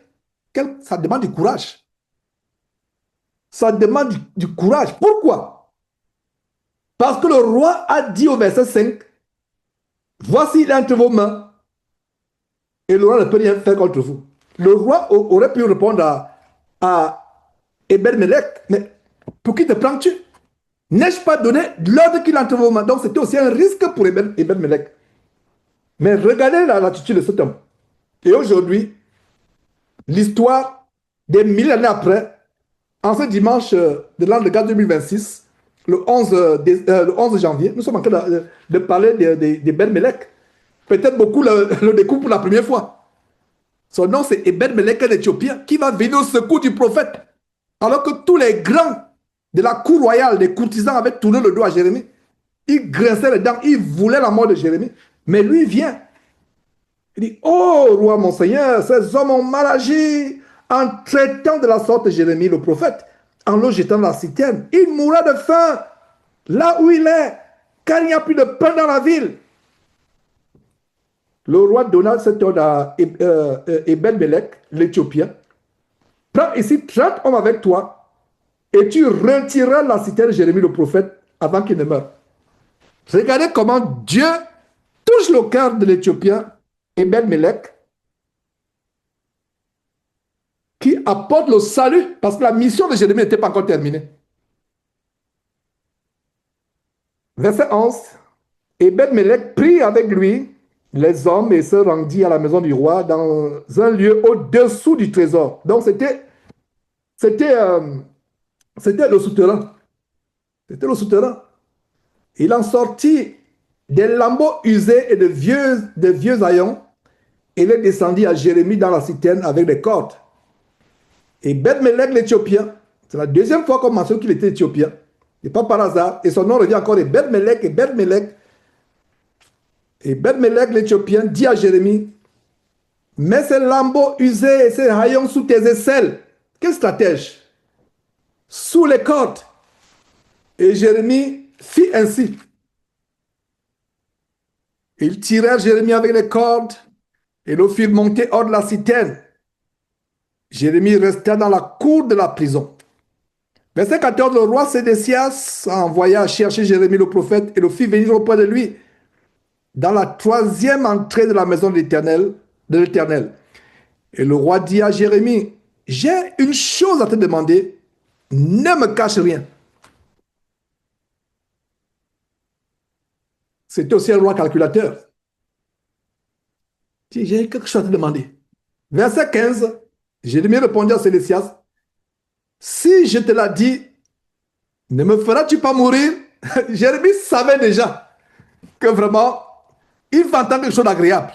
Ça demande du courage. Ça demande du courage. Pourquoi? Parce que le roi a dit au verset 5, voici il est entre vos mains et le roi ne peut rien faire contre vous. Le roi aurait pu répondre à Ebed Melech, mais pour qui te prends-tu? N'ai-je pas donné l'ordre qu'il est entre vos mains? Donc c'était aussi un risque pour Ebed Melech. Mais regardez l'attitude de cet homme. Et aujourd'hui, l'histoire, des milliers d'années après, en ce dimanche de l'an de grâce 2026, le 11 janvier, nous sommes en train de parler d'Ebed Melech. Peut-être beaucoup le découvrent pour la première fois. Son nom, c'est Ebed Melech, un Éthiopien, qui va venir au secours du prophète. Alors que tous les grands de la cour royale, des courtisans, avaient tourné le dos à Jérémie. Ils grinçaient les dents, ils voulaient la mort de Jérémie. Mais lui vient. Il dit, oh roi mon Seigneur, ces hommes ont mal agi en traitant de la sorte Jérémie le prophète, en le jetant dans la citerne. Il mourra de faim là où il est, car il n'y a plus de pain dans la ville. Le roi donna cet ordre à Ebed Melech, l'Éthiopien. Prends ici 30 hommes avec toi et tu retireras la citerne de Jérémie le prophète avant qu'il ne meure. Regardez comment Dieu touche le cœur de l'Éthiopien Ebed Melech, qui apporte le salut parce que la mission de Jérémie n'était pas encore terminée. Verset 11. Ebed Melech prit avec lui les hommes et se rendit à la maison du roi dans un lieu au-dessous du trésor. Donc c'était le souterrain. C'était le souterrain. Il en sortit des lambeaux usés et de vieux haillons il est descendu à Jérémie dans la citerne avec des cordes. Et Ben-Melech l'Éthiopien, c'est la deuxième fois qu'on mentionne qu'il était éthiopien. Et pas par hasard. Et son nom revient encore de Ben-Melech. Et Ben-Melech l'Éthiopien dit à Jérémie, mets ces lambeaux usés et ces haillons sous tes aisselles. Quel stratège? Sous les cordes. Et Jérémie fit ainsi. Ils tirèrent Jérémie avec les cordes et le firent monter hors de la citerne. Jérémie resta dans la cour de la prison. Verset 14, le roi Sédécias envoya chercher Jérémie le prophète et le fit venir auprès de lui dans la troisième entrée de la maison de l'Éternel. Et le roi dit à Jérémie, j'ai une chose à te demander, ne me cache rien. C'était aussi un roi calculateur. J'ai quelque chose à te demander. Verset 15, Jérémie répondit à Sédécias, si je te l'ai dit, ne me feras-tu pas mourir? Jérémie savait déjà que vraiment, il va entendre quelque chose d'agréable.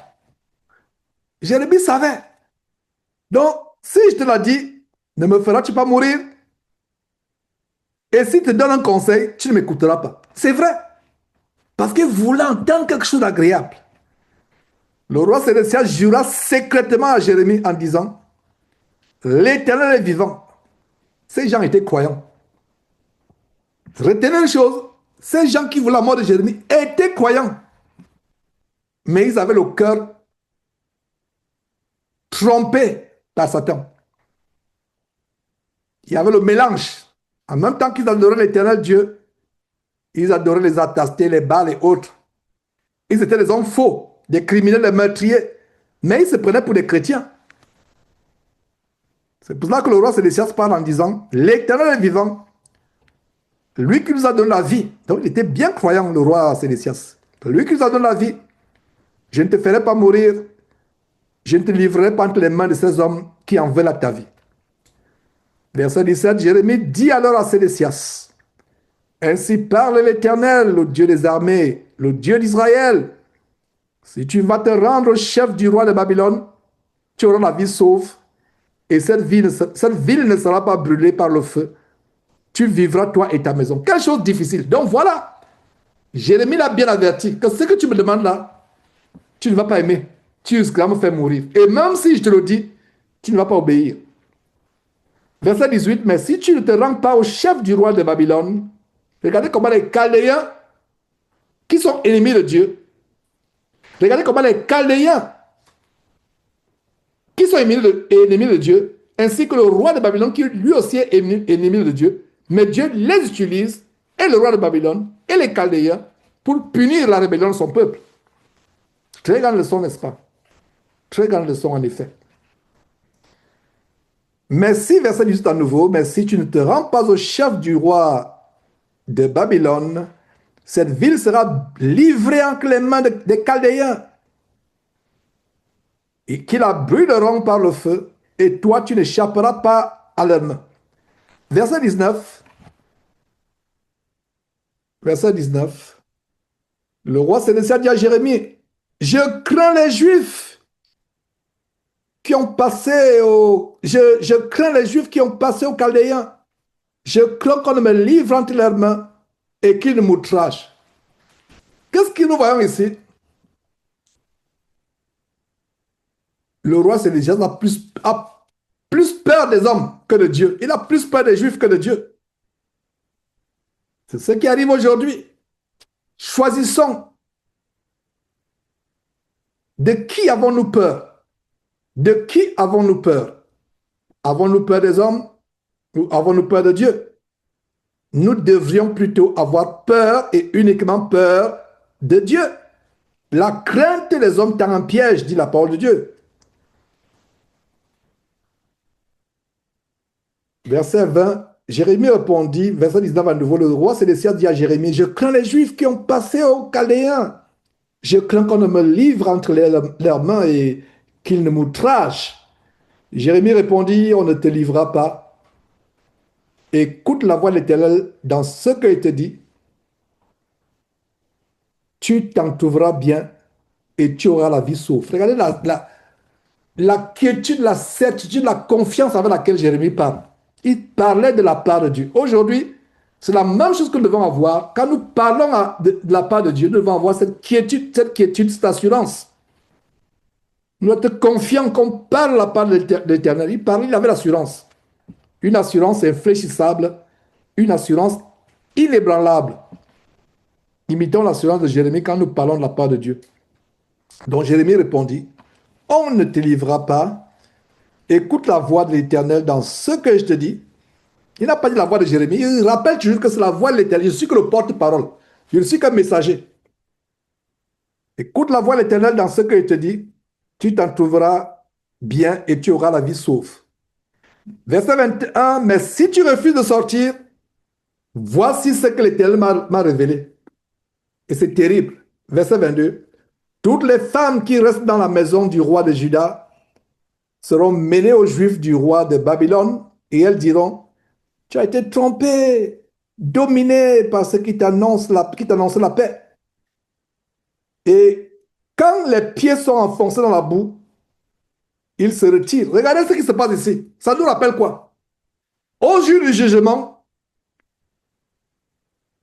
Jérémie savait. Donc, si je te l'ai dit, ne me feras-tu pas mourir? Et si je te donne un conseil, tu ne m'écouteras pas. C'est vrai. Parce qu'il voulait entendre quelque chose d'agréable. Le roi Sédécias jura secrètement à Jérémie en disant, l'Éternel est vivant. Ces gens étaient croyants. Retenez une chose, ces gens qui voulaient la mort de Jérémie étaient croyants. Mais ils avaient le cœur trompé par Satan. Il y avait le mélange. En même temps qu'ils adoraient l'Éternel Dieu, ils adoraient les attestés, les Baals et autres. Ils étaient des hommes faux, des criminels, des meurtriers. Mais ils se prenaient pour des chrétiens. C'est pour cela que le roi Sédécias parle en disant, l'Éternel est vivant, lui qui nous a donné la vie. Donc il était bien croyant, le roi Sédécias. Lui qui nous a donné la vie, je ne te ferai pas mourir, je ne te livrerai pas entre les mains de ces hommes qui en veulent à ta vie. Verset 17, Jérémie dit alors à Sédécias, ainsi parle l'Éternel, le Dieu des armées, le Dieu d'Israël. Si tu vas te rendre au chef du roi de Babylone, tu auras la vie sauve, et cette ville ne sera pas brûlée par le feu. Tu vivras, toi et ta maison. Quelque chose de difficile. Donc voilà, Jérémie l'a bien averti que ce que tu me demandes là, tu ne vas pas aimer. Tu risqueras de me faire mourir. Et même si je te le dis, tu ne vas pas obéir. Verset 18, mais si tu ne te rends pas au chef du roi de Babylone, regardez comment les Chaldéens, qui sont ennemis de Dieu, regardez comment les Chaldéens, qui sont ennemis de Dieu, ainsi que le roi de Babylone, qui lui aussi est ennemi de Dieu, mais Dieu les utilise, et le roi de Babylone, et les Chaldéens, pour punir la rébellion de son peuple. Très grande leçon, n'est-ce pas? Très grande leçon, en effet. Mais si, verset 18 à nouveau, mais si tu ne te rends pas au chef du roi de Babylone, cette ville sera livrée entre les mains des Chaldéens et qui la brûleront par le feu, et toi, tu n'échapperas pas à leurs mains. Verset 19. Verset 19. Le roi Sédécias dit à Jérémie, je crains les Juifs qui ont passé je crains les Juifs qui ont passé aux Chaldéens. Je crains qu'on ne me livre entre leurs mains et qu'ils ne m'outragent. Qu'est-ce que nous voyons ici? Le roi Sédécias a plus peur des hommes que de Dieu. Il a plus peur des Juifs que de Dieu. C'est ce qui arrive aujourd'hui. Choisissons. De qui avons-nous peur? De qui avons-nous peur? Avons-nous peur des hommes ou avons-nous peur de Dieu? Nous devrions plutôt avoir peur et uniquement peur de Dieu. La crainte des hommes tend un piège, dit la parole de Dieu. Verset 20, Jérémie répondit, verset 19 à nouveau, le roi Sédécias dit à Jérémie, je crains les Juifs qui ont passé aux Chaldéens. Je crains qu'on ne me livre entre leurs mains et qu'ils ne m'outragent. Jérémie répondit, on ne te livrera pas. Écoute la voix de l'Éternel dans ce qu'il te dit. Tu t'en trouveras bien et tu auras la vie sauve. Regardez la quiétude, la certitude, la confiance avec laquelle Jérémie parle. Il parlait de la part de Dieu. Aujourd'hui, c'est la même chose que nous devons avoir. Quand nous parlons de la part de Dieu, nous devons avoir cette quiétude, cette assurance. Nous devons être confiants qu'on parle de la part de l'Éternel. Il avait l'assurance. Une assurance infléchissable, une assurance inébranlable. Imitons l'assurance de Jérémie quand nous parlons de la part de Dieu. Donc Jérémie répondit, on ne te livrera pas. Écoute la voix de l'Éternel dans ce que je te dis. Il n'a pas dit la voix de Jérémie. Il rappelle toujours que c'est la voix de l'Éternel. Je suis que le porte-parole. Je ne suis qu'un messager. Écoute la voix de l'Éternel dans ce que je te dis. Tu t'en trouveras bien et tu auras la vie sauve. Verset 21. Mais si tu refuses de sortir, voici ce que l'Éternel m'a révélé. Et c'est terrible. Verset 22. Toutes les femmes qui restent dans la maison du roi de Juda seront menées aux Juifs du roi de Babylone et elles diront, tu as été trompé, dominé par ceux qui t'annoncent la paix. Et quand les pieds sont enfoncés dans la boue, ils se retirent. Regardez ce qui se passe ici. Ça nous rappelle quoi? Au jour du jugement,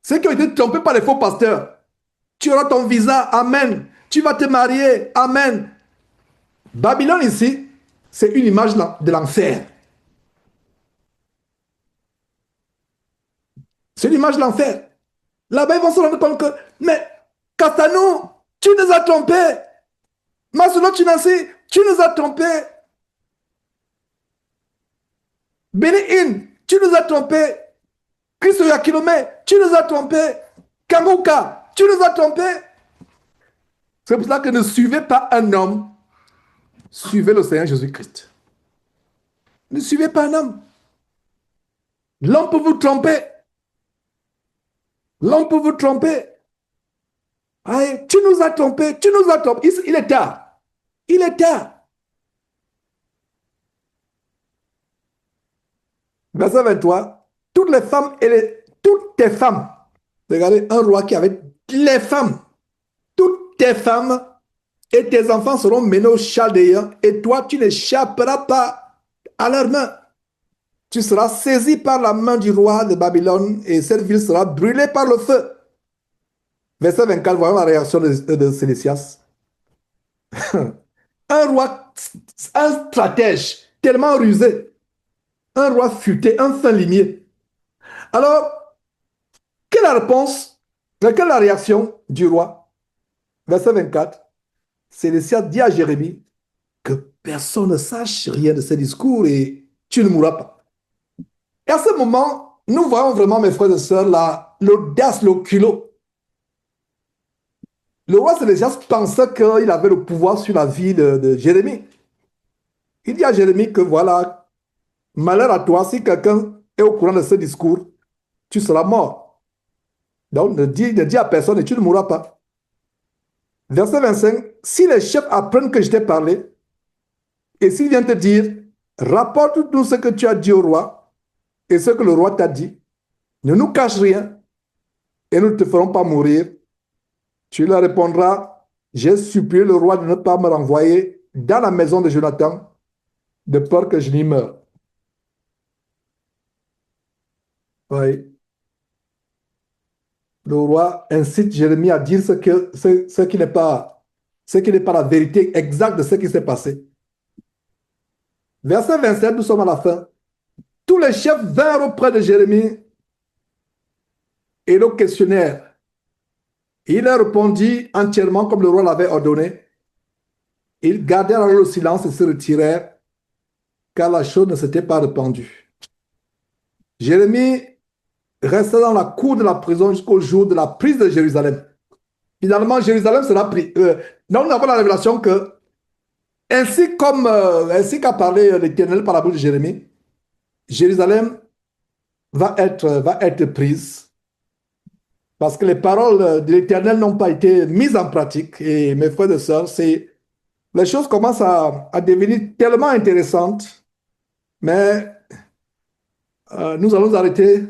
ceux qui ont été trompés par les faux pasteurs, tu auras ton visa, amen. Tu vas te marier, amen. Babylone ici, c'est une image de l'enfer. C'est l'image de l'enfer. Là-bas, ils vont se rendre compte que, mais Castanou, tu nous as trompés. Masuno Chinasi, tu nous as trompés. Béni-In, tu nous as trompés. Christo Yakilome, tu nous as trompés. Kamuka, tu nous as trompés. C'est pour ça que ne suivez pas un homme, suivez le Seigneur Jésus-Christ. Ne suivez pas un homme. L'homme peut vous tromper. L'homme peut vous tromper. Aïe, tu nous as trompés, tu nous as trompés. Il est tard. Il est tard. Verset 23. Toutes les femmes toutes tes femmes. Regardez, un roi qui avait les femmes. Toutes tes femmes et tes enfants seront menés aux Chaldéens et toi, tu n'échapperas pas à leurs mains. Tu seras saisi par la main du roi de Babylone et cette ville sera brûlée par le feu. Verset 24, voyons la réaction de Sélécias. Un roi, un stratège tellement rusé, un roi futé, un fin limier. Alors, quelle est la réponse? Quelle est la réaction du roi? Verset 24. Sélécias dit à Jérémie que personne ne sache rien de ces discours et tu ne mourras pas. Et à ce moment, nous voyons vraiment, mes frères et sœurs, l'audace, le culot. Le roi Sélécias pensait qu'il avait le pouvoir sur la vie de Jérémie. Il dit à Jérémie que voilà, malheur à toi, si quelqu'un est au courant de ce discours, tu seras mort. Donc ne dis à personne et tu ne mourras pas. Verset 25, si les chefs apprennent que je t'ai parlé, et s'ils viennent te dire, rapporte tout ce que tu as dit au roi et ce que le roi t'a dit, ne nous cache rien et nous ne te ferons pas mourir. Tu leur répondras, j'ai supplié le roi de ne pas me renvoyer dans la maison de Jonathan, de peur que je n'y meure. Oui. Le roi incite Jérémie à dire ce qui n'est pas la vérité exacte de ce qui s'est passé. Verset 27, nous sommes à la fin. Tous les chefs vinrent auprès de Jérémie et le questionnèrent. Il leur répondit entièrement comme le roi l'avait ordonné. Ils gardèrent alors le silence et se retirèrent, car la chose ne s'était pas répandue. Jérémie resta dans la cour de la prison jusqu'au jour de la prise de Jérusalem. Finalement, Jérusalem sera pris. Donc, nous avons la révélation que, ainsi qu'a parlé l'Éternel par la bouche de Jérémie, Jérusalem va être prise parce que les paroles de l'Éternel n'ont pas été mises en pratique. Et mes frères et sœurs, les choses commencent à devenir tellement intéressantes, mais nous allons arrêter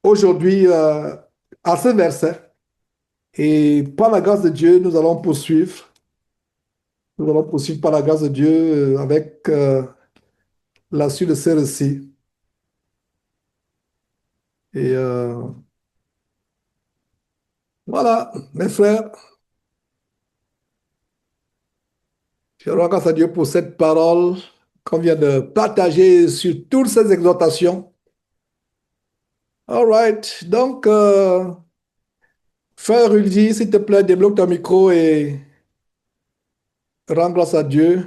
aujourd'hui à ce verset. Et par la grâce de Dieu, nous allons poursuivre Nous allons poursuivre par la grâce de Dieu avec la suite de ces récits. Et voilà, mes frères, je rends grâce à Dieu pour cette parole qu'on vient de partager sur toutes ces exhortations. All right, donc, frère Rudy, s'il te plaît, débloque ton micro et rends grâce à Dieu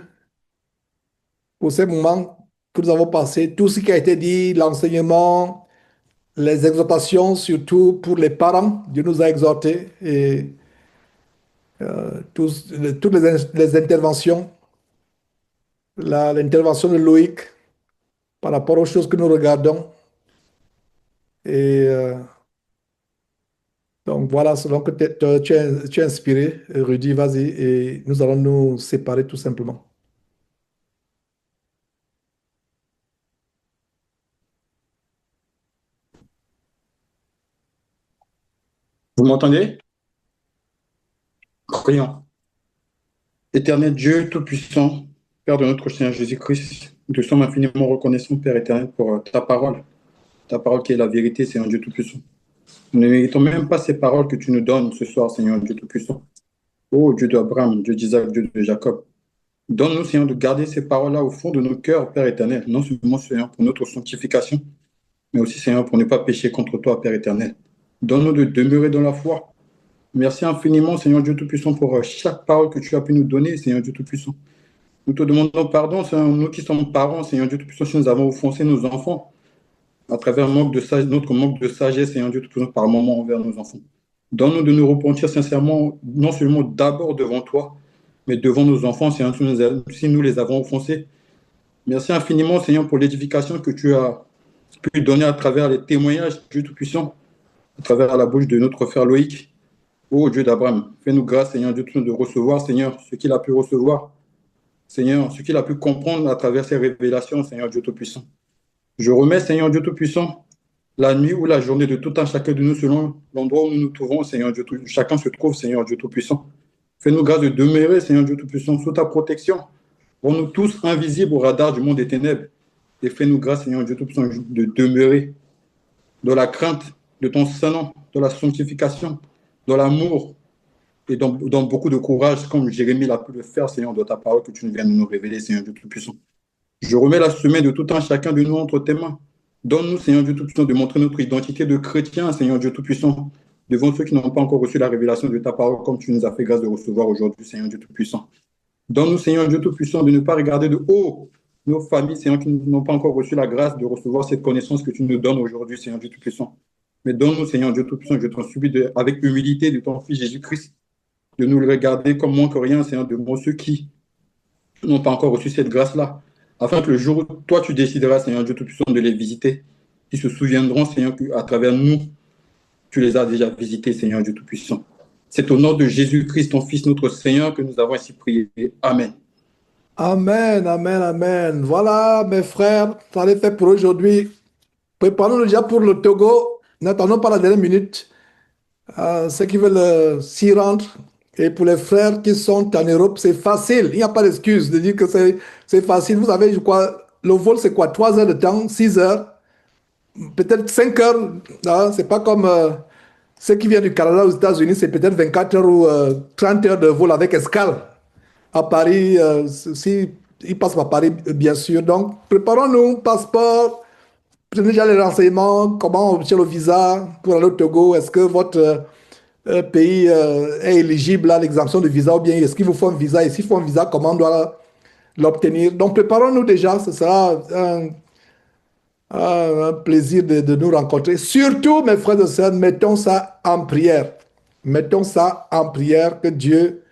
pour ces moments que nous avons passés, tout ce qui a été dit, l'enseignement, les exhortations, surtout pour les parents. Dieu nous a exhortés et toutes les interventions, l'intervention de Loïc par rapport aux choses que nous regardons. Et donc voilà, selon que tu es inspiré, Rudy, vas-y, et nous allons nous séparer tout simplement. Vous m'entendez? Prions. Éternel Dieu Tout-Puissant, Père de notre Seigneur Jésus-Christ, nous te sommes infiniment reconnaissants, Père éternel, pour ta parole qui est la vérité, Seigneur Dieu Tout-Puissant. Nous ne méritons même pas ces paroles que tu nous donnes ce soir, Seigneur Dieu Tout-Puissant. Ô Dieu d'Abraham, Dieu d'Isaac, Dieu de Jacob, donne-nous, Seigneur, de garder ces paroles-là au fond de nos cœurs, Père éternel, non seulement, Seigneur, pour notre sanctification, mais aussi, Seigneur, pour ne pas pécher contre toi, Père éternel. Donne-nous de demeurer dans la foi. Merci infiniment, Seigneur Dieu Tout-Puissant, pour chaque parole que tu as pu nous donner, Seigneur Dieu Tout-Puissant. Nous te demandons pardon, Seigneur, nous qui sommes parents, Seigneur Dieu Tout-Puissant, si nous avons offensé nos enfants à travers notre manque de sagesse, Seigneur Dieu Tout-Puissant, par moment envers nos enfants. Donne-nous de nous repentir sincèrement, non seulement d'abord devant toi, mais devant nos enfants, Seigneur, si nous les avons offensés. Merci infiniment, Seigneur, pour l'édification que tu as pu donner à travers les témoignages, Dieu Tout-Puissant, à travers la bouche de notre frère Loïc. Ô Dieu d'Abraham, fais-nous grâce, Seigneur Dieu, de recevoir, Seigneur, ce qu'il a pu recevoir, Seigneur, ce qu'il a pu comprendre à travers ces révélations, Seigneur Dieu Tout-Puissant. Je remets, Seigneur Dieu Tout-Puissant, la nuit ou la journée de tout un chacun de nous selon l'endroit où nous nous trouvons, Seigneur Dieu Tout-Puissant. Chacun se trouve, Seigneur Dieu Tout-Puissant. Fais-nous grâce de demeurer, Seigneur Dieu Tout-Puissant, sous ta protection. Rends-nous tous invisibles au radar du monde des ténèbres. Et fais-nous grâce, Seigneur Dieu Tout-Puissant, de demeurer dans la crainte de ton Saint-Nom, dans la sanctification, dans l'amour et dans beaucoup de courage, comme Jérémie l'a pu le faire, Seigneur, dans ta parole que tu viens de nous révéler, Seigneur Dieu Tout-Puissant. Je remets la semaine de tout un chacun de nous entre tes mains. Donne-nous, Seigneur Dieu Tout-Puissant, de montrer notre identité de chrétien, Seigneur Dieu Tout-Puissant, devant ceux qui n'ont pas encore reçu la révélation de ta parole, comme tu nous as fait grâce de recevoir aujourd'hui, Seigneur Dieu Tout-Puissant. Donne-nous, Seigneur Dieu Tout-Puissant, de ne pas regarder de haut nos familles, Seigneur, qui n'ont pas encore reçu la grâce de recevoir cette connaissance que tu nous donnes aujourd'hui, Seigneur Dieu Tout-Puissant. Mais donne-nous, Seigneur Dieu Tout-Puissant, je t'en supplie, avec humilité de ton Fils Jésus-Christ, de nous le regarder comme moins que rien, Seigneur, de ceux qui n'ont pas encore reçu cette grâce-là, afin que le jour où toi tu décideras, Seigneur Dieu Tout-Puissant, de les visiter, ils se souviendront, Seigneur, qu'à travers nous, tu les as déjà visités, Seigneur Dieu Tout-Puissant. C'est au nom de Jésus-Christ, ton Fils, notre Seigneur, que nous avons ainsi prié. Amen. Amen, amen, amen. Voilà, mes frères, ça allait fait pour aujourd'hui. Préparons-nous déjà pour le Togo. N'attendons pas la dernière minute. Ceux qui veulent s'y rendre. Et pour les frères qui sont en Europe, c'est facile. Il n'y a pas d'excuse de dire que c'est facile. Vous avez, je crois, le vol, c'est quoi? 3 heures de temps, 6 heures, peut-être 5 heures. Hein? C'est pas comme ceux qui viennent du Canada aux États-Unis, c'est peut-être 24 heures ou 30 heures de vol avec escale. À Paris, si ils passent par Paris, bien sûr. Donc, préparons-nous, passeport, prenez déjà les renseignements, comment obtenir le visa pour aller au Togo. Est-ce que votre pays est éligible à l'exemption de visa ou bien est-ce qu'il vous faut un visa? Et s'il faut un visa, comment on doit l'obtenir? Donc, préparons-nous déjà. Ce sera un plaisir de nous rencontrer. Surtout, mes frères et sœurs, mettons ça en prière. Mettons ça en prière, que Dieu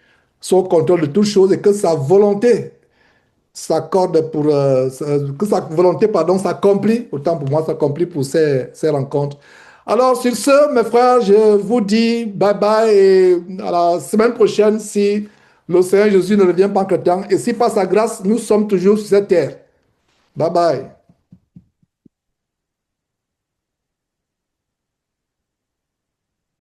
soit au contrôle de toutes choses et que sa volonté s'accorde pour que sa volonté pardon s'accomplit autant pour moi s'accomplit pour ces rencontres. Alors sur ce mes frères, je vous dis bye bye et à la semaine prochaine si le Seigneur Jésus ne revient pas entre temps et si par sa grâce nous sommes toujours sur cette terre. Bye bye.